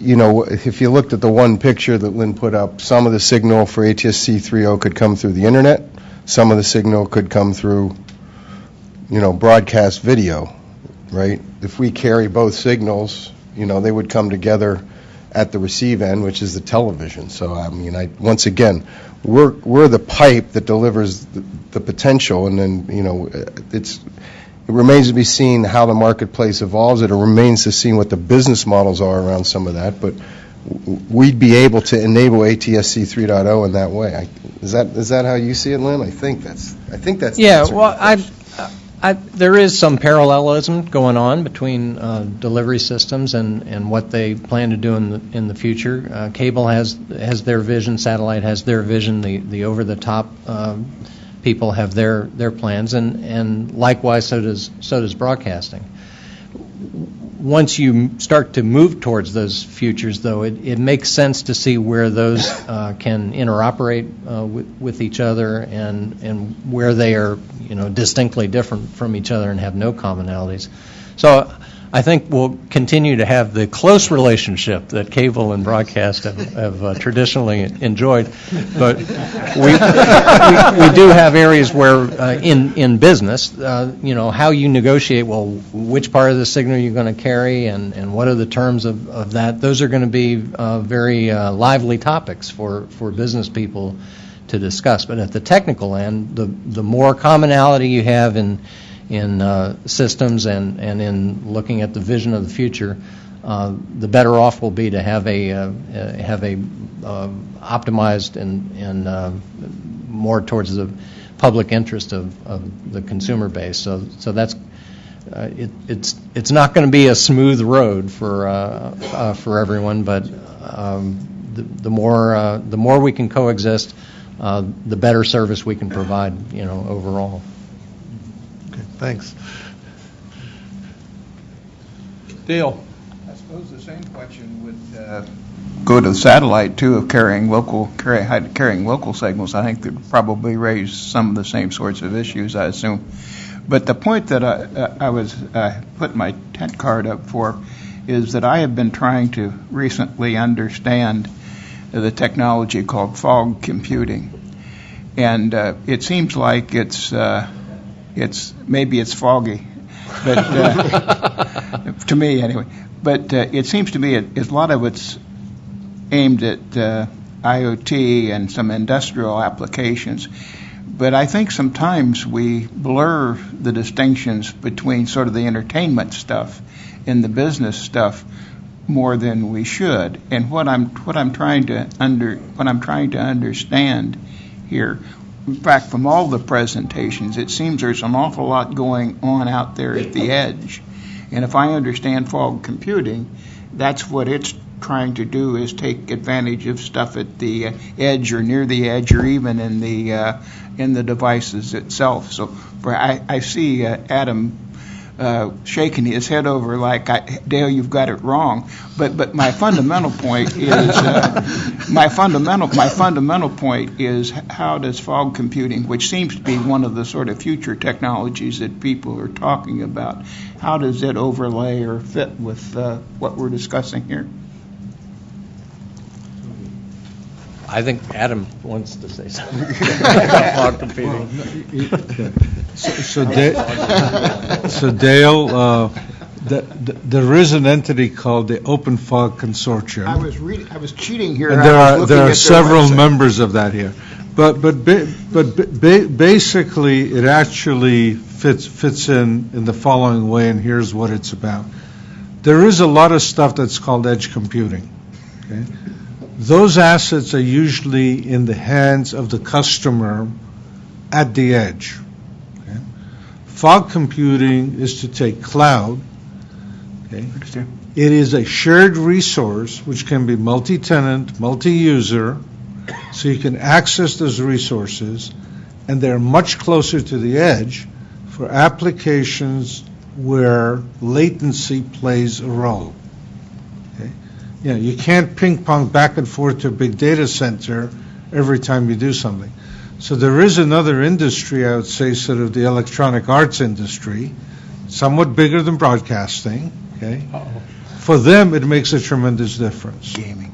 if you looked at the one picture that Lynn put up, some of the signal for ATSC 3.0 could come through the internet, some of the signal could come through, broadcast video, right? If we carry both signals, they would come together at the receive end, which is the television. So, once again, we're the pipe that delivers the potential, and then, it remains to be seen how the marketplace evolves. It remains to see what the business models are around some of that, but we'd be able to enable ATSC 3.0 in that way. Is that how you see it, Lynn? I think that's yeah. Well, there is some parallelism going on between delivery systems and what they plan to do in the future. Cable has their vision, satellite has their vision, the over-the-top people have their plans, and likewise so does broadcasting. Once you start to move towards those futures, though, it makes sense to see where those can interoperate with each other and where they are, distinctly different from each other and have no commonalities. So I think we'll continue to have the close relationship that cable and broadcast have traditionally enjoyed, but we do have areas where in business, how you negotiate, well, which part of the signal you're going to carry and what are the terms of that, those are going to be very lively topics for business people to discuss. But at the technical end, the more commonality you have in systems and in looking at the vision of the future, the better off we'll be to have a optimized and more towards the public interest of the consumer base. So that's it's not going to be a smooth road for everyone, but the more we can coexist, the better service we can provide, overall. Thanks. Dale. I suppose the same question would go to the satellite too, of carrying local signals. I think that probably raise some of the same sorts of issues, I assume. But the point that I was putting my tent card up for is that I have been trying to recently understand the technology called fog computing, and it seems like it's foggy, but to me anyway. But it seems to me a lot of it's aimed at IoT and some industrial applications. But I think sometimes we blur the distinctions between sort of the entertainment stuff and the business stuff more than we should. And what I'm trying to understand here, in fact, from all the presentations, it seems there's an awful lot going on out there at the edge. And if I understand fog computing, that's what it's trying to do, is take advantage of stuff at the edge or near the edge or even in the devices itself. So I see Adam shaking his head over like, Dale, you've got it wrong. But my fundamental point is my fundamental point is how does fog computing, which seems to be one of the sort of future technologies that people are talking about, how does it overlay or fit with what we're discussing here? I think Adam wants to say something about fog computing. So Dale, there is an entity called the Open Fog Consortium. I was cheating here. And there are several members of that here. But basically, it actually fits in the following way, and here's what it's about. There is a lot of stuff that's called edge computing. Okay? Those assets are usually in the hands of the customer at the edge. Okay? Fog computing is to take cloud. Okay? It is a shared resource which can be multi-tenant, multi-user, so you can access those resources, and they're much closer to the edge for applications where latency plays a role. Okay? You know, you can't ping pong back and forth to a big data center every time you do something. So there is another industry, I would say, sort of the electronic arts industry, somewhat bigger than broadcasting. Okay? For them, it makes a tremendous difference. Gaming.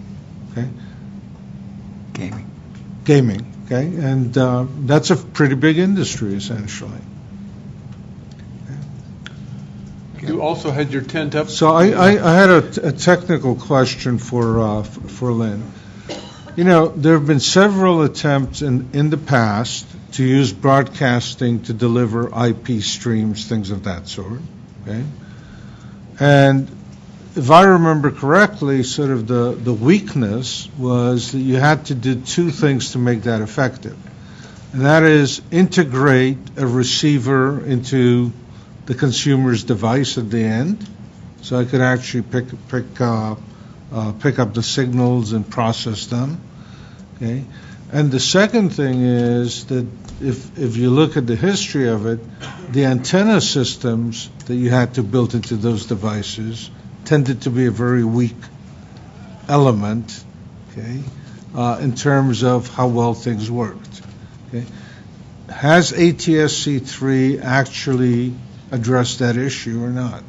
Okay? Gaming. Okay? And that's a pretty big industry, essentially. You also had your tent up. So I had a technical question for Lynn. You know, there have been several attempts in the past to use broadcasting to deliver IP streams, things of that sort. Okay? And if I remember correctly, sort of the weakness was that you had to do two things to make that effective. And that is integrate a receiver into the consumer's device at the end, so I could actually pick up the signals and process them. Okay, and the second thing is that if you look at the history of it, the antenna systems that you had to build into those devices tended to be a very weak element. Okay, in terms of how well things worked. Okay, has ATSC3 actually address that issue or not?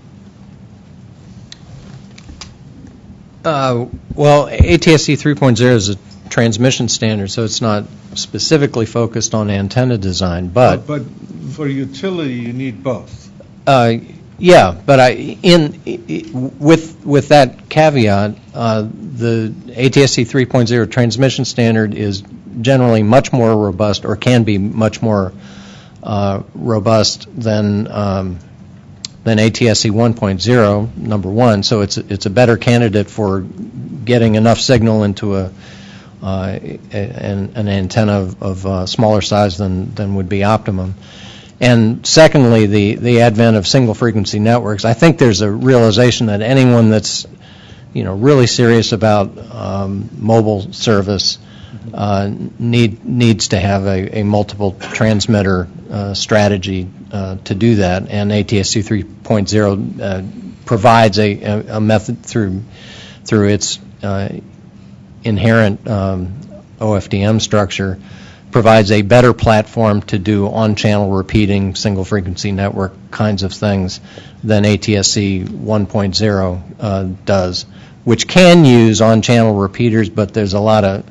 Well, ATSC 3.0 is a transmission standard, so it's not specifically focused on antenna design. But for utility, you need both. Yeah, but with that caveat, the ATSC 3.0 transmission standard is generally much more robust, or can be much more robust than ATSC 1.0, number one. So it's a better candidate for getting enough signal into an antenna of smaller size than would be optimum. And secondly, the advent of single frequency networks. I think there's a realization that anyone that's really serious about mobile service needs to have a multiple transmitter strategy to do that, and ATSC 3.0 provides a method through its inherent OFDM structure, provides a better platform to do on-channel repeating, single-frequency network kinds of things than ATSC 1.0 does, which can use on-channel repeaters, but there's a lot of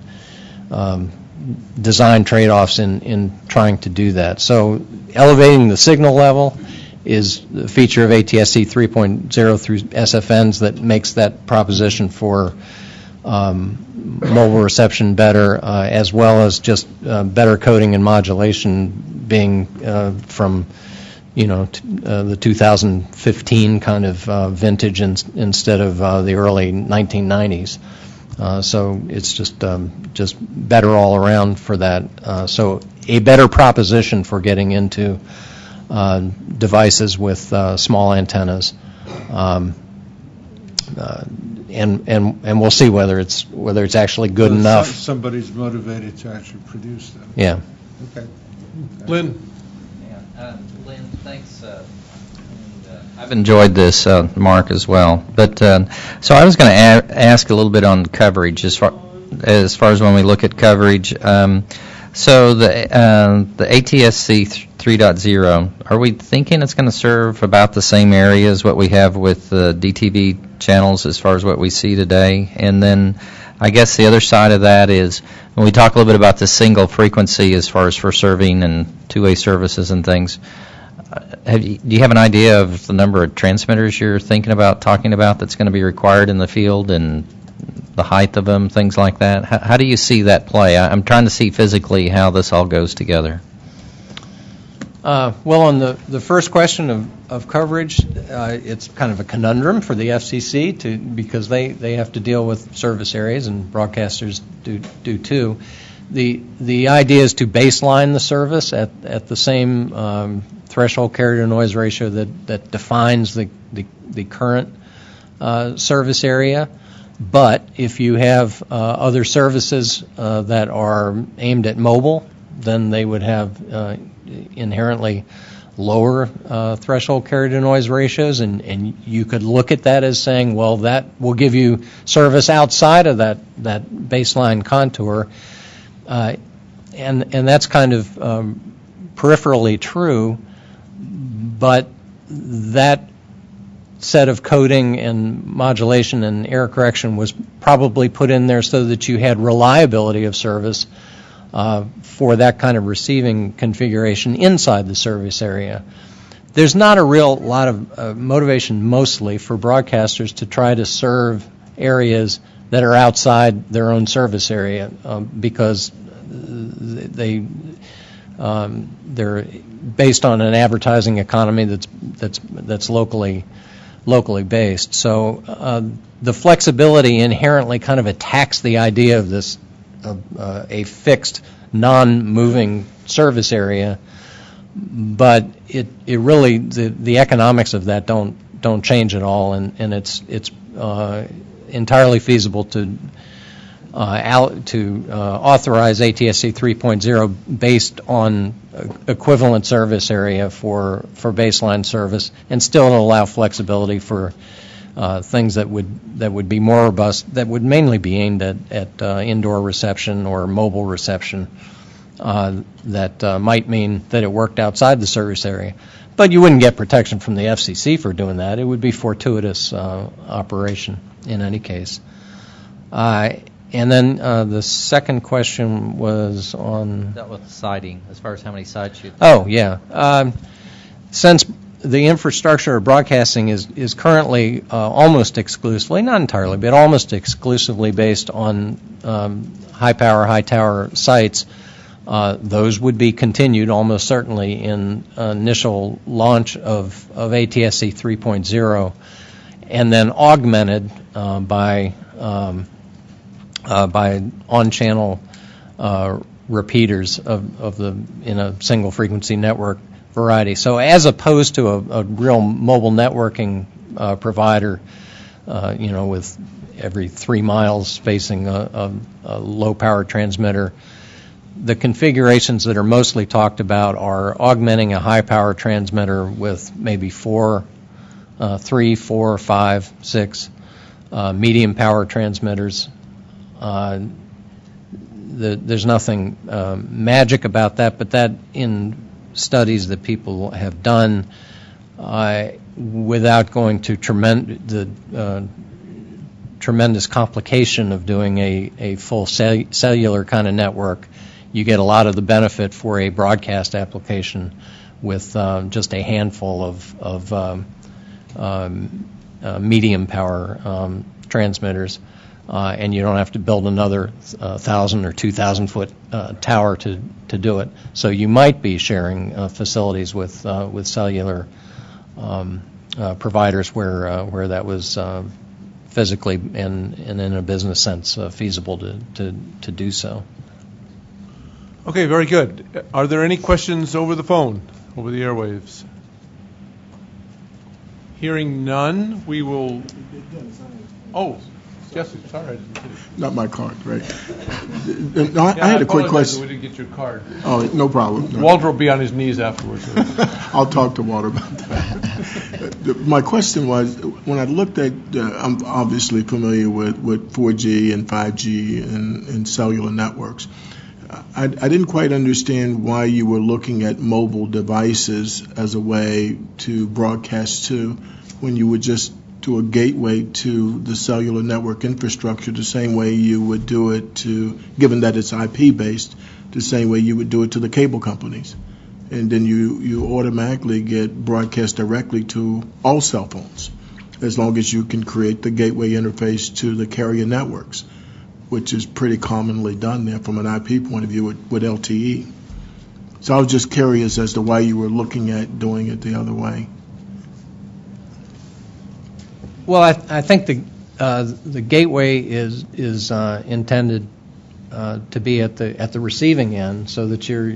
design trade-offs in trying to do that. So elevating the signal level is the feature of ATSC 3.0 through SFNs that makes that proposition for mobile reception better, as well as just better coding and modulation being from the 2015 kind of vintage instead of the early 1990s. So it's just better all around for that. So a better proposition for getting into devices with small antennas. And we'll see whether it's actually good enough. Somebody's motivated to actually produce them. Yeah. Okay. Lynn. Lynn, thanks. I've enjoyed this, Mark, as well. But so I was going to ask a little bit on coverage as far as when we look at coverage. So the ATSC 3.0, are we thinking it's going to serve about the same area as what we have with the DTV channels as far as what we see today? And then I guess the other side of that is when we talk a little bit about the single frequency as far as for serving and two-way services and things, do you have an idea of the number of transmitters you're thinking about, talking about, that's going to be required in the field and the height of them, things like that? How do you see that play? I'm trying to see physically how this all goes together. Well, on the first question of coverage, it's kind of a conundrum for the FCC because they have to deal with service areas, and broadcasters do too. The idea is to baseline the service at the same threshold carrier to noise ratio that defines the current service area. But if you have other services that are aimed at mobile, then they would have inherently lower threshold carrier to noise ratios, and you could look at that as saying, well, that will give you service outside of that baseline contour, and that's kind of peripherally true, but that set of coding and modulation and error correction was probably put in there so that you had reliability of service for that kind of receiving configuration inside the service area. There's not a real lot of motivation mostly for broadcasters to try to serve areas that are outside their own service area because they're based on an advertising economy that's locally based. So the flexibility inherently kind of attacks the idea of this a fixed, non-moving service area, but it really the economics of that don't change at all, and it's entirely feasible to authorize ATSC 3.0 based on equivalent service area for baseline service, and still allow flexibility for things that would be more robust, that would mainly be aimed at indoor reception or mobile reception, that might mean that it worked outside the service area. But you wouldn't get protection from the FCC for doing that. It would be fortuitous operation in any case. And then the second question was on... That was siting, as far as how many sites you... Oh, yeah. Since the infrastructure of broadcasting is currently almost exclusively, not entirely, but almost exclusively based on high-power, high-tower sites, those would be continued almost certainly in initial launch of ATSC 3.0, and then augmented by on-channel repeaters in a single frequency network variety. So as opposed to a real mobile networking provider, with every 3 miles facing a low-power transmitter, the configurations that are mostly talked about are augmenting a high-power transmitter with maybe 3, 4, 5, 6 medium-power transmitters. There's nothing magic about that, but that in studies that people have done without going to tremendous complication of doing a full cellular kind of network, you get a lot of the benefit for a broadcast application with just a handful of medium power transmitters. And you don't have to build another 1,000 or 2,000 foot tower to do it. So you might be sharing facilities with cellular providers where that was physically and in a business sense feasible to do so. Okay, very good. Are there any questions over the phone, over the airwaves? Hearing none, we will... Oh. Jesse, sorry. Not my card, right? No, I had a quick question. We didn't get your card. Oh, no problem. Walter will be on his knees afterwards. I'll talk to Walter about that. My question was, when I looked at, I'm obviously familiar with 4G and 5G and cellular networks. I didn't quite understand why you were looking at mobile devices as a way to broadcast to, when you would just do a gateway to the cellular network infrastructure the same way you would do it to, given that it's IP-based, the same way you would do it to the cable companies. And then you automatically get broadcast directly to all cell phones, as long as you can create the gateway interface to the carrier networks, which is pretty commonly done there from an IP point of view with LTE. So I was just curious as to why you were looking at doing it the other way. Well, I think the gateway is intended to be at the receiving end, so that you're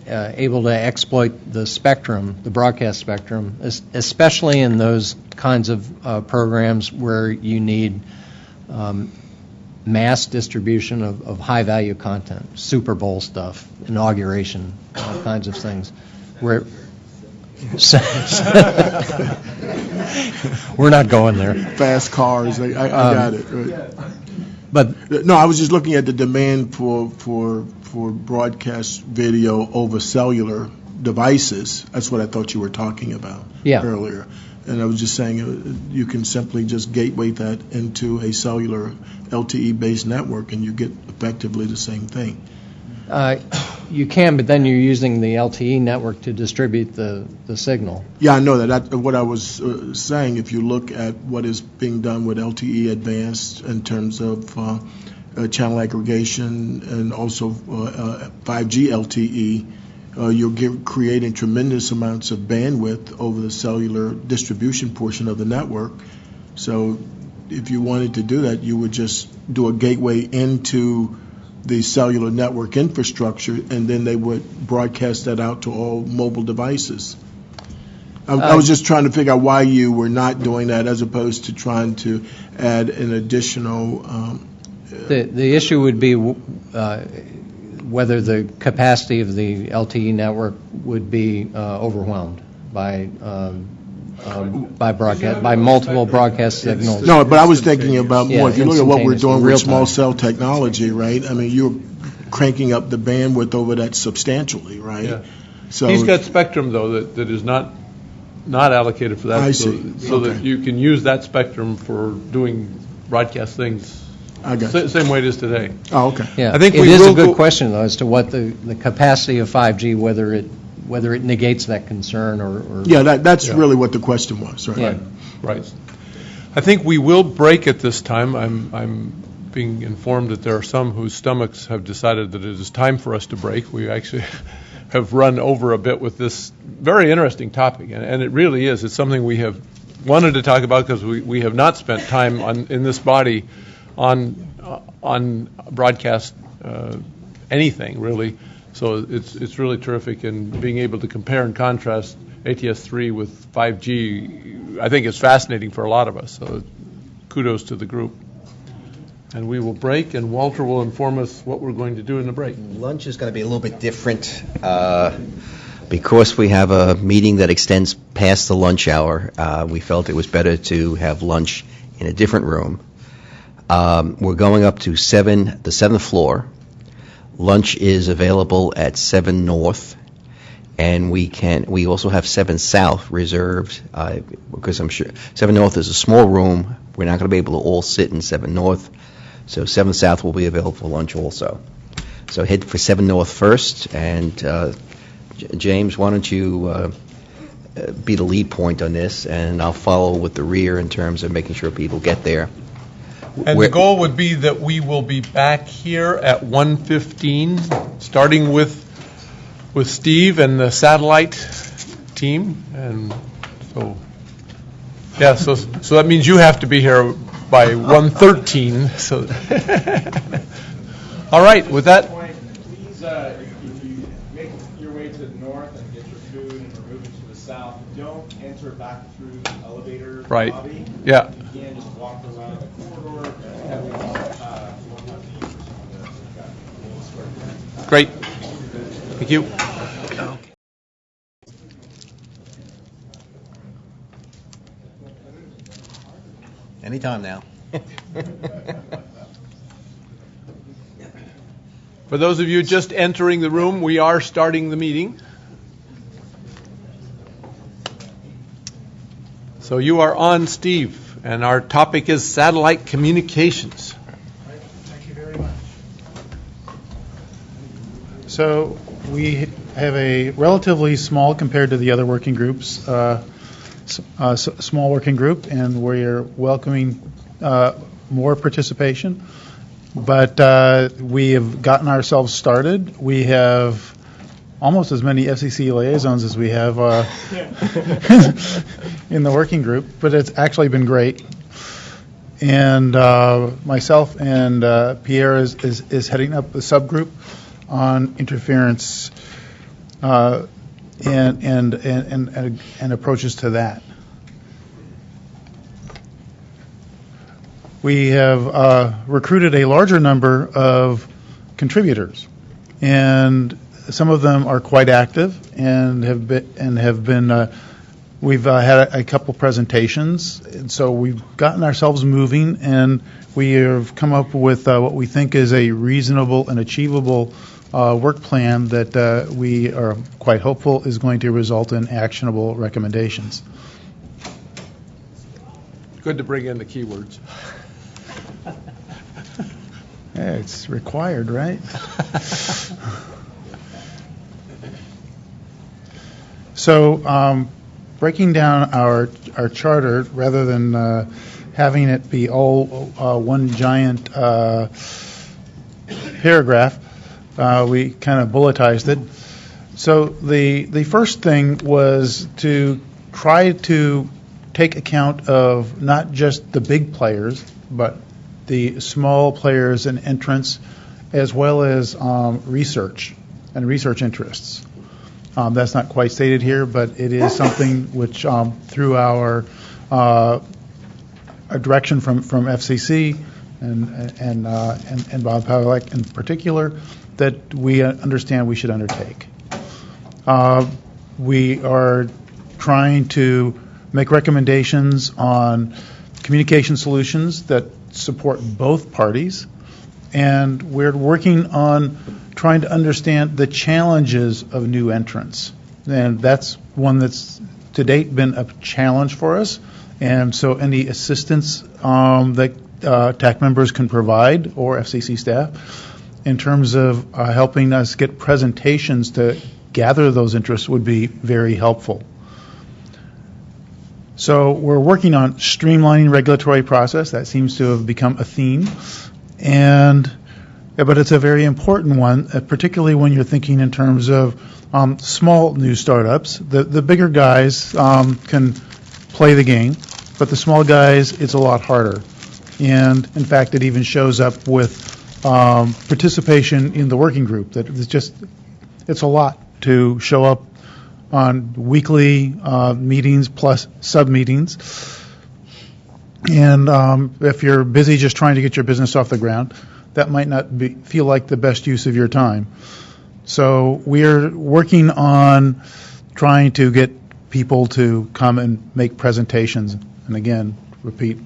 able to exploit the spectrum, the broadcast spectrum, especially in those kinds of programs where you need mass distribution of high-value content, Super Bowl stuff, inauguration, all kinds of things, where we're not going there. Fast cars, I got it. Right. But no, I was just looking at the demand for broadcast video over cellular devices. That's what I thought you were talking about earlier. And I was just saying you can simply just gateway that into a cellular LTE-based network, and you get effectively the same thing. You can, but then you're using the LTE network to distribute the signal. Yeah, I know that. What I was saying, if you look at what is being done with LTE Advanced in terms of channel aggregation and also 5G LTE, you're creating tremendous amounts of bandwidth over the cellular distribution portion of the network. So if you wanted to do that, you would just do a gateway into the cellular network infrastructure, and then they would broadcast that out to all mobile devices. I was just trying to figure out why you were not doing that, as opposed to trying to add an additional... The issue would be whether the capacity of the LTE network would be overwhelmed by broadcast, by multiple broadcast signals. No, but I was thinking about more. If you look at what we're doing with small cell technology, right? I mean, you're cranking up the bandwidth over that substantially, right? Yeah. So he's got spectrum though that is not allocated for that. I see. So that you can use that spectrum for doing broadcast things. I got you. Same way it is today. Oh, okay. Yeah, I think it is a good question though as to what the capacity of 5G, whether it negates that concern or yeah, that's really what the question was, right? Yeah. Right. I think we will break at this time. I'm being informed that there are some whose stomachs have decided that it is time for us to break. We actually have run over a bit with this very interesting topic, and it really is. It's something we have wanted to talk about because we have not spent time in this body on broadcast anything really. So it's really terrific, and being able to compare and contrast ATS-3 with 5G, I think is fascinating for a lot of us. So kudos to the group. And we will break, and Walter will inform us what we're going to do in the break. Lunch is going to be a little bit different because we have a meeting that extends past the lunch hour. We felt it was better to have lunch in a different room. We're going up to the 7th floor. Lunch is available at 7 North, and we also have 7 South reserved because I'm sure 7 North is a small room. We're not going to be able to all sit in 7 North, so 7 South will be available for lunch also. So head for 7 North first, and James, why don't you be the lead point on this, and I'll follow with the rear in terms of making sure people get there. And the goal would be that we will be back here at 1:15, starting with Steve and the satellite team. And so, yeah, so that means you have to be here by 1:13. So, all right, with that. Please, if you make your way to the north and get your food and we're moving to the south, don't enter back through the elevator Right. lobby. Yeah. You can just walk around the corridor. And we won't have to use some of the Great. Thank you. Anytime now. For those of you just entering the room, we are starting the meeting. So you are on, Steve, and our topic is satellite communications. Thank you very much. So we have a relatively small, compared to the other working groups, small working group, and we're welcoming more participation. But we have gotten ourselves started. We have almost as many FCC liaisons as we have in the working group, but it's actually been great. And myself and Pierre is heading up a subgroup on interference and approaches to that. We have recruited a larger number of contributors, and some of them are quite active and have been. We've had a couple presentations, and so we've gotten ourselves moving, and we have come up with what we think is a reasonable and achievable work plan that we are quite hopeful is going to result in actionable recommendations. Good to bring in the keywords. Yeah, it's required, right? So, breaking down our charter, rather than having it be all one giant paragraph, we kind of bulletized it. So the first thing was to try to take account of not just the big players, but the small players and entrants, as well as research and research interests. That's not quite stated here, but it is something which, through our direction from FCC and Bob Pawlak in particular, that we understand we should undertake. We are trying to make recommendations on communication solutions that support both parties, and we're working on trying to understand the challenges of new entrants. And that's one that's to date been a challenge for us, and so any assistance that TAC members can provide, or FCC staff, in terms of helping us get presentations to gather those interests would be very helpful. So we're working on streamlining regulatory process. That seems to have become a theme, but it's a very important one, particularly when you're thinking in terms of small new startups. The bigger guys can play the game, but the small guys, it's a lot harder. And in fact, it even shows up with participation in the working group. That it's a lot to show up on weekly meetings plus sub-meetings. And if you're busy just trying to get your business off the ground, that might not feel like the best use of your time. So we're working on trying to get people to come and make presentations. And again, repeat,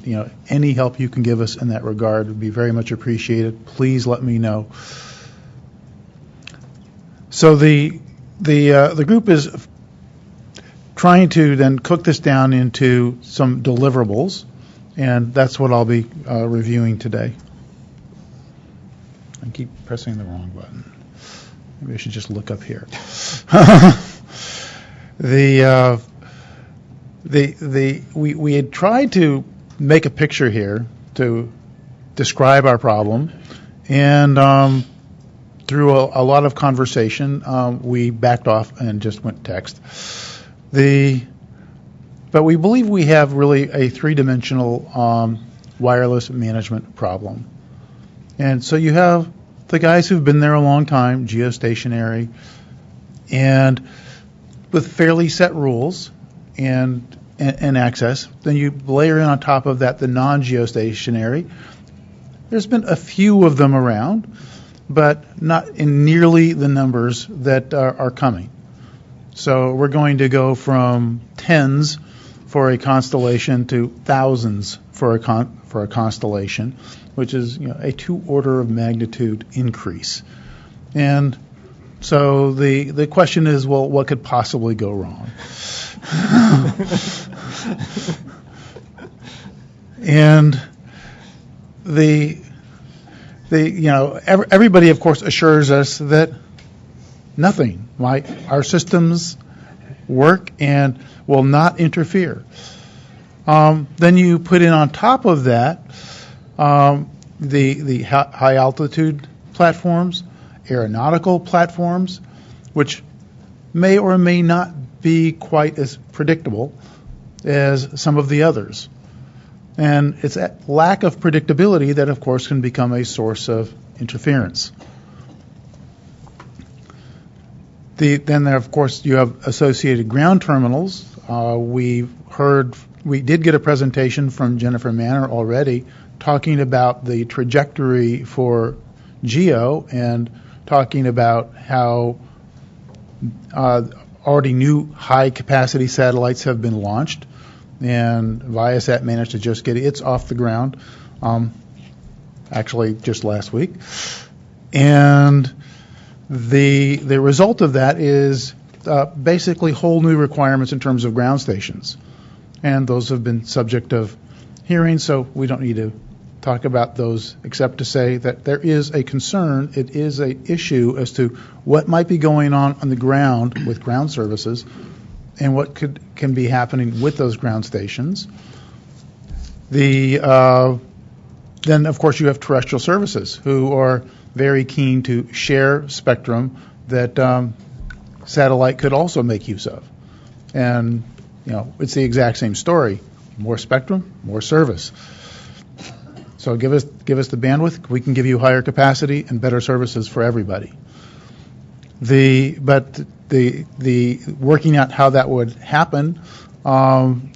any help you can give us in that regard would be very much appreciated. Please let me know. So the group is trying to then cook this down into some deliverables, and that's what I'll be reviewing today. I keep pressing the wrong button. Maybe I should just look up here. We had tried to make a picture here to describe our problem, and through a lot of conversation, we backed off and just went text. But we believe we have really a three-dimensional wireless management problem. And so you have the guys who've been there a long time, geostationary, and with fairly set rules and access. Then you layer in on top of that the non-geostationary. There's been a few of them around, but not in nearly the numbers that are coming. So we're going to go from tens for a constellation to thousands for a constellation, which is a 2 order of magnitude increase. And so the question is, well, what could possibly go wrong? And everybody, of course, assures us that nothing, our systems work and will not interfere. Then you put in on top of that the high altitude platforms, aeronautical platforms, which may or may not be quite as predictable as some of the others. And it's that lack of predictability that, of course, can become a source of interference. Then, of course, you have associated ground terminals. We did get a presentation from Jennifer Manor already talking about the trajectory for GEO and talking about how already new high-capacity satellites have been launched, and Viasat managed to just get its off the ground, actually just last week. And the result of that is basically whole new requirements in terms of ground stations. And those have been subject of hearings, so we don't need to talk about those except to say that there is a concern, it is an issue as to what might be going on the ground with ground services and what can be happening with those ground stations. Then, of course, you have terrestrial services who are very keen to share spectrum that satellite could also make use of. And, it's the exact same story. More spectrum, more service. So give us the bandwidth, we can give you higher capacity and better services for everybody. But the working out how that would happen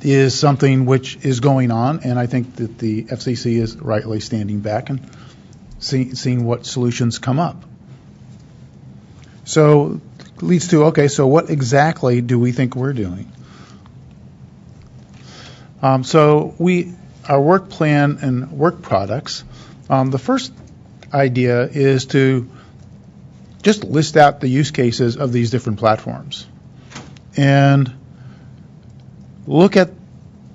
is something which is going on, and I think that the FCC is rightly standing back and seeing what solutions come up. So leads to, okay, so what exactly do we think we're doing? Our work plan and work products, the first idea is to just list out the use cases of these different platforms and look at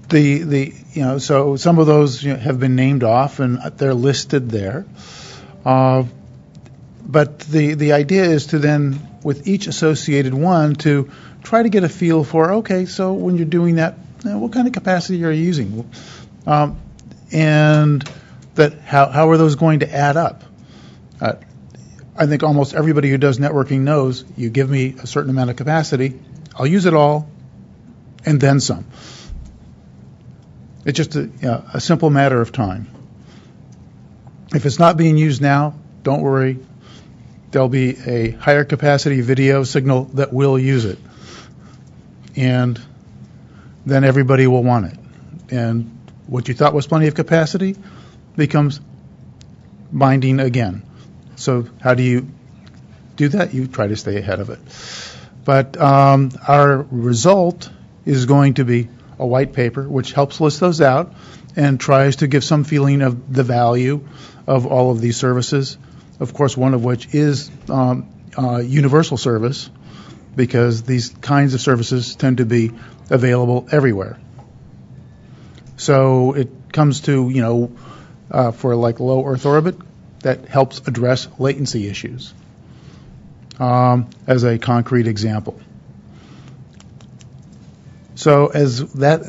so some of those have been named off and they're listed there. But the idea is to then, with each associated one, to try to get a feel for, okay, so when you're doing that, what kind of capacity are you using? And that how are those going to add up? I think almost everybody who does networking knows you give me a certain amount of capacity, I'll use it all, and then some. It's just a simple matter of time. If it's not being used now, don't worry. There'll be a higher capacity video signal that will use it. And then everybody will want it. And what you thought was plenty of capacity becomes binding again. So how do you do that? You try to stay ahead of it. But our result is going to be a white paper which helps list those out and tries to give some feeling of the value of all of these services. Of course, one of which is universal service, because these kinds of services tend to be available everywhere. So it comes to, for like low Earth orbit, that helps address latency issues as a concrete example. So as that,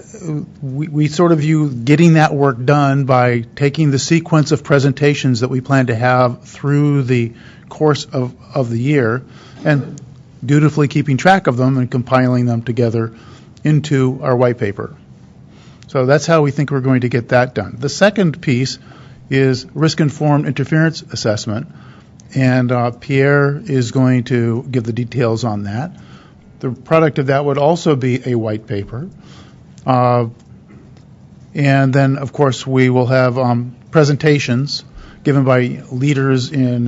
we sort of view getting that work done by taking the sequence of presentations that we plan to have through the course of the year and dutifully keeping track of them and compiling them together into our white paper. So that's how we think we're going to get that done. The second piece is risk-informed interference assessment. and Pierre is going to give the details on that. The product of that would also be a white paper. And then, of course, we will have presentations given by leaders in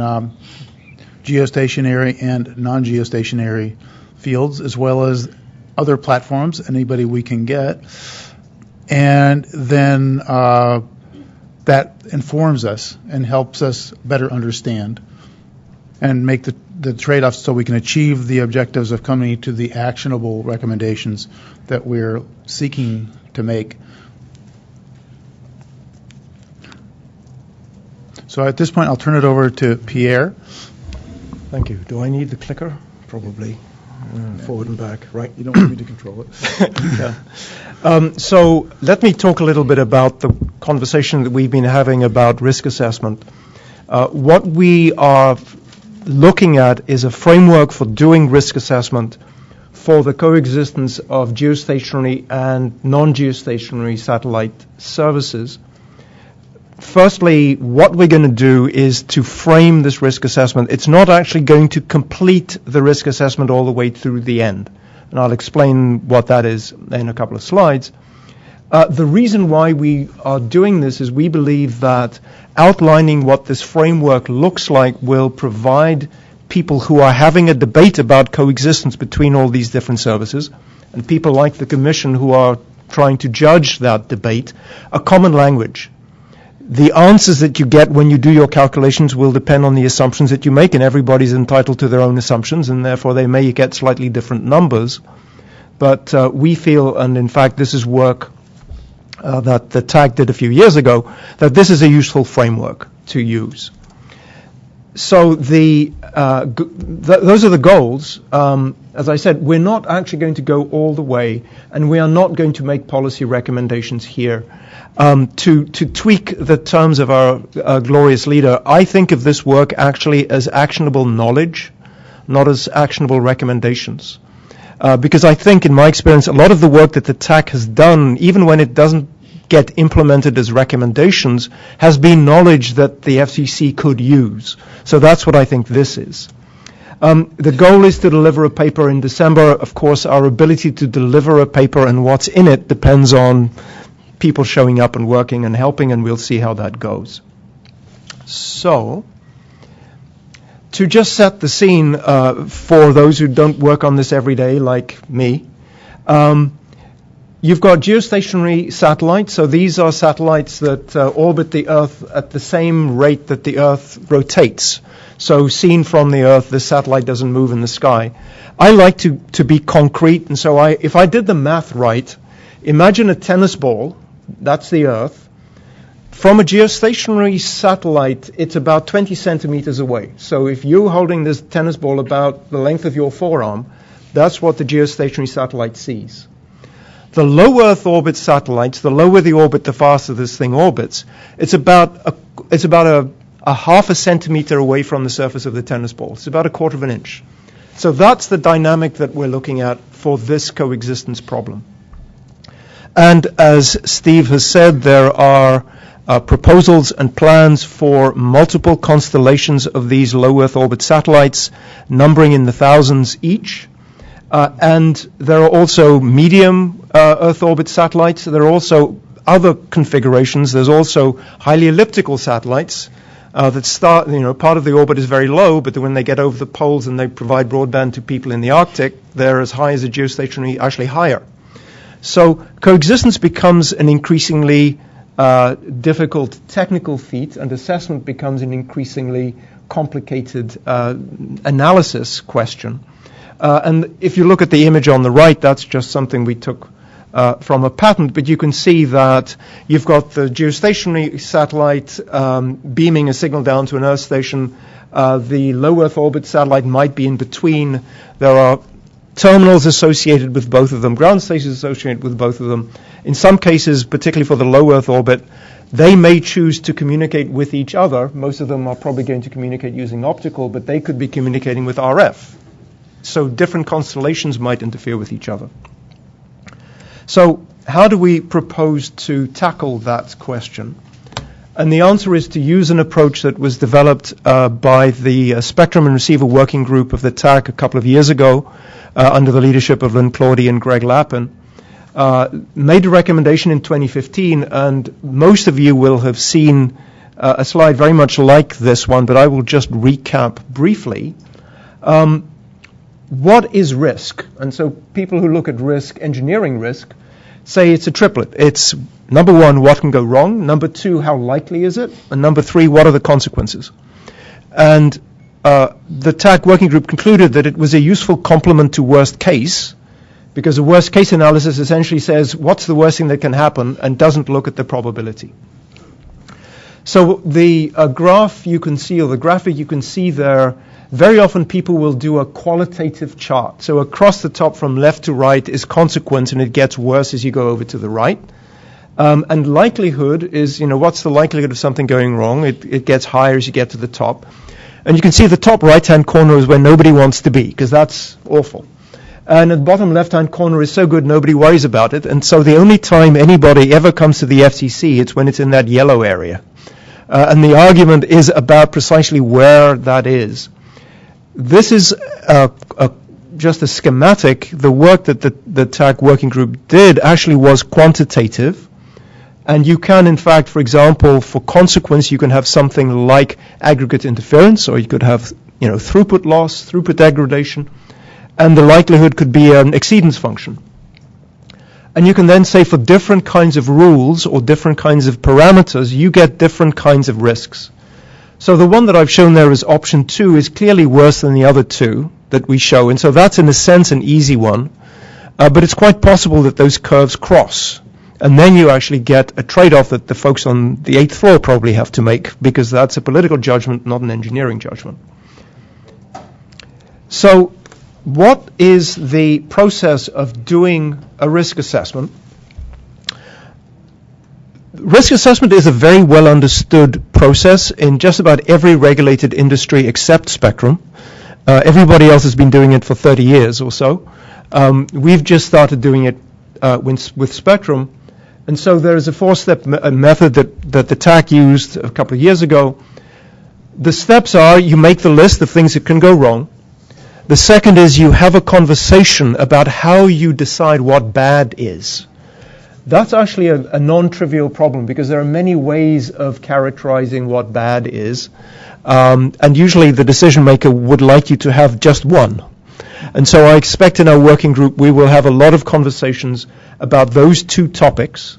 geostationary and non-geostationary fields, as well as other platforms, anybody we can get. And then that informs us and helps us better understand and make the trade-offs so we can achieve the objectives of coming to the actionable recommendations that we're seeking to make. So at this point, I'll turn it over to Pierre. Thank you. Do I need the clicker? Probably. Forward and back, right? You don't want me to control it. Yeah. So let me talk a little bit about the conversation that we've been having about risk assessment. What we are looking at is a framework for doing risk assessment for the coexistence of geostationary and non-geostationary satellite services. Firstly, what we're going to do is to frame this risk assessment. It's not actually going to complete the risk assessment all the way through the end. And I'll explain what that is in a couple of slides. The reason why we are doing this is we believe that outlining what this framework looks like will provide people who are having a debate about coexistence between all these different services, and people like the Commission who are trying to judge that debate, a common language. The answers that you get when you do your calculations will depend on the assumptions that you make, and everybody's entitled to their own assumptions, and therefore they may get slightly different numbers. But we feel, and in fact this is work that the TAG did a few years ago, that this is a useful framework to use. So those are the goals. As I said, we're not actually going to go all the way, and we are not going to make policy recommendations here. To tweak the terms of our glorious leader, I think of this work actually as actionable knowledge, not as actionable recommendations. Because I think, in my experience, a lot of the work that the TAC has done, even when it doesn't get implemented as recommendations, has been knowledge that the FCC could use. So that's what I think this is. The goal is to deliver a paper in December. Of course, our ability to deliver a paper and what's in it depends on people showing up and working and helping, and we'll see how that goes. So, to just set the scene for those who don't work on this every day, like me, you've got geostationary satellites. So these are satellites that orbit the Earth at the same rate that the Earth rotates. So seen from the Earth, the satellite doesn't move in the sky. I like to be concrete, and so if I did the math right, imagine a tennis ball. That's the Earth. From a geostationary satellite, it's about 20 centimeters away. So if you're holding this tennis ball about the length of your forearm, that's what the geostationary satellite sees. The low Earth orbit satellites, the lower the orbit, the faster this thing orbits. It's about a half a centimeter away from the surface of the tennis ball. It's about a quarter of an inch. So that's the dynamic that we're looking at for this coexistence problem. And as Steve has said, there are proposals and plans for multiple constellations of these low Earth orbit satellites, numbering in the thousands each. And there are also medium Earth orbit satellites. There are also other configurations. There's also highly elliptical satellites that start, part of the orbit is very low, but when they get over the poles and they provide broadband to people in the Arctic, they're as high as a geostationary, actually higher. So coexistence becomes an increasingly difficult technical feat, and assessment becomes an increasingly complicated analysis question. And if you look at the image on the right, that's just something we took from a patent, but you can see that you've got the geostationary satellite beaming a signal down to an Earth station. The low Earth orbit satellite might be in between. There are terminals associated with both of them, ground stations associated with both of them. In some cases, particularly for the low Earth orbit, they may choose to communicate with each other. Most of them are probably going to communicate using optical, but they could be communicating with RF. So different constellations might interfere with each other. So how do we propose to tackle that question? And the answer is to use an approach that was developed by the Spectrum and Receiver Working Group of the TAC a couple of years ago under the leadership of Lynn Claudy and Greg Lappin. Made a recommendation in 2015, and most of you will have seen a slide very much like this one, but I will just recap briefly. What is risk? And so people who look at risk, engineering risk, say it's a triplet. It's number one, what can go wrong? Number two, how likely is it? And number three, what are the consequences? And the TAC working group concluded that it was a useful complement to worst case, because a worst case analysis essentially says what's the worst thing that can happen and doesn't look at the probability. So the graph you can see, or the graphic you can see there, very often people will do a qualitative chart. So across the top from left to right is consequence, and it gets worse as you go over to the right. And likelihood is, what's the likelihood of something going wrong? It gets higher as you get to the top. And you can see the top right-hand corner is where nobody wants to be, because that's awful. And at the bottom left-hand corner is so good nobody worries about it. And so the only time anybody ever comes to the FCC, it's when it's in that yellow area. And the argument is about precisely where that is. This is just a schematic. The work that the TAC working group did actually was quantitative. And you can, in fact, for example, for consequence, you can have something like aggregate interference, or you could have, throughput loss, throughput degradation, and the likelihood could be an exceedance function. And you can then say for different kinds of rules or different kinds of parameters, you get different kinds of risks. So the one that I've shown there as option 2 is clearly worse than the other two that we show, and so that's in a sense an easy one, but it's quite possible that those curves cross. And then you actually get a trade-off that the folks on the 8th floor probably have to make, because that's a political judgment, not an engineering judgment. So what is the process of doing a risk assessment? Risk assessment is a very well understood process in just about every regulated industry except Spectrum. Everybody else has been doing it for 30 years or so. We've just started doing it with Spectrum. And so there is a 4-step method that the TAC used a couple of years ago. The steps are you make the list of things that can go wrong. The second is you have a conversation about how you decide what bad is. That's actually a non-trivial problem, because there are many ways of characterizing what bad is. And usually the decision maker would like you to have just one. And so I expect in our working group we will have a lot of conversations about those two topics.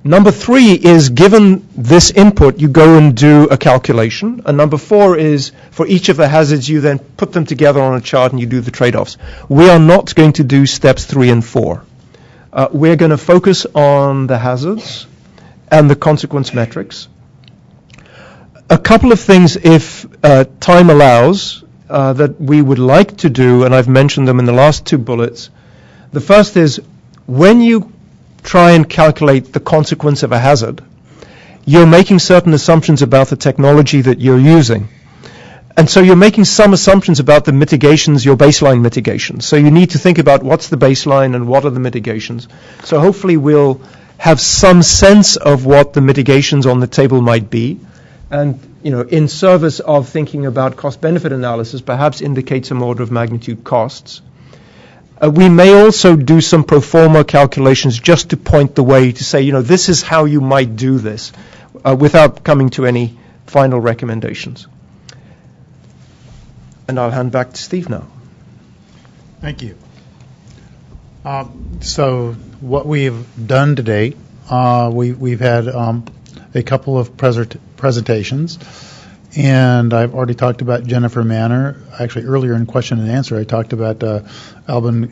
Number 3 is, given this input, you go and do a calculation. And number 4 is, for each of the hazards, you then put them together on a chart and you do the trade-offs. We are not going to do steps 3 and 4. We're going to focus on the hazards and the consequence metrics. A couple of things, if time allows, that we would like to do, and I've mentioned them in the last 2 bullets. The first is, when you try and calculate the consequence of a hazard, you're making certain assumptions about the technology that you're using. And so you're making some assumptions about the mitigations, your baseline mitigations. So you need to think about what's the baseline and what are the mitigations. So hopefully we'll have some sense of what the mitigations on the table might be. And, in service of thinking about cost-benefit analysis, perhaps indicate some order of magnitude costs. We may also do some pro forma calculations just to point the way, to say, this is how you might do this, without coming to any final recommendations. And I'll hand back to Steve now. Thank you. So what we've done to date, we've had a couple of presentations, and I've already talked about Jennifer Manor. Actually, earlier in question and answer, I talked about Albin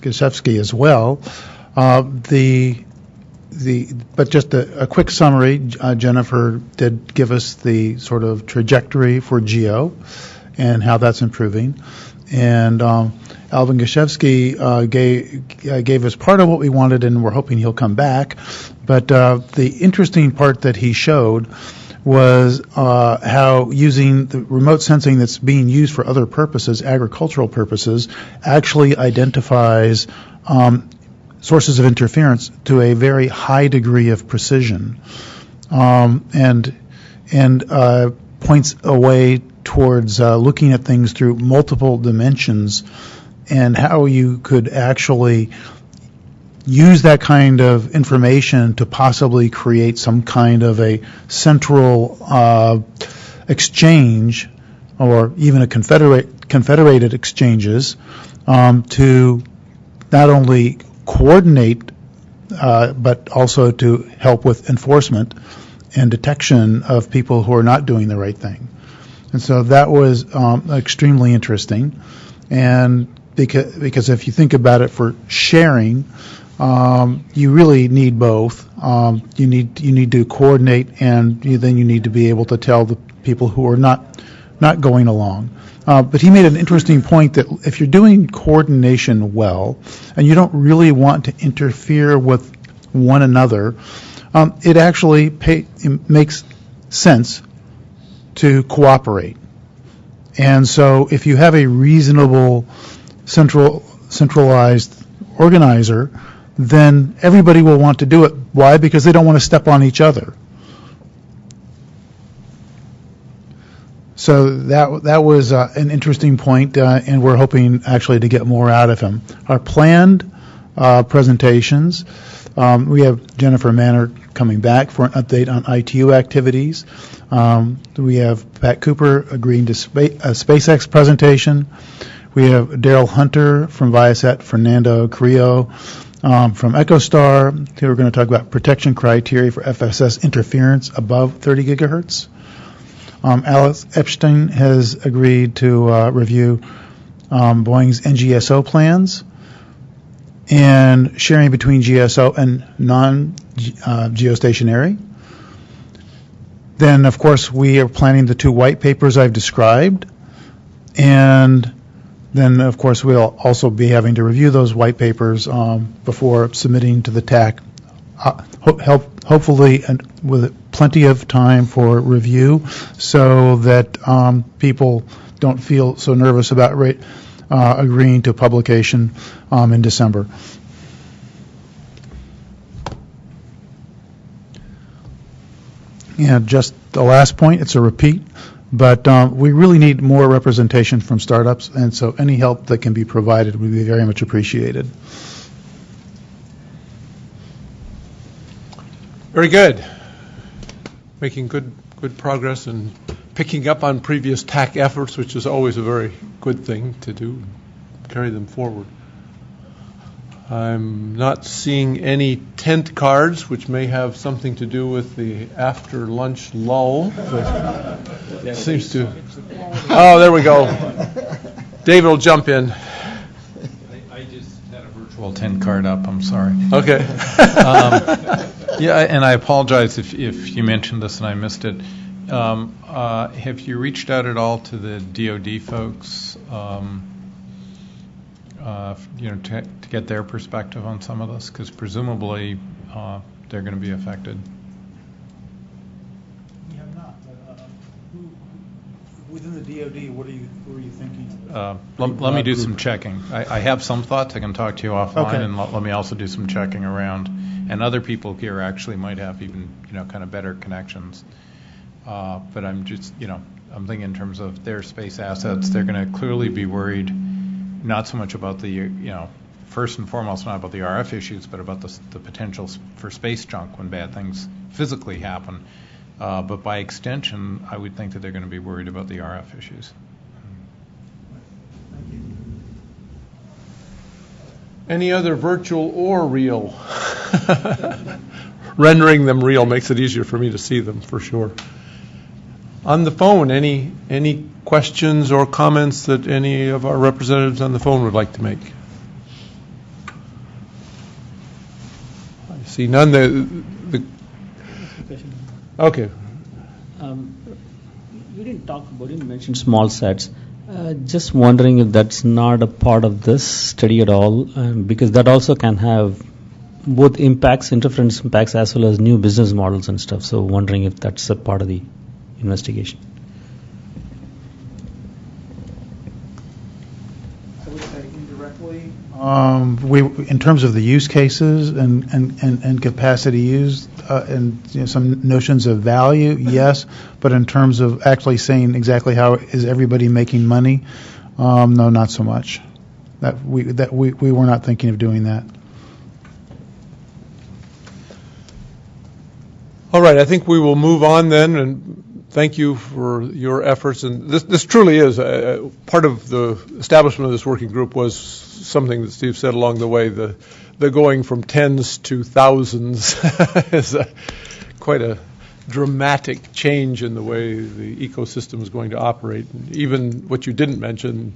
Gaszewski as well. But just a quick summary, Jennifer did give us the sort of trajectory for GEO and how that's improving. And Albin Gaszewski gave us part of what we wanted, and we're hoping he'll come back. But the interesting part that he showed was how using the remote sensing that's being used for other purposes, agricultural purposes, actually identifies sources of interference to a very high degree of precision, and points a way towards looking at things through multiple dimensions, and how you could actually use that kind of information to possibly create some kind of a central exchange, or even a confederated exchanges, to not only coordinate but also to help with enforcement and detection of people who are not doing the right thing. And so that was extremely interesting. And because if you think about it for sharing, you really need both. You need to coordinate, and then you need to be able to tell the people who are not going along. But he made an interesting point that if you're doing coordination well, and you don't really want to interfere with one another, it actually makes sense to cooperate. And so if you have a reasonable centralized organizer, then everybody will want to do it. Why? Because they don't want to step on each other. So that was an interesting point, and we're hoping actually to get more out of him. Our planned presentations, we have Jennifer Manner coming back for an update on ITU activities. We have Pat Cooper agreeing to a SpaceX presentation. We have Daryl Hunter from Viasat, Fernando Carrillo from EchoStar, who are going to talk about protection criteria for FSS interference above 30 gigahertz. Alex Epstein has agreed to review Boeing's NGSO plans and sharing between GSO and non-geostationary. Then, of course, we are planning the 2 white papers I've described, and then, of course, we'll also be having to review those white papers before submitting to the TAC, hopefully with plenty of time for review, so that people don't feel so nervous about agreeing to publication in December. And just the last point, it's a repeat, but we really need more representation from startups, and so any help that can be provided would be very much appreciated. Very good. Making good progress and picking up on previous TAC efforts, which is always a very good thing to do, carry them forward. I'm not seeing any tent cards, which may have something to do with the after-lunch lull. But seems to. Oh, there we go. David will jump in. I just had a virtual tent card up. I'm sorry. Okay. Yeah, and I apologize if you mentioned this and I missed it. Have you reached out at all to the DoD folks? To get their perspective on some of this, because presumably they're going to be affected. We have not. Within the DoD, what are you thinking? Let me do some checking. I have some thoughts. I can talk to you offline, okay. And let me also do some checking around. And other people here actually might have even kind of better connections. But I'm just I'm thinking in terms of their space assets, they're going to clearly be worried. Not so much about the, first and foremost, not about the RF issues, but about the potential for space junk when bad things physically happen. But by extension, I would think that they're going to be worried about the RF issues. Any other virtual or real? Rendering them real makes it easier for me to see them, for sure. On the phone, any questions or comments that any of our representatives on the phone would like to make? I see none. Okay. You didn't mention small sets. Just wondering if that's not a part of this study at all, because that also can have both interference impacts, as well as new business models and stuff. So wondering if that's a part of the investigation. I would say in In terms of the use cases and capacity used, and some notions of value, yes. But in terms of actually saying exactly how is everybody making money, no, not so much. We were not thinking of doing that. All right, I think we will move on then, and thank you for your efforts. And this truly is part of the establishment of this working group was something that Steve said along the way. The going from tens to thousands is quite a dramatic change in the way the ecosystem is going to operate. And even what you didn't mention,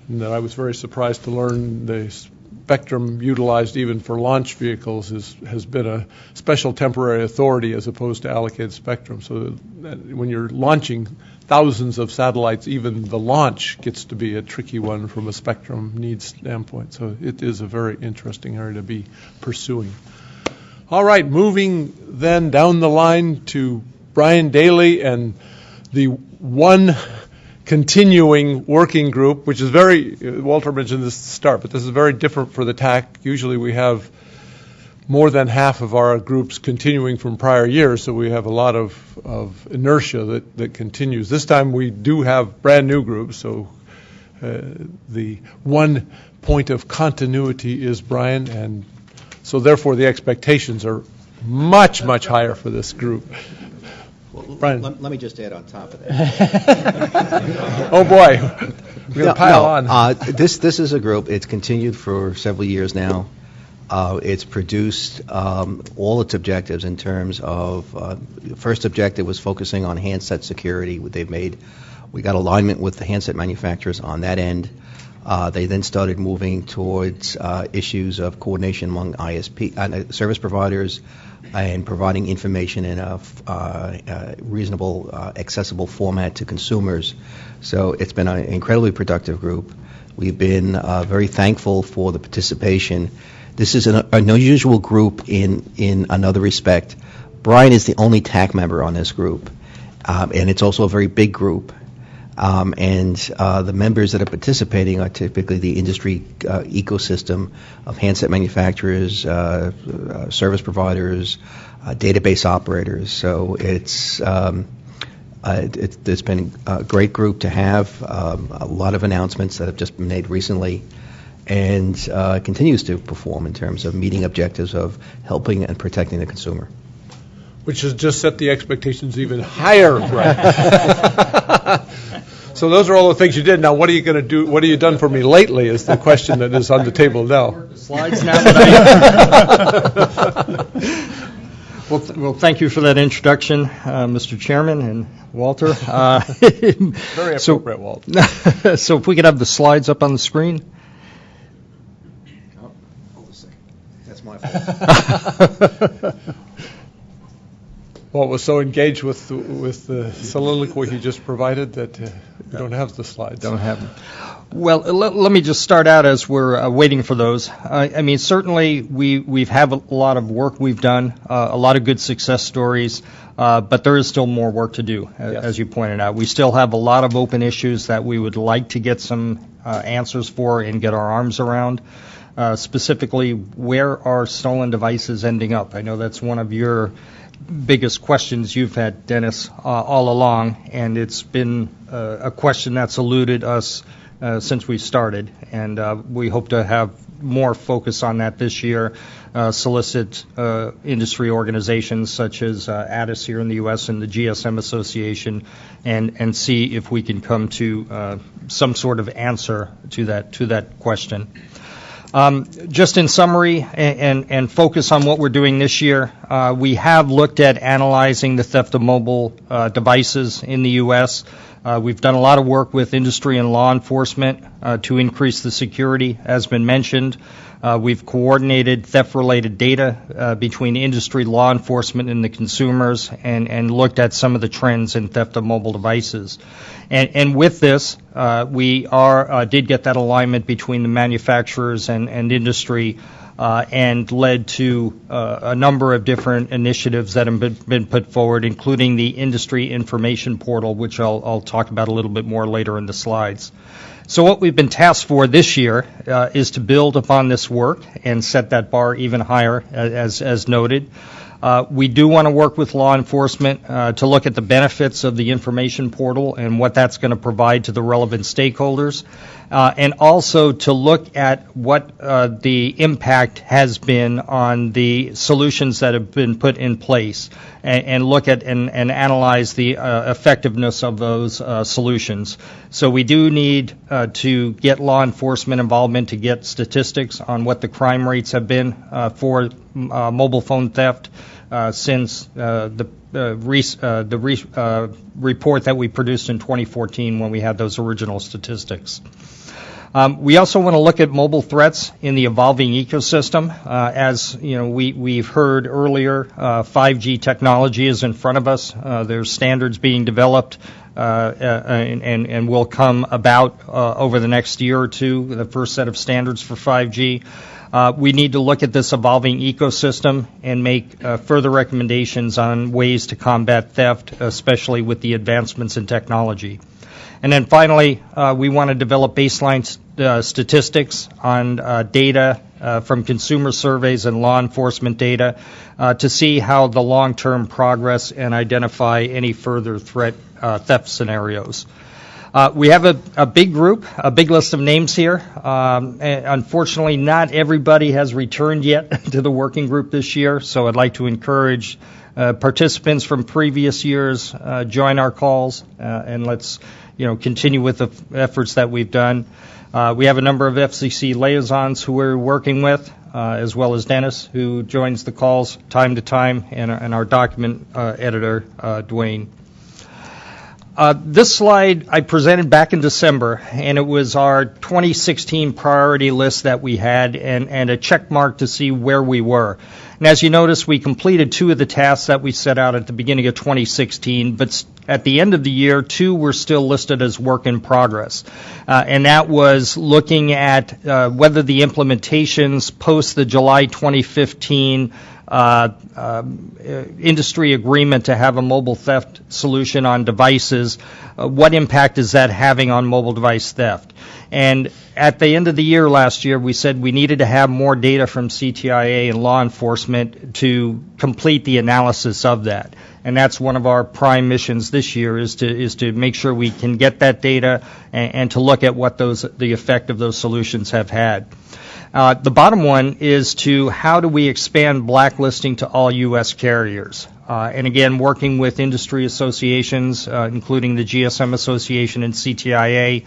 and that I was very surprised to learn, the spectrum utilized even for launch vehicles has been a special temporary authority as opposed to allocated spectrum. So that when you're launching thousands of satellites, even the launch gets to be a tricky one from a spectrum needs standpoint. So it is a very interesting area to be pursuing. All right, moving then down the line to Brian Daly and the one continuing working group, which is very, Walter mentioned this at the start, but this is very different for the TAC. Usually we have more than half of our groups continuing from prior years, so we have a lot of inertia that continues. This time we do have brand new groups, so the one point of continuity is Brian, and so therefore the expectations are much, much higher for this group. Brian. Let me just add on top of that. Oh boy, we're going to pile on. This is a group. It's continued for several years now. It's produced all its objectives in terms of the first objective was focusing on handset security. We got alignment with the handset manufacturers on that end. They then started moving towards issues of coordination among ISP service providers and providing information in a reasonable, accessible format to consumers. So it's been an incredibly productive group. We've been very thankful for the participation. This is an unusual group in another respect. Brian is the only TAC member on this group, and it's also a very big group. And the members that are participating are typically the industry ecosystem of handset manufacturers, service providers, database operators. So it's been a great group to have. A lot of announcements that have just been made recently, and continues to perform in terms of meeting objectives of helping and protecting the consumer. Which has just set the expectations even higher, Brett. So those are all the things you did. Now, what are you going to do? What have you done for me lately is the question that is on the table now. Slides now. Well, thank you for that introduction, Mr. Chairman and Walter. Very appropriate, Walter. So if we could have the slides up on the screen. Oh, hold a second. That's my fault. Well, was so engaged with the soliloquy he just provided that we don't have the slides. Don't have them. Well, let me just start out as we're waiting for those. I mean, certainly we've had a lot of work we've done, a lot of good success stories, but there is still more work to do, as you pointed out. We still have a lot of open issues that we would like to get some answers for and get our arms around. Specifically, where are stolen devices ending up? I know that's one of your biggest questions you've had, Dennis, all along, and it's been a question that's eluded us since we started, and we hope to have more focus on that this year, solicit industry organizations such as ADIS here in the U.S. and the GSM Association, and see if we can come to some sort of answer to that question. Just in summary and focus on what we're doing this year, we have looked at analyzing the theft of mobile devices in the U.S. We've done a lot of work with industry and law enforcement to increase the security, as been mentioned. We've coordinated theft-related data between industry, law enforcement, and the consumers, and looked at some of the trends in theft of mobile devices. And with this, we did get that alignment between the manufacturers and industry, and led to a number of different initiatives that have been put forward, including the Industry Information Portal, which I'll talk about a little bit more later in the slides. So what we've been tasked for this year is to build upon this work and set that bar even higher, as noted. We do want to work with law enforcement to look at the benefits of the information portal and what that's going to provide to the relevant stakeholders, and also to look at what the impact has been on the solutions that have been put in place, and look at and analyze the effectiveness of those solutions. So we do need to get law enforcement involvement to get statistics on what the crime rates have been for mobile phone theft since the report that we produced in 2014 when we had those original statistics. We also want to look at mobile threats in the evolving ecosystem. As you know, we've heard earlier, 5G technology is in front of us. There's standards being developed and will come about over the next year or two, the first set of standards for 5G. We need to look at this evolving ecosystem and make further recommendations on ways to combat theft, especially with the advancements in technology. And then finally, we want to develop baseline statistics on data from consumer surveys and law enforcement data to see how the long-term progress and identify any further theft scenarios. We have a big group, a big list of names here. Unfortunately, not everybody has returned yet to the working group this year, so I'd like to encourage participants from previous years join our calls, and let's continue with the efforts that we've done. We have a number of FCC liaisons who we're working with, as well as Dennis, who joins the calls time to time, and our document editor, Dwayne. This slide I presented back in December, and it was our 2016 priority list that we had, and a check mark to see where we were. And as you notice, we completed 2 of the tasks that we set out at the beginning of 2016, but at the end of the year, 2 were still listed as work in progress. And that was looking at whether the implementations post the July 2015 industry agreement to have a mobile theft solution on devices, what impact is that having on mobile device theft? And at the end of the year last year, we said we needed to have more data from CTIA and law enforcement to complete the analysis of that. And that's one of our prime missions this year is to make sure we can get that data and to look at what the effect of those solutions have had. The bottom one is to how do we expand blacklisting to all U.S. carriers? And again, working with industry associations, including the GSM Association and CTIA,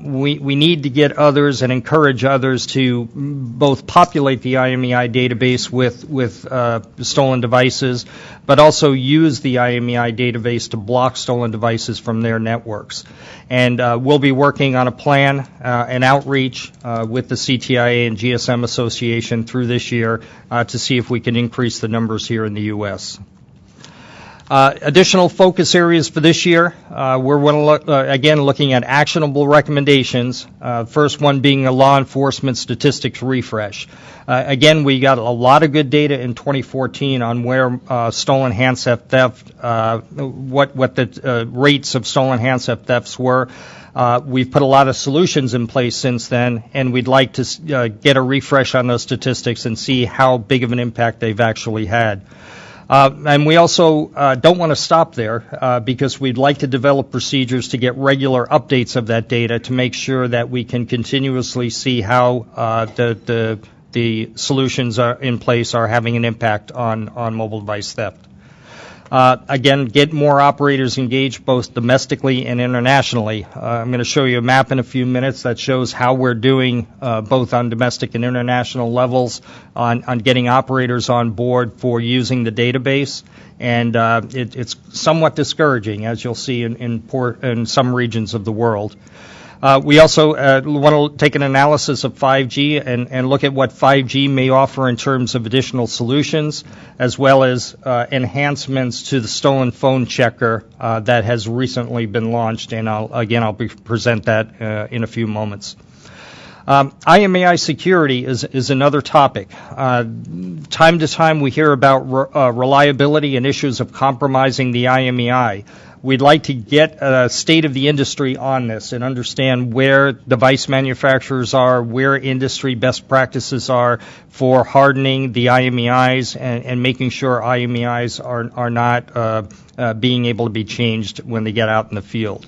we need to get others and encourage others to both populate the IMEI database with stolen devices, but also use the IMEI database to block stolen devices from their networks. And we'll be working on a plan, an outreach with the CTIA and GSM Association through this year to see if we can increase the numbers here in the U.S. Additional focus areas for this year, we're again looking at actionable recommendations. First one being a law enforcement statistics refresh. Again, we got a lot of good data in 2014 on where stolen handset theft, what the rates of stolen handset thefts were. We've put a lot of solutions in place since then, and we'd like to get a refresh on those statistics and see how big of an impact they've actually had. And we also don't want to stop there because we'd like to develop procedures to get regular updates of that data to make sure that we can continuously see how the solutions are in place are having an impact on mobile device theft. Again, get more operators engaged both domestically and internationally. I'm going to show you a map in a few minutes that shows how we're doing both on domestic and international levels on getting operators on board for using the database. And it's somewhat discouraging, as you'll see in some regions of the world. We also want to take an analysis of 5G and look at what 5G may offer in terms of additional solutions, as well as enhancements to the stolen phone checker that has recently been launched, and I'll present that in a few moments. IMEI security is another topic. Time to time we hear about reliability and issues of compromising the IMEI. we'd like to get a state of the industry on this and understand where device manufacturers are, where industry best practices are for hardening the IMEIs and making sure IMEIs are not being able to be changed when they get out in the field.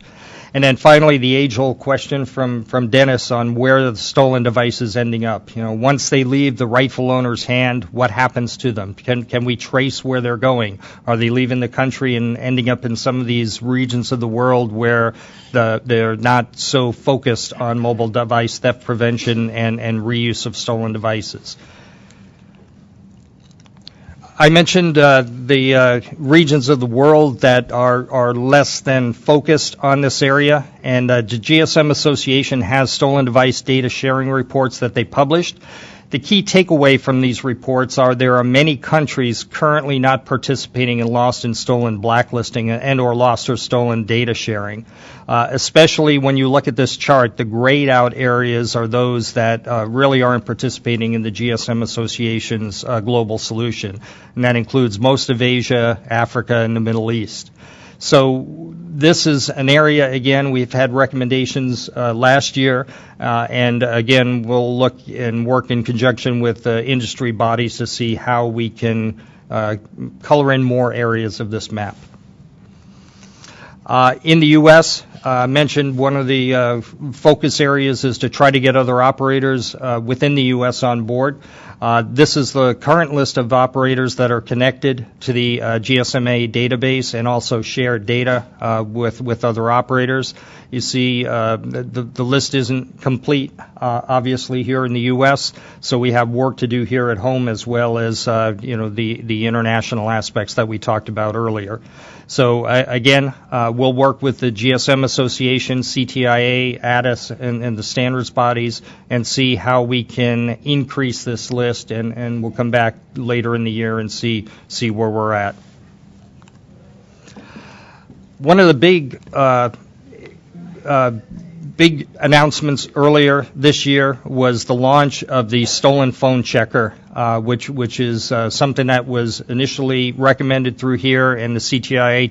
And then finally, the age-old question from Dennis on where the stolen device is ending up. Once they leave the rightful owner's hand, what happens to them? Can we trace where they're going? Are they leaving the country and ending up in some of these regions of the world where they're not so focused on mobile device theft prevention and reuse of stolen devices? I mentioned the regions of the world that are less than focused on this area, and the GSM Association has stolen device data sharing reports that they published. The key takeaway from these reports are there are many countries currently not participating in lost and stolen blacklisting and or lost or stolen data sharing. Especially when you look at this chart, the grayed out areas are those that really aren't participating in the GSM Association's global solution. And that includes most of Asia, Africa, and the Middle East. So this is an area, again, we've had recommendations last year, and again, we'll look and work in conjunction with industry bodies to see how we can color in more areas of this map. In the U.S., I mentioned one of the focus areas is to try to get other operators within the U.S. on board. This is the current list of operators that are connected to the GSMA database and also share data with other operators. You see the list isn't complete, obviously, here in the U.S., so we have work to do here at home as well as the international aspects that we talked about earlier. So, again, we'll work with the GSM Association, CTIA, ADIS, and the standards bodies and see how we can increase this list, and we'll come back later in the year and see where we're at. One of the big announcements earlier this year was the launch of the Stolen Phone Checker, which is something that was initially recommended through here, and the CTIA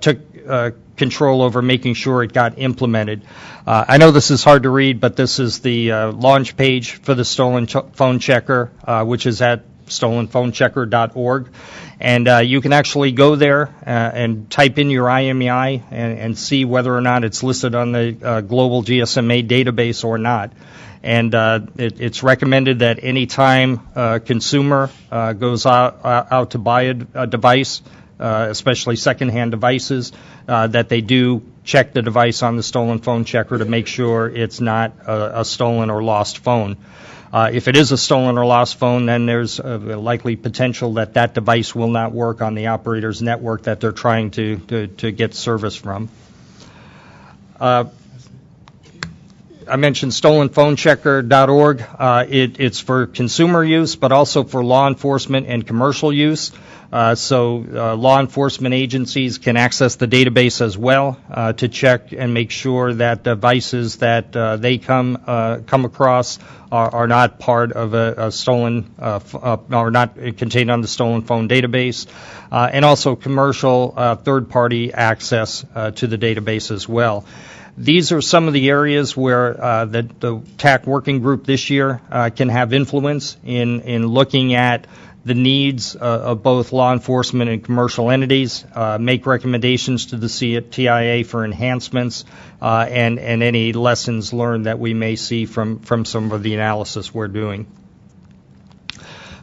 took control over making sure it got implemented. I know this is hard to read, but this is the launch page for the Stolen Phone Checker, which is at stolenphonechecker.org. And you can actually go there and type in your IMEI and see whether or not it's listed on the global GSMA database or not. And it's recommended that any time a consumer goes out to buy a device, especially secondhand devices, that they do check the device on the Stolen Phone Checker to make sure it's not a stolen or lost phone. If it is a stolen or lost phone, then there's a likely potential that that device will not work on the operator's network that they're trying to get service from. I mentioned stolenphonechecker.org. It's for consumer use, but also for law enforcement and commercial use. So law enforcement agencies can access the database as well to check and make sure that devices that they come across are not part of a stolen, are not contained on the stolen phone database, and also commercial third-party access to the database as well. These are some of the areas where the TAC working group this year can have influence in looking at the needs of both law enforcement and commercial entities, make recommendations to the TIA for enhancements, and any lessons learned that we may see from some of the analysis we're doing.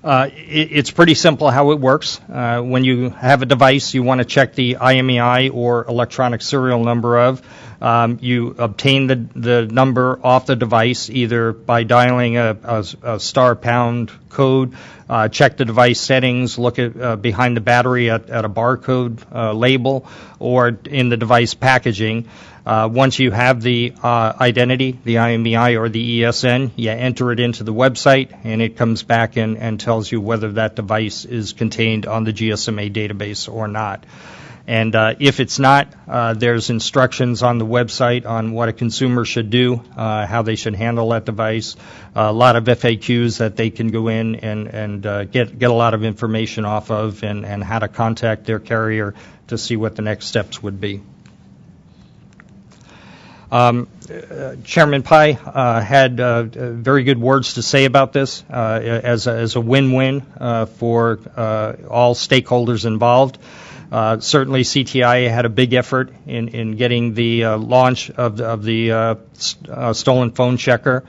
It's pretty simple how it works. When you have a device you want to check the IMEI or electronic serial number of, you obtain the number off the device either by dialing a star pound code, check the device settings, look at behind the battery at a barcode label, or in the device packaging. Once you have the identity, the IMEI or the ESN, you enter it into the website, and it comes back and tells you whether that device is contained on the GSMA database or not. And if it's not, there's instructions on the website on what a consumer should do, how they should handle that device, a lot of FAQs that they can go in and get a lot of information off of, and how to contact their carrier to see what the next steps would be. Chairman Pai had very good words to say about this as a win-win for all stakeholders involved. Certainly, CTIA had a big effort in getting the launch of the stolen phone checker.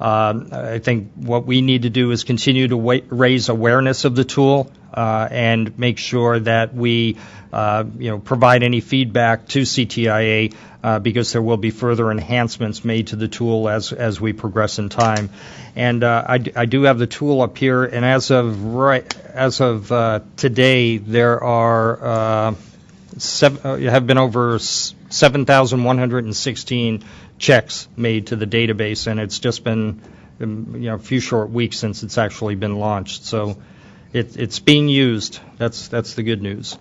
I think what we need to do is continue to raise awareness of the tool and make sure that we provide any feedback to CTIA because there will be further enhancements made to the tool as we progress in time. And I do have the tool up here, and as of today, there are have been over 7,116 checks made to the database, and it's just been a few short weeks since it's actually been launched. So it's being used. That's the good news.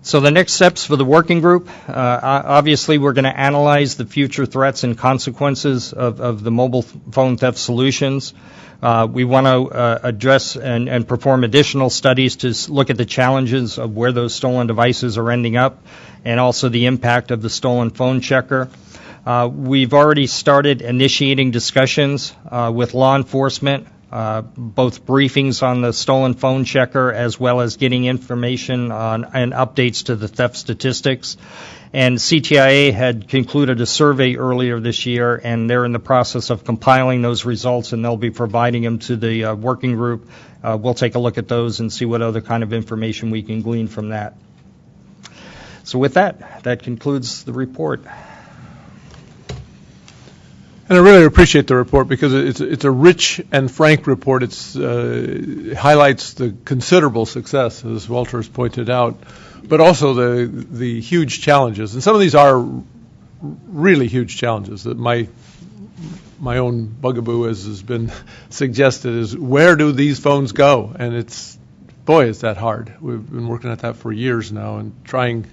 So the next steps for the working group, obviously we're going to analyze the future threats and consequences of the mobile phone theft solutions. We want to address and perform additional studies to look at the challenges of where those stolen devices are ending up, and also the impact of the stolen phone checker. We've already started initiating discussions with law enforcement, both briefings on the stolen phone checker as well as getting information on and updates to the theft statistics. And CTIA had concluded a survey earlier this year, and they're in the process of compiling those results, and they'll be providing them to the working group. We'll take a look at those and see what other kind of information we can glean from that. So with that concludes the report. And I really appreciate the report because it's a rich and frank report. It highlights the considerable success, as Walter has pointed out, but also the huge challenges. And some of these are really huge challenges. That my own bugaboo, as has been suggested, is where do these phones go? And is that hard. We've been working at that for years now and trying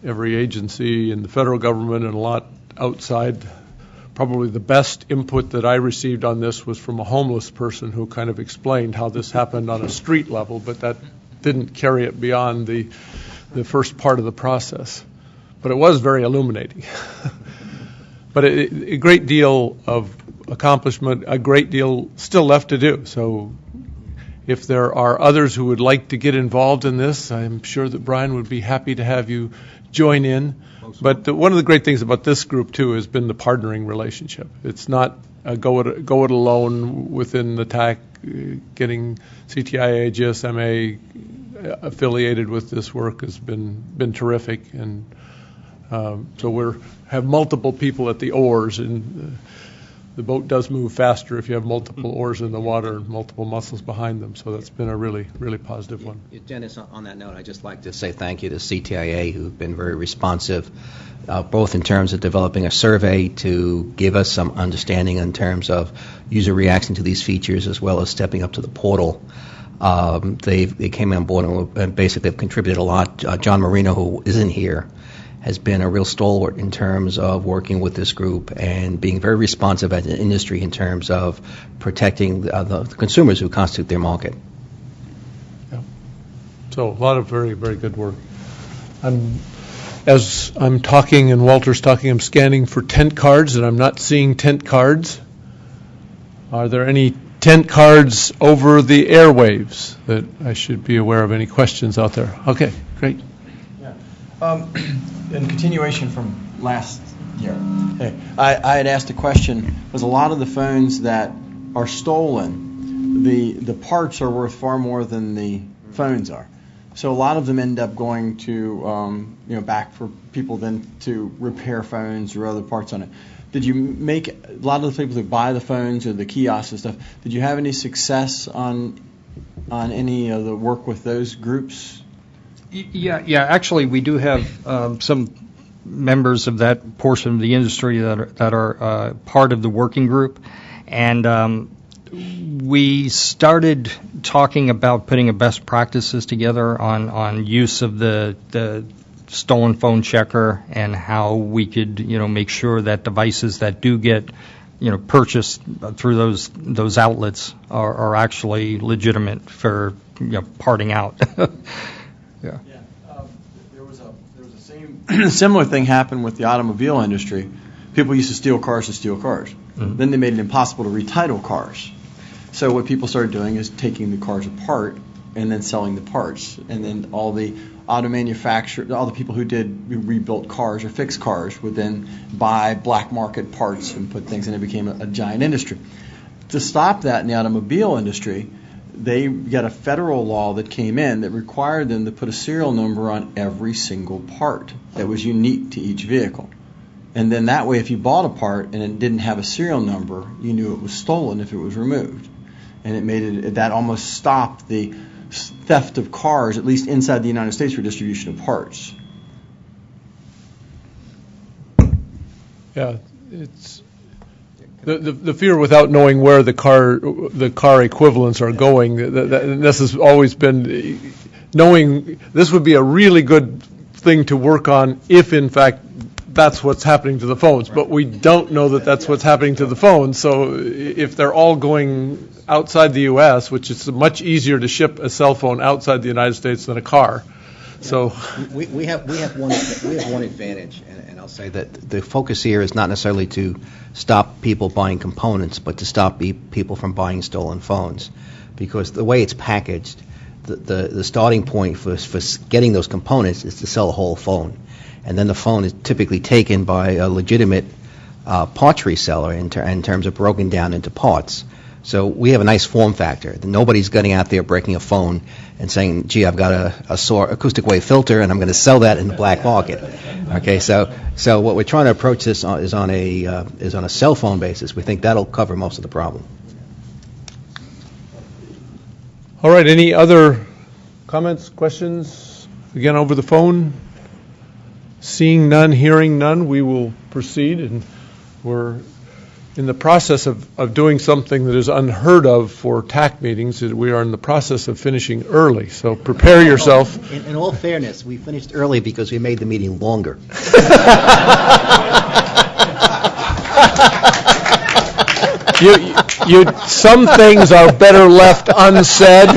every agency in the federal government and a lot outside. Probably the best input that I received on this was from a homeless person who kind of explained how this happened on a street level, but that didn't carry it beyond the first part of the process. But it was very illuminating. But a great deal of accomplishment, a great deal still left to do. So if there are others who would like to get involved in this, I'm sure that Brian would be happy to have you join in. But one of the great things about this group, too, has been the partnering relationship. It's not a go it alone within the TAC. Getting CTIA, GSMA affiliated with this work has been terrific. And so we have multiple people at the oars, and the boat does move faster if you have multiple oars in the water and multiple muscles behind them. So that's been a really, really positive one. Dennis, on that note, I'd just like to say thank you to CTIA, who've been very responsive, both in terms of developing a survey to give us some understanding in terms of user reaction to these features, as well as stepping up to the portal. They came on board and basically have contributed a lot. John Marino, who isn't here, has been a real stalwart in terms of working with this group and being very responsive as an industry in terms of protecting the consumers who constitute their market. Yeah. So a lot of very, very good work. As I'm talking and Walter's talking, I'm scanning for tent cards, and I'm not seeing tent cards. Are there any tent cards over the airwaves that I should be aware of? Any questions out there? Okay, great. In continuation from last year, I had asked a question, was a lot of the phones that are stolen, the parts are worth far more than the phones are. So a lot of them end up going to, back for people then to repair phones or other parts on it. Did you make, a lot of the people who buy the phones or the kiosks and stuff, did you have any success on any of the work with those groups? Yeah. Actually, we do have some members of that portion of the industry that are part of the working group, and we started talking about putting a best practices together on use of the stolen phone checker and how we could, make sure that devices that do get, purchased through those outlets are actually legitimate for, parting out. Yeah. There was a similar thing happened with the automobile industry. People used to steal cars to steal cars. Mm-hmm. Then they made it impossible to retitle cars. So what people started doing is taking the cars apart and then selling the parts. And then all the auto manufacturers, all the people who rebuilt cars or fixed cars would then buy black market parts and put things, and it became a giant industry. To stop that in the automobile industry, they got a federal law that came in that required them to put a serial number on every single part that was unique to each vehicle. And then that way, if you bought a part and it didn't have a serial number, you knew it was stolen if it was removed. And it made that almost stopped the theft of cars, at least inside the United States, for distribution of parts. Yeah, it's the fear without knowing where the car equivalents are going. This has always been knowing. This would be a really good thing to work on if, in fact, that's what's happening to the phones. But we don't know that that's what's happening to the phones. So if they're all going outside the U.S., which is much easier to ship a cell phone outside the United States than a car. So we have one advantage, and I'll say that the focus here is not necessarily to stop people buying components, but to stop people from buying stolen phones, because the way it's packaged, the starting point for getting those components is to sell a whole phone, and then the phone is typically taken by a legitimate parts reseller in terms of broken down into parts. So we have a nice form factor. Nobody's getting out there breaking a phone and saying, "Gee, I've got a SOAR acoustic wave filter, and I'm going to sell that in the black market." Okay, so what we're trying to approach this is on a cell phone basis. We think that'll cover most of the problem. All right. Any other comments, questions? Again, over the phone. Seeing none, hearing none, we will proceed, and we're in the process of doing something that is unheard of for TAC meetings. We are in the process of finishing early, so prepare yourself. In all fairness, we finished early because we made the meeting longer. Some things are better left unsaid.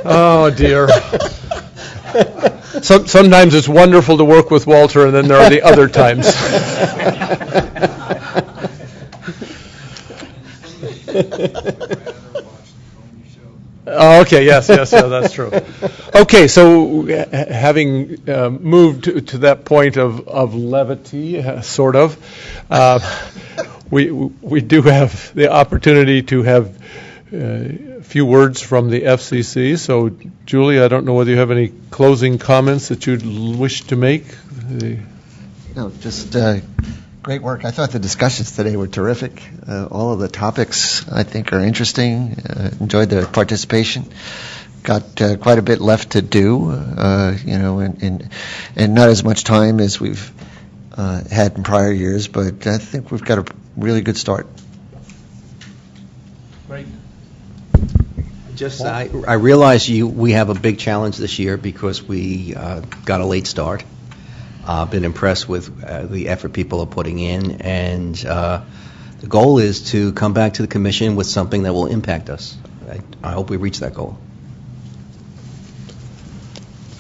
Oh, dear. Sometimes it's wonderful to work with Walter, and then there are the other times. Oh, okay, yes, that's true. Okay, so having moved to that point of levity, sort of, we do have the opportunity to have a few words from the FCC. So, Julie, I don't know whether you have any closing comments that you'd wish to make. No, just great work. I thought the discussions today were terrific. All of the topics, I think, are interesting. Enjoyed the participation. Got quite a bit left to do, and not as much time as we've had in prior years, but I think we've got a really good start. Great. I realize we have a big challenge this year because we got a late start. Been impressed with the effort people are putting in, and the goal is to come back to the commission with something that will impact us. I hope we reach that goal.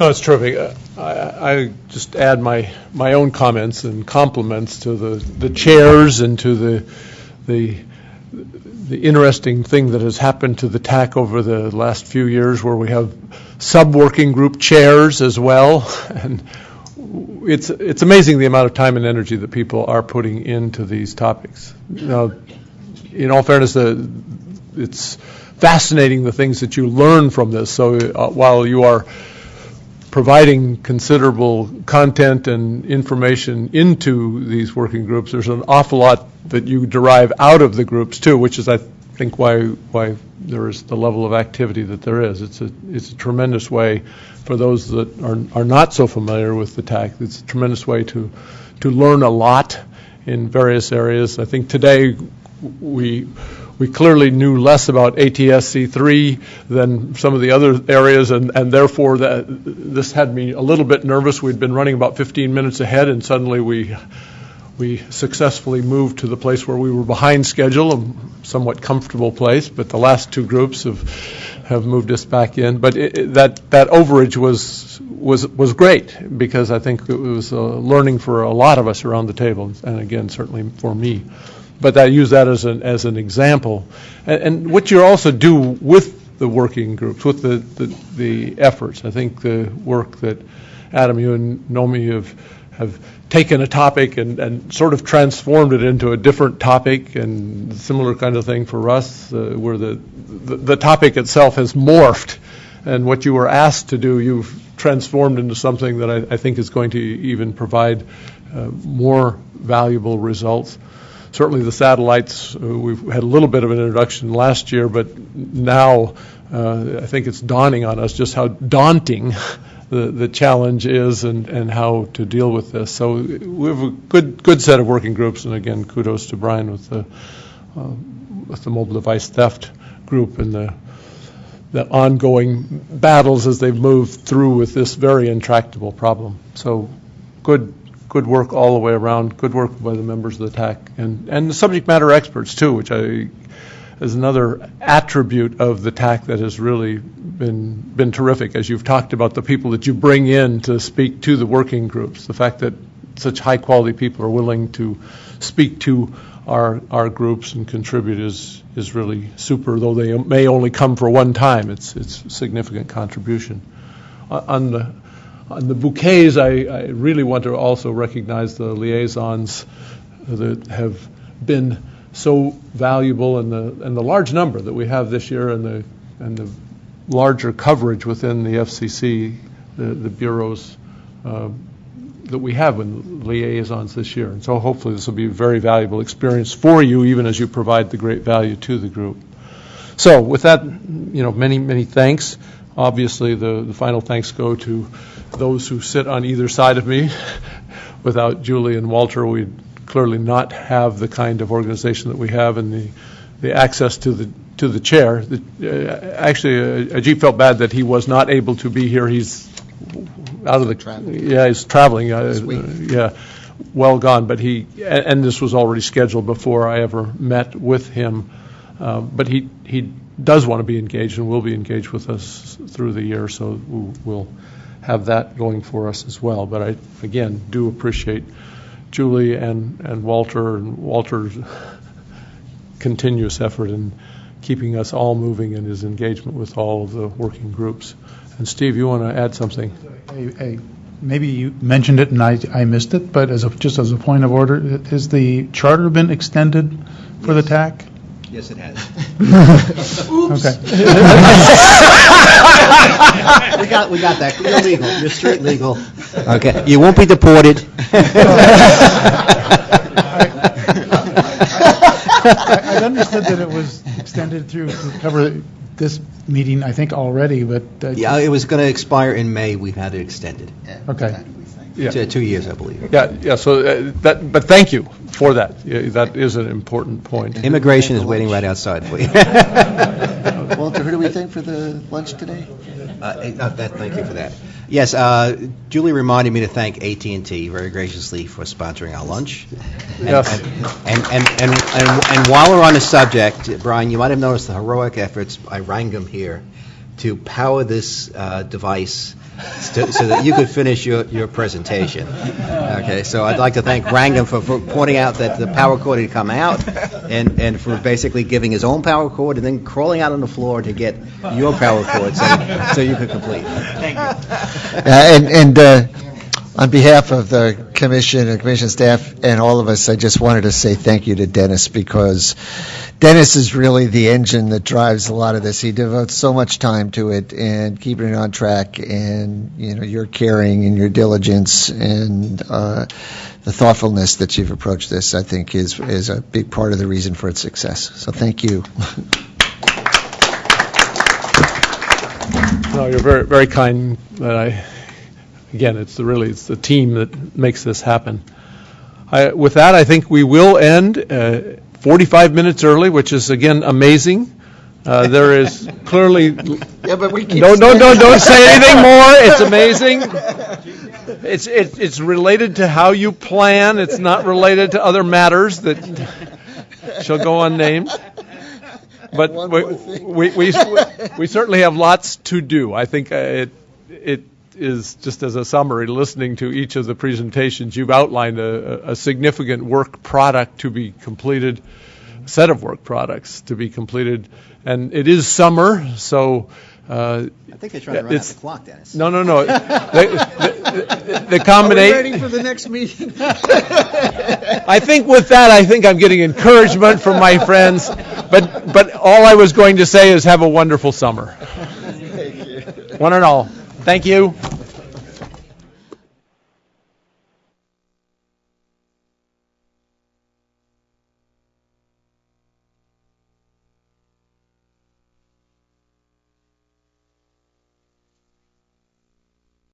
Oh, it's terrific. I just add my own comments and compliments to the chairs and to the interesting thing that has happened to the TAC over the last few years, where we have sub-working group chairs as well, and it's amazing the amount of time and energy that people are putting into these topics. Now, in all fairness, it's fascinating the things that you learn from this. So while you are providing considerable content and information into these working groups, there's an awful lot that you derive out of the groups too, which is, I think, why there is the level of activity that there is. It's a tremendous way for those that are not so familiar with the TAC. It's a tremendous way to learn a lot in various areas. I think today we clearly knew less about ATSC3 than some of the other areas, and therefore this had me a little bit nervous. We'd been running about 15 minutes ahead, and suddenly we successfully moved to the place where we were behind schedule, a somewhat comfortable place, but the last two groups have moved us back in. But that overage was great, because I think it was learning for a lot of us around the table, and again, certainly for me. But I use that as an example. And what you also do with the working groups, with the efforts, I think the work that Adam, you and Nomi have taken a topic and sort of transformed it into a different topic, and similar kind of thing for us, where the topic itself has morphed, and what you were asked to do, you've transformed into something that I think is going to even provide more valuable results. Certainly the satellites, we've had a little bit of an introduction last year, but now I think it's dawning on us just how daunting the challenge is, and how to deal with this. So we have a good set of working groups, and again, kudos to Brian with the mobile device theft group and the ongoing battles as they've moved through with this very intractable problem. So good work all the way around, good work by the members of the TAC, and the subject matter experts too, which is another attribute of the TAC that has really been terrific, as you've talked about the people that you bring in to speak to the working groups. The fact that such high quality people are willing to speak to our groups and contribute is really super, though they may only come for one time. It's a significant contribution. On the bouquets, I really want to also recognize the liaisons that have been so valuable, and the large number that we have this year, and the larger coverage within the FCC, the bureaus that we have in liaisons this year. And so hopefully this will be a very valuable experience for you, even as you provide the great value to the group. So with that, many thanks. Obviously, the final thanks go to those who sit on either side of me. Without Julie and Walter, we'd clearly not have the kind of organization that we have, and the access to the chair. Actually, Ajit felt bad that he was not able to be here. He's out of the he's traveling. Well gone. But and this was already scheduled before I ever met with him. But he does want to be engaged and will be engaged with us through the year. So we'll have that going for us as well. But I again do appreciate Julie and Walter's continuous effort in keeping us all moving in his engagement with all of the working groups. And Steve, you want to add something? Maybe you mentioned it and I missed it, but just as a point of order, has the charter been extended for the TAC? Yes, it has. Oops. Okay. we got that. You're legal. You're straight legal. Okay. You won't be deported. I understood that it was extended through to cover this meeting, I think, already, but... yeah, it was going to expire in May. We've had it extended. Okay. Yeah. 2 years, I believe. Yeah. So but thank you for that. That is an important point. Immigration is waiting right outside for you. Walter, who do we thank for the lunch today? Thank you for that. Yes, Julie reminded me to thank AT&T very graciously for sponsoring our lunch. And while we're on the subject, Brian, you might have noticed the heroic efforts by Rangam here to power this device so that you could finish your presentation. Okay, so I'd like to thank Rangam for pointing out that the power cord had come out, and for basically giving his own power cord and then crawling out on the floor to get your power cord so you could complete. Thank you. On behalf of the commission and commission staff and all of us, I just wanted to say thank you to Dennis, because Dennis is really the engine that drives a lot of this. He devotes so much time to it and keeping it on track, and your caring and your diligence and the thoughtfulness that you've approached this, I think, is a big part of the reason for its success. So thank you. No, you're very, very kind. Again, it's the team that makes this happen. With that, I think we will end 45 minutes early, which is, again, amazing. There is clearly... Yeah, but we keep don't say anything more. It's amazing. It's related to how you plan. It's not related to other matters that shall go unnamed. But we certainly have lots to do. I think it is, just as a summary, listening to each of the presentations, you've outlined a significant work product to be completed, a set of work products to be completed. And it is summer, so... I think they're trying to run out the clock, Dennis. No. The combination... Are we ready for the next meeting? I think with that, I'm getting encouragement from my friends. But all I was going to say is have a wonderful summer. Thank you. One and all. Thank you.